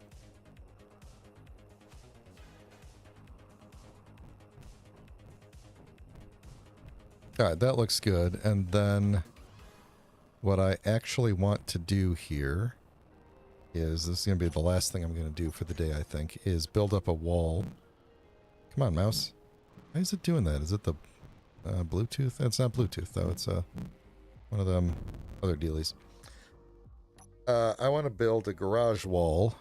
Alright, that looks good. And then what I actually want to do here is, this is going to be the last thing I'm going to do for the day, I think, is build up a wall. Come on, mouse. Why is it doing that? Is it the Bluetooth? It's not Bluetooth, though. It's one of them other dealies. I want to build a garage wall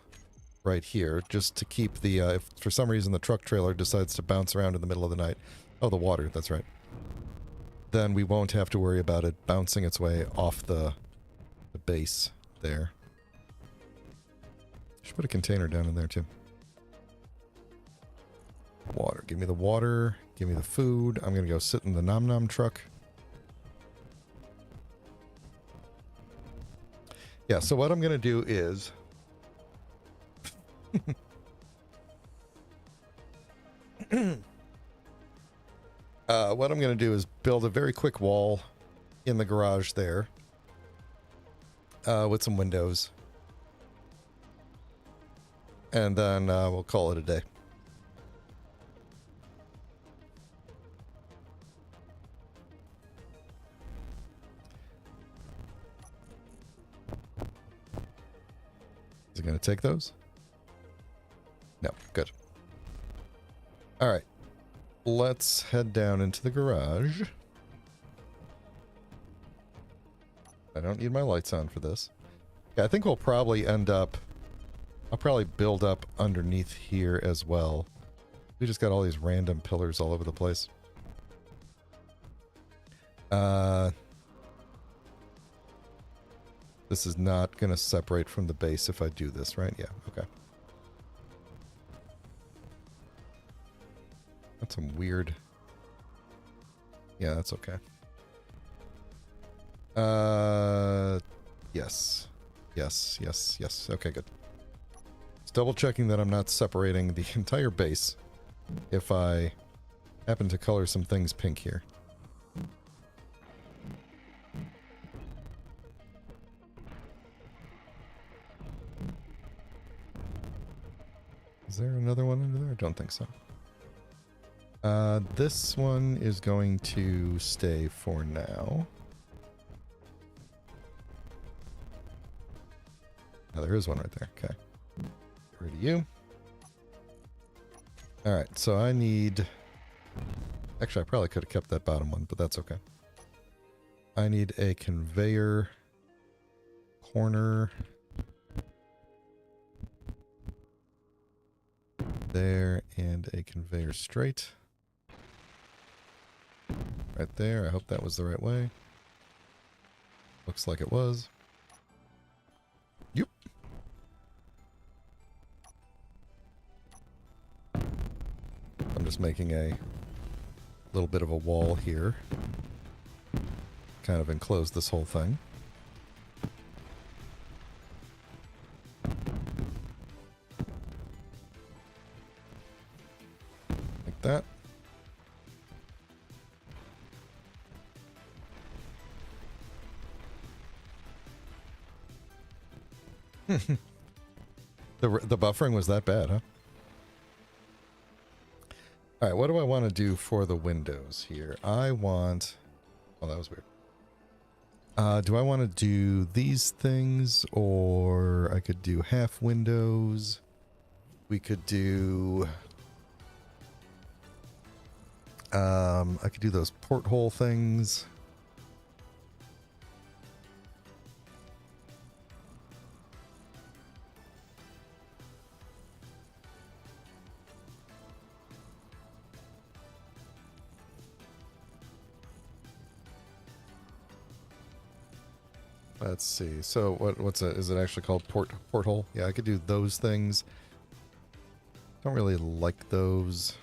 right here, just to keep the, if for some reason the truck trailer decides to bounce around in the middle of the night. Oh, the water, that's right. Then we won't have to worry about it bouncing its way off the base there. Should put a container down in there too. Water. Give me the water. Give me the food. I'm going to go sit in the Nom Nom truck. Yeah, so what I'm going to do is... what I'm going to do is build a very quick wall in the garage there. With some windows. And then we'll call it a day. Is it going to take those? No, good. All right. Let's head down into the garage. I don't need my lights on for this. Yeah, I think we'll probably end up... I'll probably build up underneath here as well. We just got all these random pillars all over the place. This is not going to separate from the base if I do this, right? Yeah, okay. That's some weird... Yeah, that's okay. Yes. Yes, yes, yes. Okay, good. Just double checking that I'm not separating the entire base if I happen to color some things pink here. Is there another one under there? I don't think so. This one is going to stay for now. Oh, there is one right there. Okay. Get rid of you. Alright, so I need... Actually, I probably could have kept that bottom one, but that's okay. I need a conveyor corner there and a conveyor straight. Right there. I hope that was the right way. Looks like it was. Yep. I'm just making a little bit of a wall here. Kind of enclose this whole thing. Like that. The buffering was that bad, huh? Alright, what do I want to do for the windows here? I want... Oh, that was weird. Do I want to do these things, or I could do half windows? We could do... I could do those porthole things. Let's see. So what's it? Is it actually called porthole? Yeah, I could do those things. Don't really like those.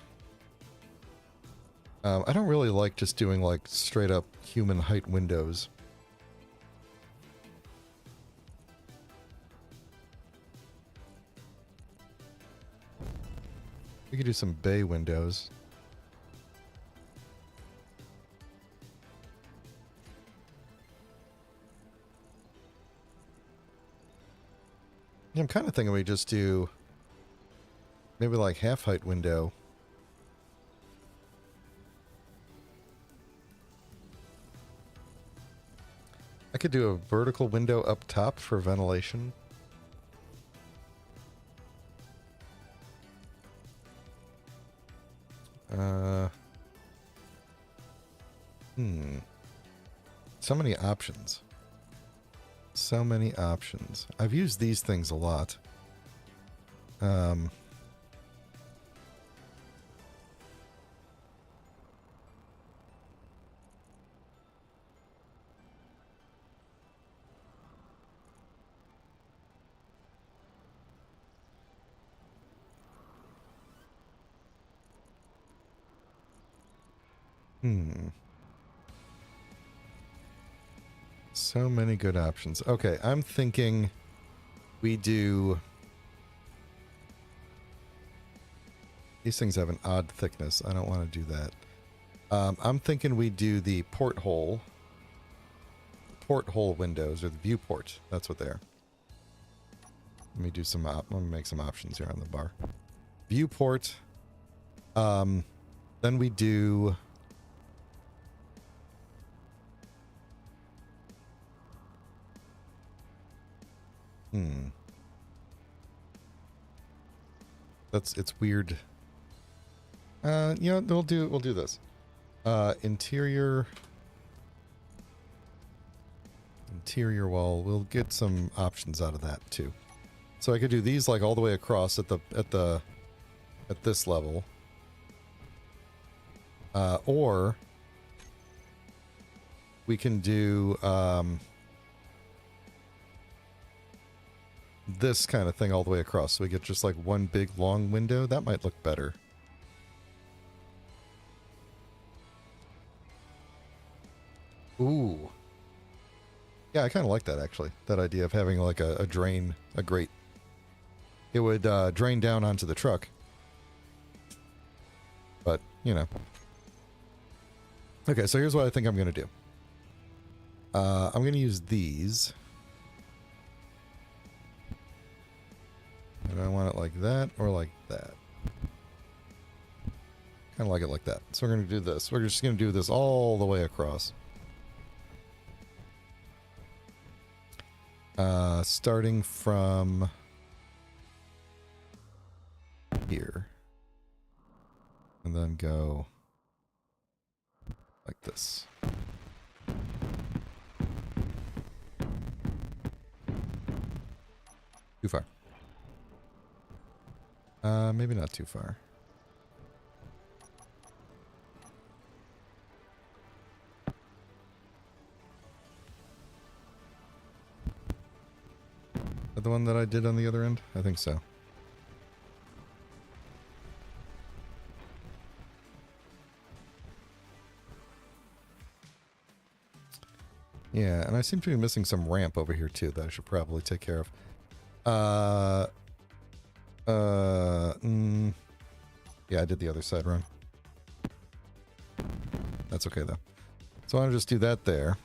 I don't really like just doing like straight up human height windows. We could do some bay windows. Yeah, I'm kind of thinking we just do maybe like half height window. I could do a vertical window up top for ventilation. So many options. So many options. I've used these things a lot. So many good options. Okay, I'm thinking we do... These things have an odd thickness. I don't want to do that. I'm thinking we do the porthole windows, or the viewport. That's what they are. Let me do some... let me make some options here on the bar. Viewport. Then we do... It's weird. You know, we'll do this. Interior wall. We'll get some options out of that too. So I could do these like all the way across at this level. Or we can do this kind of thing all the way across. So we get just like one big long window. That might look better. Ooh. Yeah, I kind of like that actually. That idea of having like a grate. It would drain down onto the truck. But, you know. Okay, so here's what I think I'm going to do. I'm going to use these. And I want it like that or like that. Kind of like it like that. So we're going to do this. We're just going to do this all the way across. Starting from here. And then go like this. Too far. Maybe not too far. Is that the one that I did on the other end? I think so. Yeah, and I seem to be missing some ramp over here too that I should probably take care of. Yeah, I did the other side wrong. That's okay though. So I'll just do that there.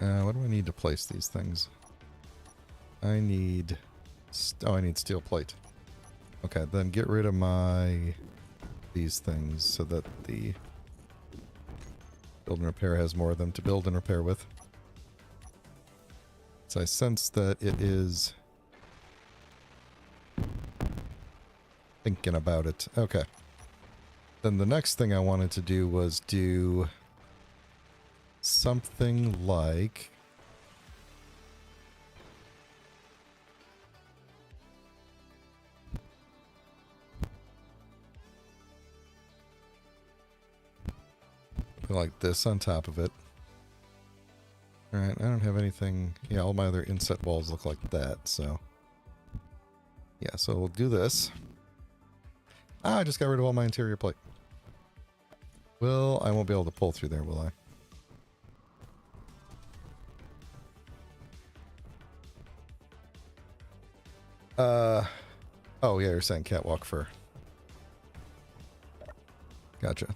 What do I need to place these things? I need... I need steel plate. Okay, then get rid of these things so that the build and repair has more of them to build and repair with. So I sense that it is thinking about it. Okay. Then the next thing I wanted to do was do something like... Put like this on top of it. Alright, I don't have anything... Yeah, all my other inset walls look like that, so... Yeah, so we'll do this. Ah, I just got rid of all my interior plate. Well, I won't be able to pull through there, will I? Oh yeah, you're saying catwalk fur. Gotcha.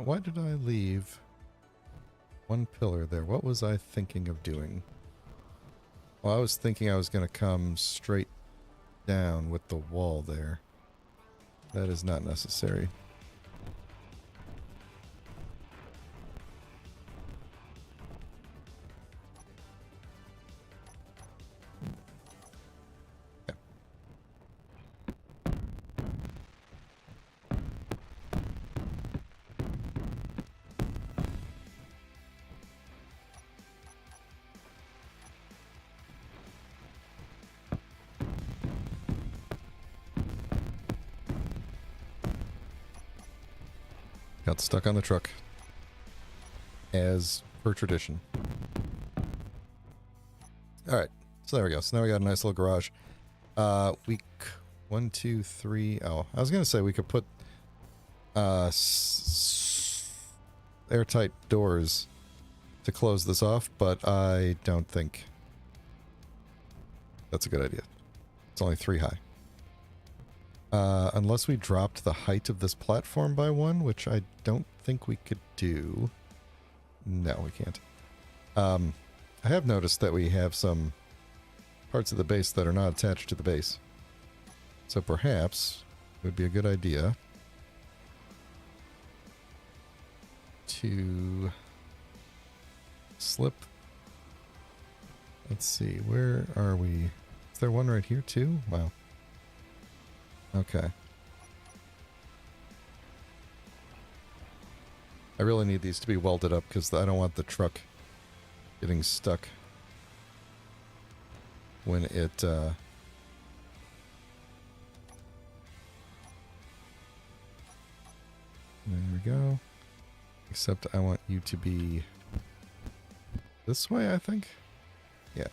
Why did I leave one pillar there? What was I thinking of doing? Well, I was thinking I was going to come straight down with the wall there. That is not necessary. Got stuck on the truck. As per tradition. Alright. So there we go. So now we got a nice little garage. Week 1, 2, 3. Oh, I was going to say we could put airtight doors to close this off, but I don't think that's a good idea. It's only 3 high. Unless we dropped the height of this platform by 1, which I don't think we could do. No, we can't. I have noticed that we have some parts of the base that are not attached to the base. So perhaps it would be a good idea to slip. Let's see, where are we? Is there one right here too? Wow. Okay. I really need these to be welded up because I don't want the truck getting stuck when it there we go. Except I want you to be this way, I think. Yeah.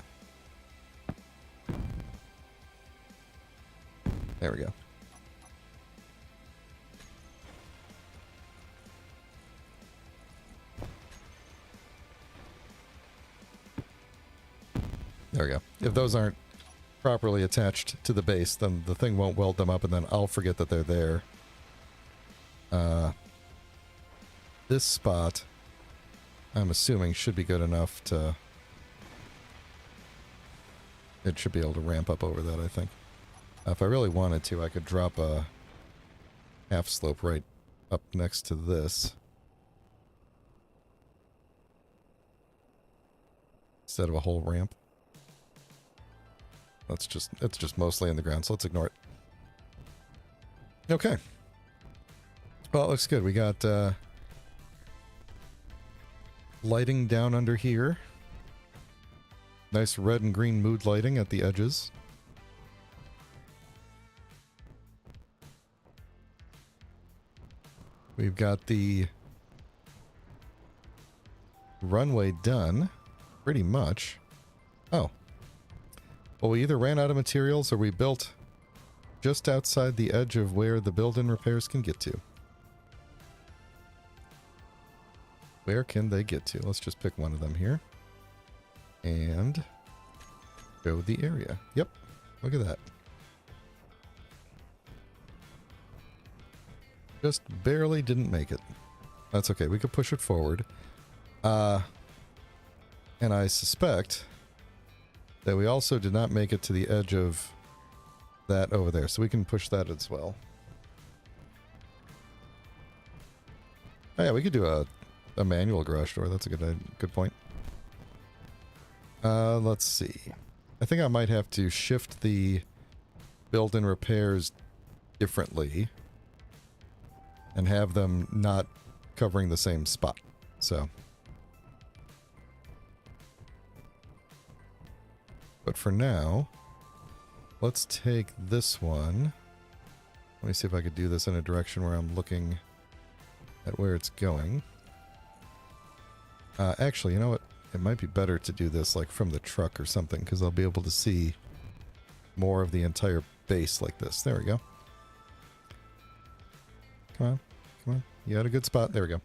There we go. There we go. If those aren't properly attached to the base, then the thing won't weld them up, and then I'll forget that they're there. This spot, I'm assuming, should be good enough to... It should be able to ramp up over that, I think. If I really wanted to, I could drop a half slope right up next to this. Instead of a whole ramp. It's just mostly in the ground, so let's ignore it. Okay. Well, it looks good. We got lighting down under here. Nice red and green mood lighting at the edges. We've got the runway done, pretty much. Oh. Well, we either ran out of materials or we built just outside the edge of where the build-in repairs can get to. Where can they get to? Let's just pick one of them here. And show the area. Yep. Look at that. Just barely didn't make it. That's okay. We could push it forward. And I suspect that we also did not make it to the edge of that over there. So we can push that as well. Oh yeah, we could do a manual garage door. That's a good point. Let's see. I think I might have to shift the built-in repairs differently and have them not covering the same spot. So But for now, let's take this one. Let me see if I could do this in a direction where I'm looking at where it's going. Actually, you know what? It might be better to do this like from the truck or something, because I'll be able to see more of the entire base like this. There we go. Come on. Come on. You had a good spot. There we go.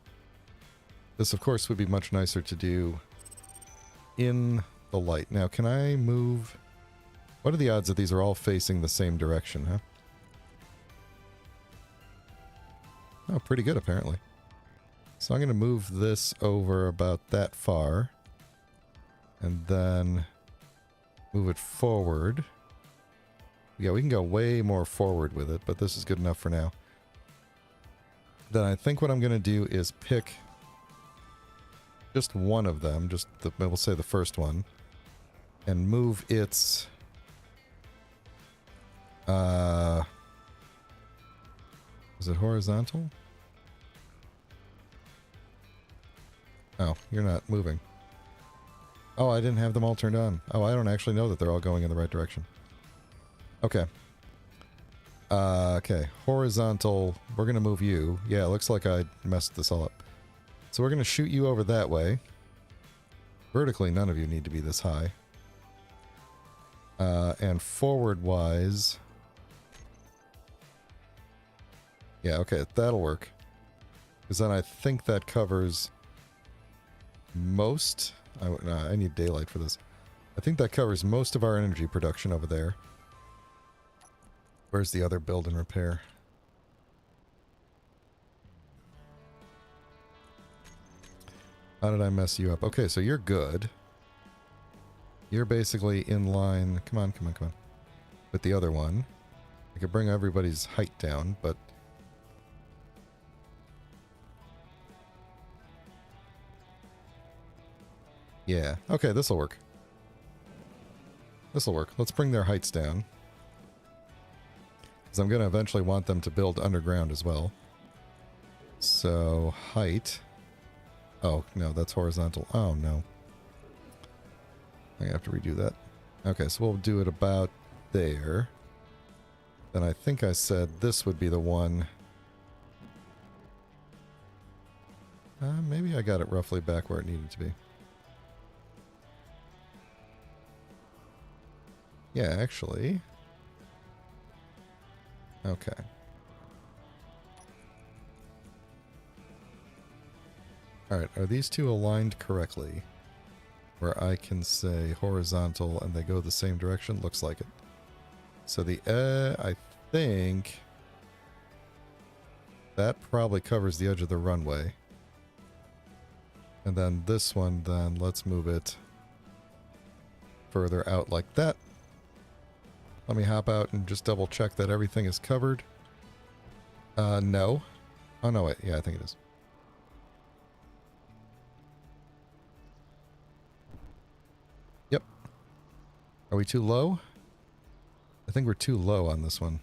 This, of course, would be much nicer to do in the light. Now, can I move... What are the odds that these are all facing the same direction, huh? Oh, pretty good, apparently. So I'm going to move this over about that far. And then move it forward. Yeah, we can go way more forward with it, but this is good enough for now. Then I think what I'm going to do is pick just one of them, just we'll say the first one, and move its is it horizontal? Oh, you're not moving. Oh, I didn't have them all turned on. Oh, I don't actually know that they're all going in the right direction. Okay. Okay, horizontal, we're going to move you. Yeah, it looks like I messed this all up. So we're going to shoot you over that way. Vertically, none of you need to be this high. And forward-wise... Yeah, okay, that'll work. Because then I think that covers most... I need daylight for this. I think that covers most of our energy production over there. Where's the other build and repair? How did I mess you up? Okay, so you're good. You're basically in line... Come on, come on, come on. With the other one. I could bring everybody's height down, but... Yeah. Okay, this'll work. This'll work. Let's bring their heights down. Because I'm going to eventually want them to build underground as well. So, height... Oh, no, that's horizontal. Oh, no. I have to redo that. Okay, so we'll do it about there. Then I think I said this would be the one. Maybe I got it roughly back where it needed to be. Yeah, actually. Okay. Alright, are these two aligned correctly? Where I can say horizontal and they go the same direction? Looks like it. So the, I think... that probably covers the edge of the runway. And then this one, then let's move it further out like that. Let me hop out and just double check that everything is covered. No. Oh, no, wait. Yeah, I think it is. Yep. Are we too low? I think we're too low on this one.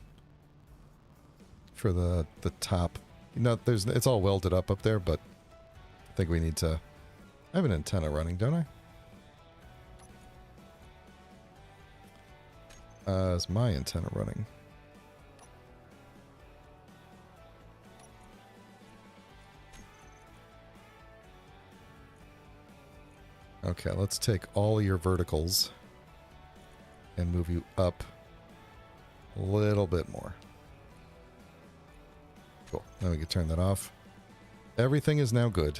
For the top. You know, it's all welded up there, but I think we need to... I have an antenna running, don't I? Is my antenna running? Okay, let's take all your verticals and move you up a little bit more. Cool. Now we can turn that off. Everything is now good.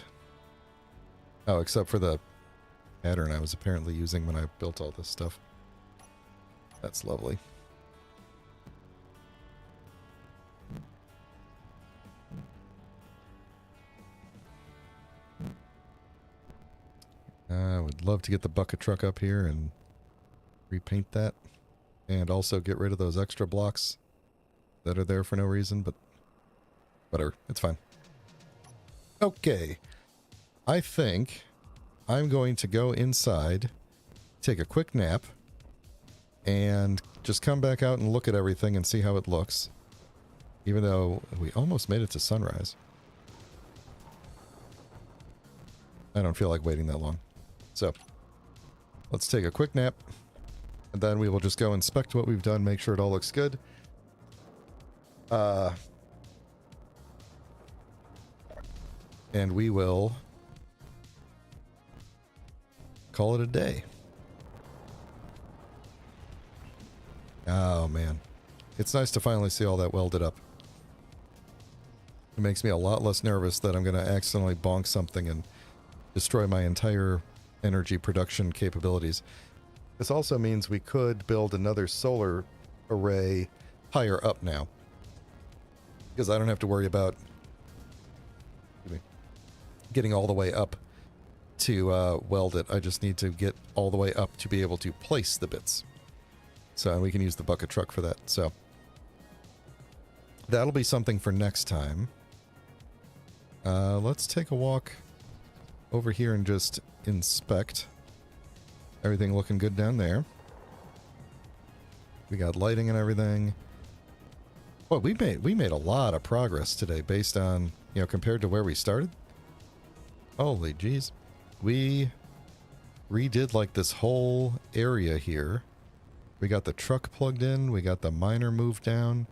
Oh, except for the pattern I was apparently using when I built all this stuff. That's lovely. I would love to get the bucket truck up here and repaint that. And also get rid of those extra blocks that are there for no reason, but whatever. It's fine. Okay. I think I'm going to go inside, take a quick nap, and just come back out and look at everything and see how it looks. Even though we almost made it to sunrise. I don't feel like waiting that long. So, let's take a quick nap, And then we will just go inspect what we've done, make sure it all looks good. And we will call it a day. Oh, man. It's nice to finally see all that welded up. It makes me a lot less nervous that I'm going to accidentally bonk something and destroy my entire energy production capabilities. This also means we could build another solar array higher up now. Because I don't have to worry about getting all the way up to weld it. I just need to get all the way up to be able to place the bits. So we can use the bucket truck for that. So that'll be something for next time. Let's take a walk over here and just inspect. Everything looking good down there. We got lighting and everything. Well, we made a lot of progress today based on, you know, compared to where we started. Holy jeez. We redid like this whole area here. We got the truck plugged in. We got the miner moved down.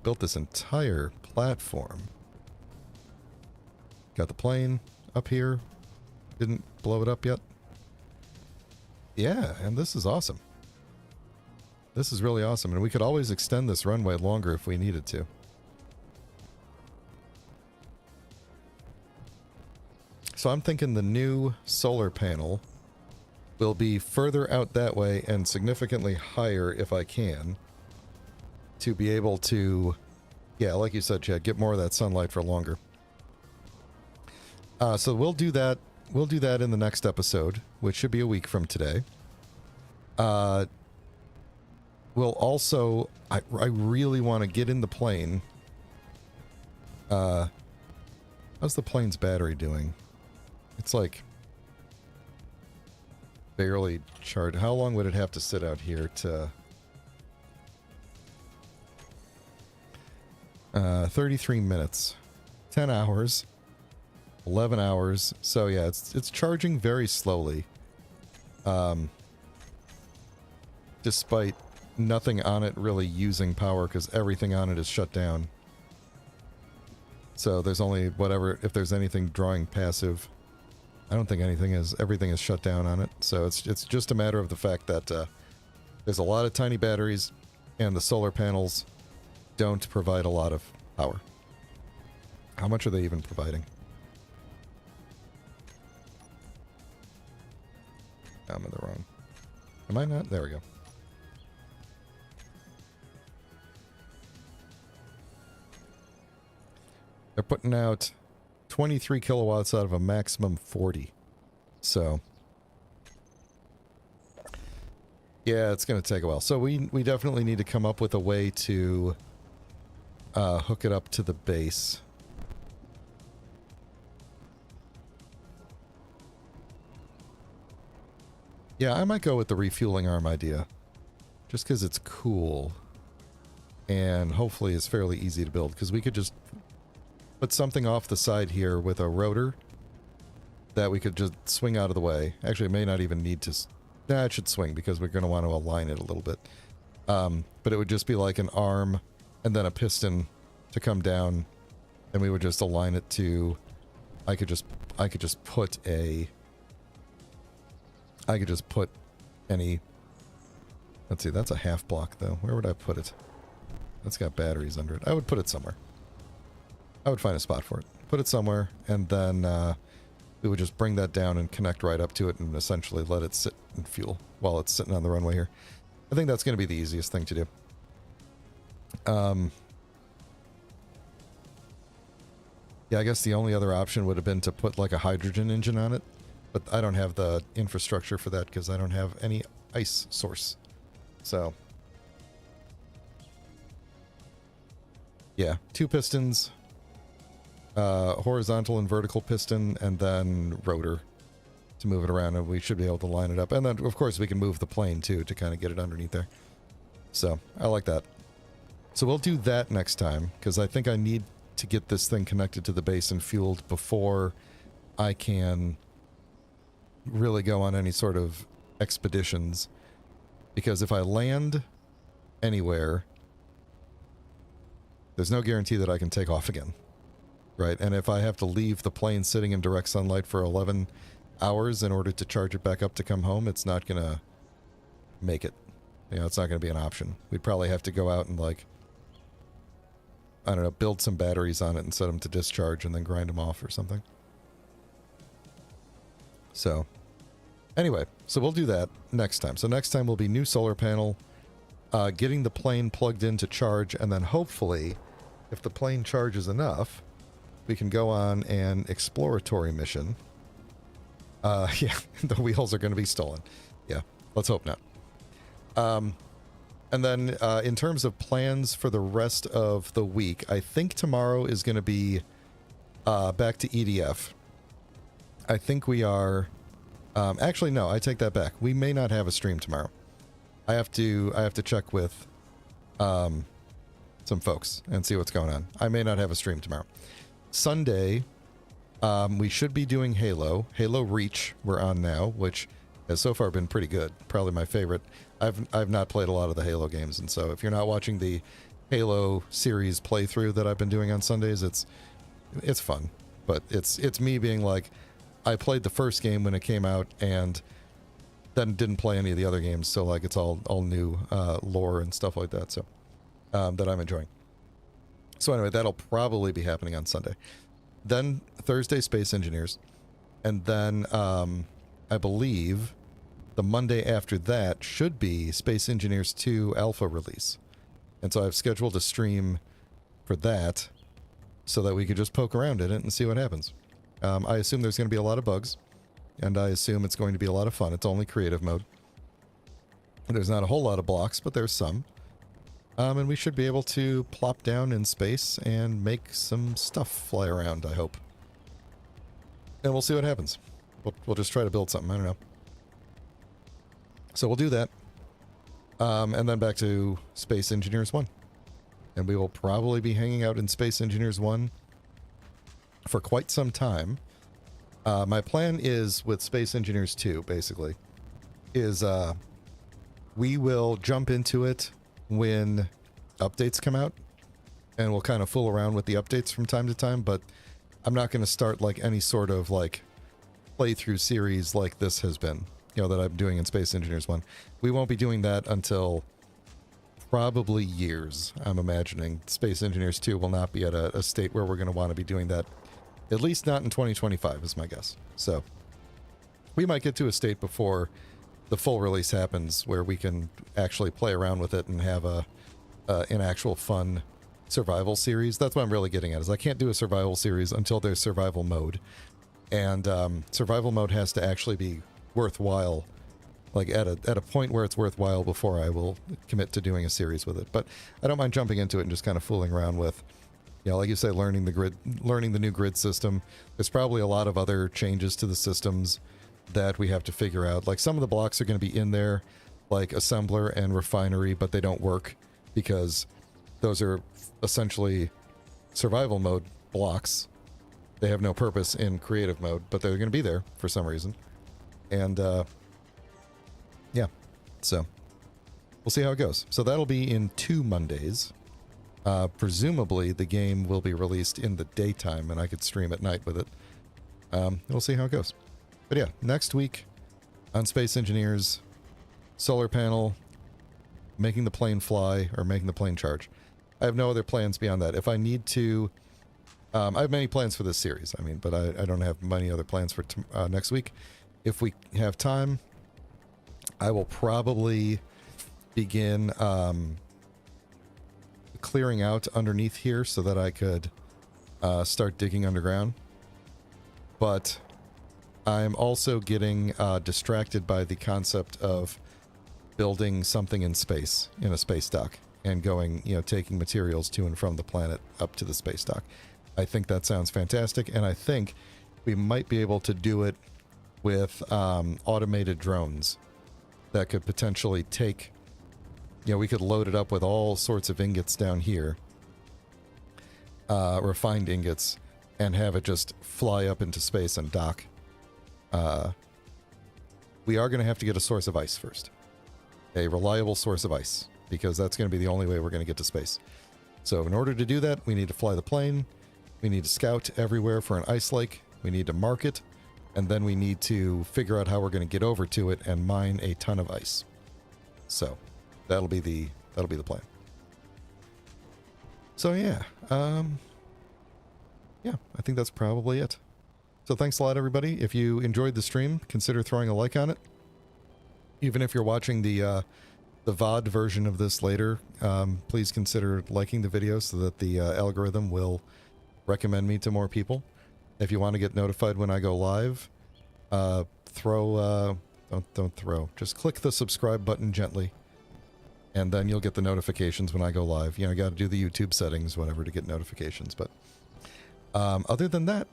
Built this entire platform. Got the plane up here. Didn't blow it up yet. Yeah, and this is awesome. This is really awesome. And we could always extend this runway longer if we needed to. So I'm thinking the new solar panel will be further out that way and significantly higher if I can. To be able to, yeah, like you said, Chad, get more of that sunlight for longer. So we'll do that. We'll do that in the next episode, which should be a week from today. We'll also, I really want to get in the plane. How's the plane's battery doing? It's like barely charged. How long would it have to sit out here to... 33 minutes. 10 hours. 11 hours. So yeah, it's charging very slowly. Despite nothing on it really using power because everything on it is shut down. So there's only whatever, if there's anything drawing passive. I don't think everything is shut down on it. So it's just a matter of the fact that there's a lot of tiny batteries and the solar panels don't provide a lot of power. How much are they even providing? I'm in the wrong. Am I not? There we go. They're putting out 23 kilowatts out of a maximum 40. So, yeah, it's going to take a while. So we definitely need to come up with a way to hook it up to the base. Yeah, I might go with the refueling arm idea. Just because it's cool. And hopefully it's fairly easy to build. Because we could just put something off the side here with a rotor that we could just swing out of the way. Actually, it may not even need to... Nah, it should swing because we're going to want to align it a little bit. But it would just be like an arm and then a piston to come down. And we would just align it to... I could just put a... I could just put any... Let's see, that's a half block, though. Where would I put it? That's got batteries under it. I would put it somewhere. I would find a spot for it. Put it somewhere, and then we would just bring that down and connect right up to it and essentially let it sit and fuel while it's sitting on the runway here. I think that's going to be the easiest thing to do. Yeah, I guess the only other option would have been to put like a hydrogen engine on it. But I don't have the infrastructure for that because I don't have any ice source. So, yeah, 2 pistons, horizontal and vertical piston, and then rotor to move it around, and we should be able to line it up. And then, of course, we can move the plane, too, to kind of get it underneath there. So, I like that. So we'll do that next time, because I think I need to get this thing connected to the base and fueled before I can... really go on any sort of expeditions, because if I land anywhere, there's no guarantee that I can take off again, right? And if I have to leave the plane sitting in direct sunlight for 11 hours in order to charge it back up to come home, it's not going to make it. You know, it's not going to be an option. We'd probably have to go out and, like, I don't know, build some batteries on it and set them to discharge and then grind them off or something. So, anyway, so we'll do that next time. So next time will be new solar panel, getting the plane plugged in to charge, and then hopefully, if the plane charges enough, we can go on an exploratory mission. Yeah, the wheels are going to be stolen. Yeah, let's hope not. And then in terms of plans for the rest of the week, I think tomorrow is going to be back to EDF. I think we are... actually, no, I take that back. We may not have a stream tomorrow. I have to check with some folks and see what's going on. I may not have a stream tomorrow. Sunday, we should be doing Halo. Halo Reach we're on now, which has so far been pretty good. Probably my favorite. I've not played a lot of the Halo games, and so if you're not watching the Halo series playthrough that I've been doing on Sundays, it's fun. But it's me being like, I played the first game when it came out and then didn't play any of the other games, so like it's all new lore and stuff like that, so that I'm enjoying. So anyway, that'll probably be happening on Sunday. Then Thursday, Space Engineers. And then I believe the Monday after that should be Space Engineers 2 Alpha release. And so I've scheduled a stream for that so that we could just poke around in it and see what happens. I assume there's going to be a lot of bugs, and I assume it's going to be a lot of fun. It's only creative mode. There's not a whole lot of blocks, but there's some. And we should be able to plop down in space and make some stuff fly around, I hope. And we'll see what happens. We'll just try to build something. I don't know. So we'll do that. And then back to Space Engineers 1. And we will probably be hanging out in Space Engineers 1 for quite some time. My plan is with Space Engineers 2, basically, is we will jump into it when updates come out, and we'll kind of fool around with the updates from time to time, but I'm not going to start like any sort of like playthrough series like this has been, you know, that I'm doing in Space Engineers 1. We won't be doing that until probably years, I'm imagining. Space Engineers 2 will not be at a state where we're going to want to be doing that. At least not in 2025 is my guess. So we might get to a state before the full release happens where we can actually play around with it and have an actual fun survival series. That's what I'm really getting at, is I can't do a survival series until there's survival mode. And survival mode has to actually be worthwhile, like at a point where it's worthwhile before I will commit to doing a series with it. But I don't mind jumping into it and just kind of fooling around with, you know, like you say, learning the new grid system. There's probably a lot of other changes to the systems that we have to figure out. Like some of the blocks are going to be in there, like assembler and refinery, but they don't work because those are essentially survival mode blocks. They have no purpose in creative mode, but they're going to be there for some reason. And yeah, so we'll see how it goes. So that'll be in 2 Mondays. Presumably the game will be released in the daytime and I could stream at night with it. We'll see how it goes. But yeah, next week on Space Engineers, solar panel, making the plane fly, or making the plane charge. I have no other plans beyond that. If I need to... I have many plans for this series, I mean, but I don't have many other plans for next week. If we have time, I will probably begin clearing out underneath here so that I could start digging underground. But I'm also getting distracted by the concept of building something in space, in a space dock, and going, you know, taking materials to and from the planet up to the space dock. I think that sounds fantastic, and I think we might be able to do it with automated drones that could potentially take, you know, we could load it up with all sorts of ingots down here, refined ingots, and have it just fly up into space and dock we are going to have to get a source of ice first. A reliable source of ice, because that's going to be the only way we're going to get to space. So in order to do that, we need to fly the plane. We need to scout everywhere for an ice lake. We need to mark it. And then we need to figure out how we're going to get over to it and mine a ton of ice. So that'll be the plan. So yeah, yeah, I think that's probably it. So thanks a lot, everybody. If you enjoyed the stream, consider throwing a like on it. Even if you're watching the VOD version of this later, please consider liking the video so that the algorithm will recommend me to more people. If you want to get notified when I go live, don't throw. Just click the subscribe button gently, and then you'll get the notifications when I go live. You know, you got to do the YouTube settings, whatever, to get notifications. But other than that,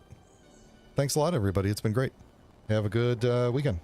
thanks a lot, everybody. It's been great. Have a good weekend.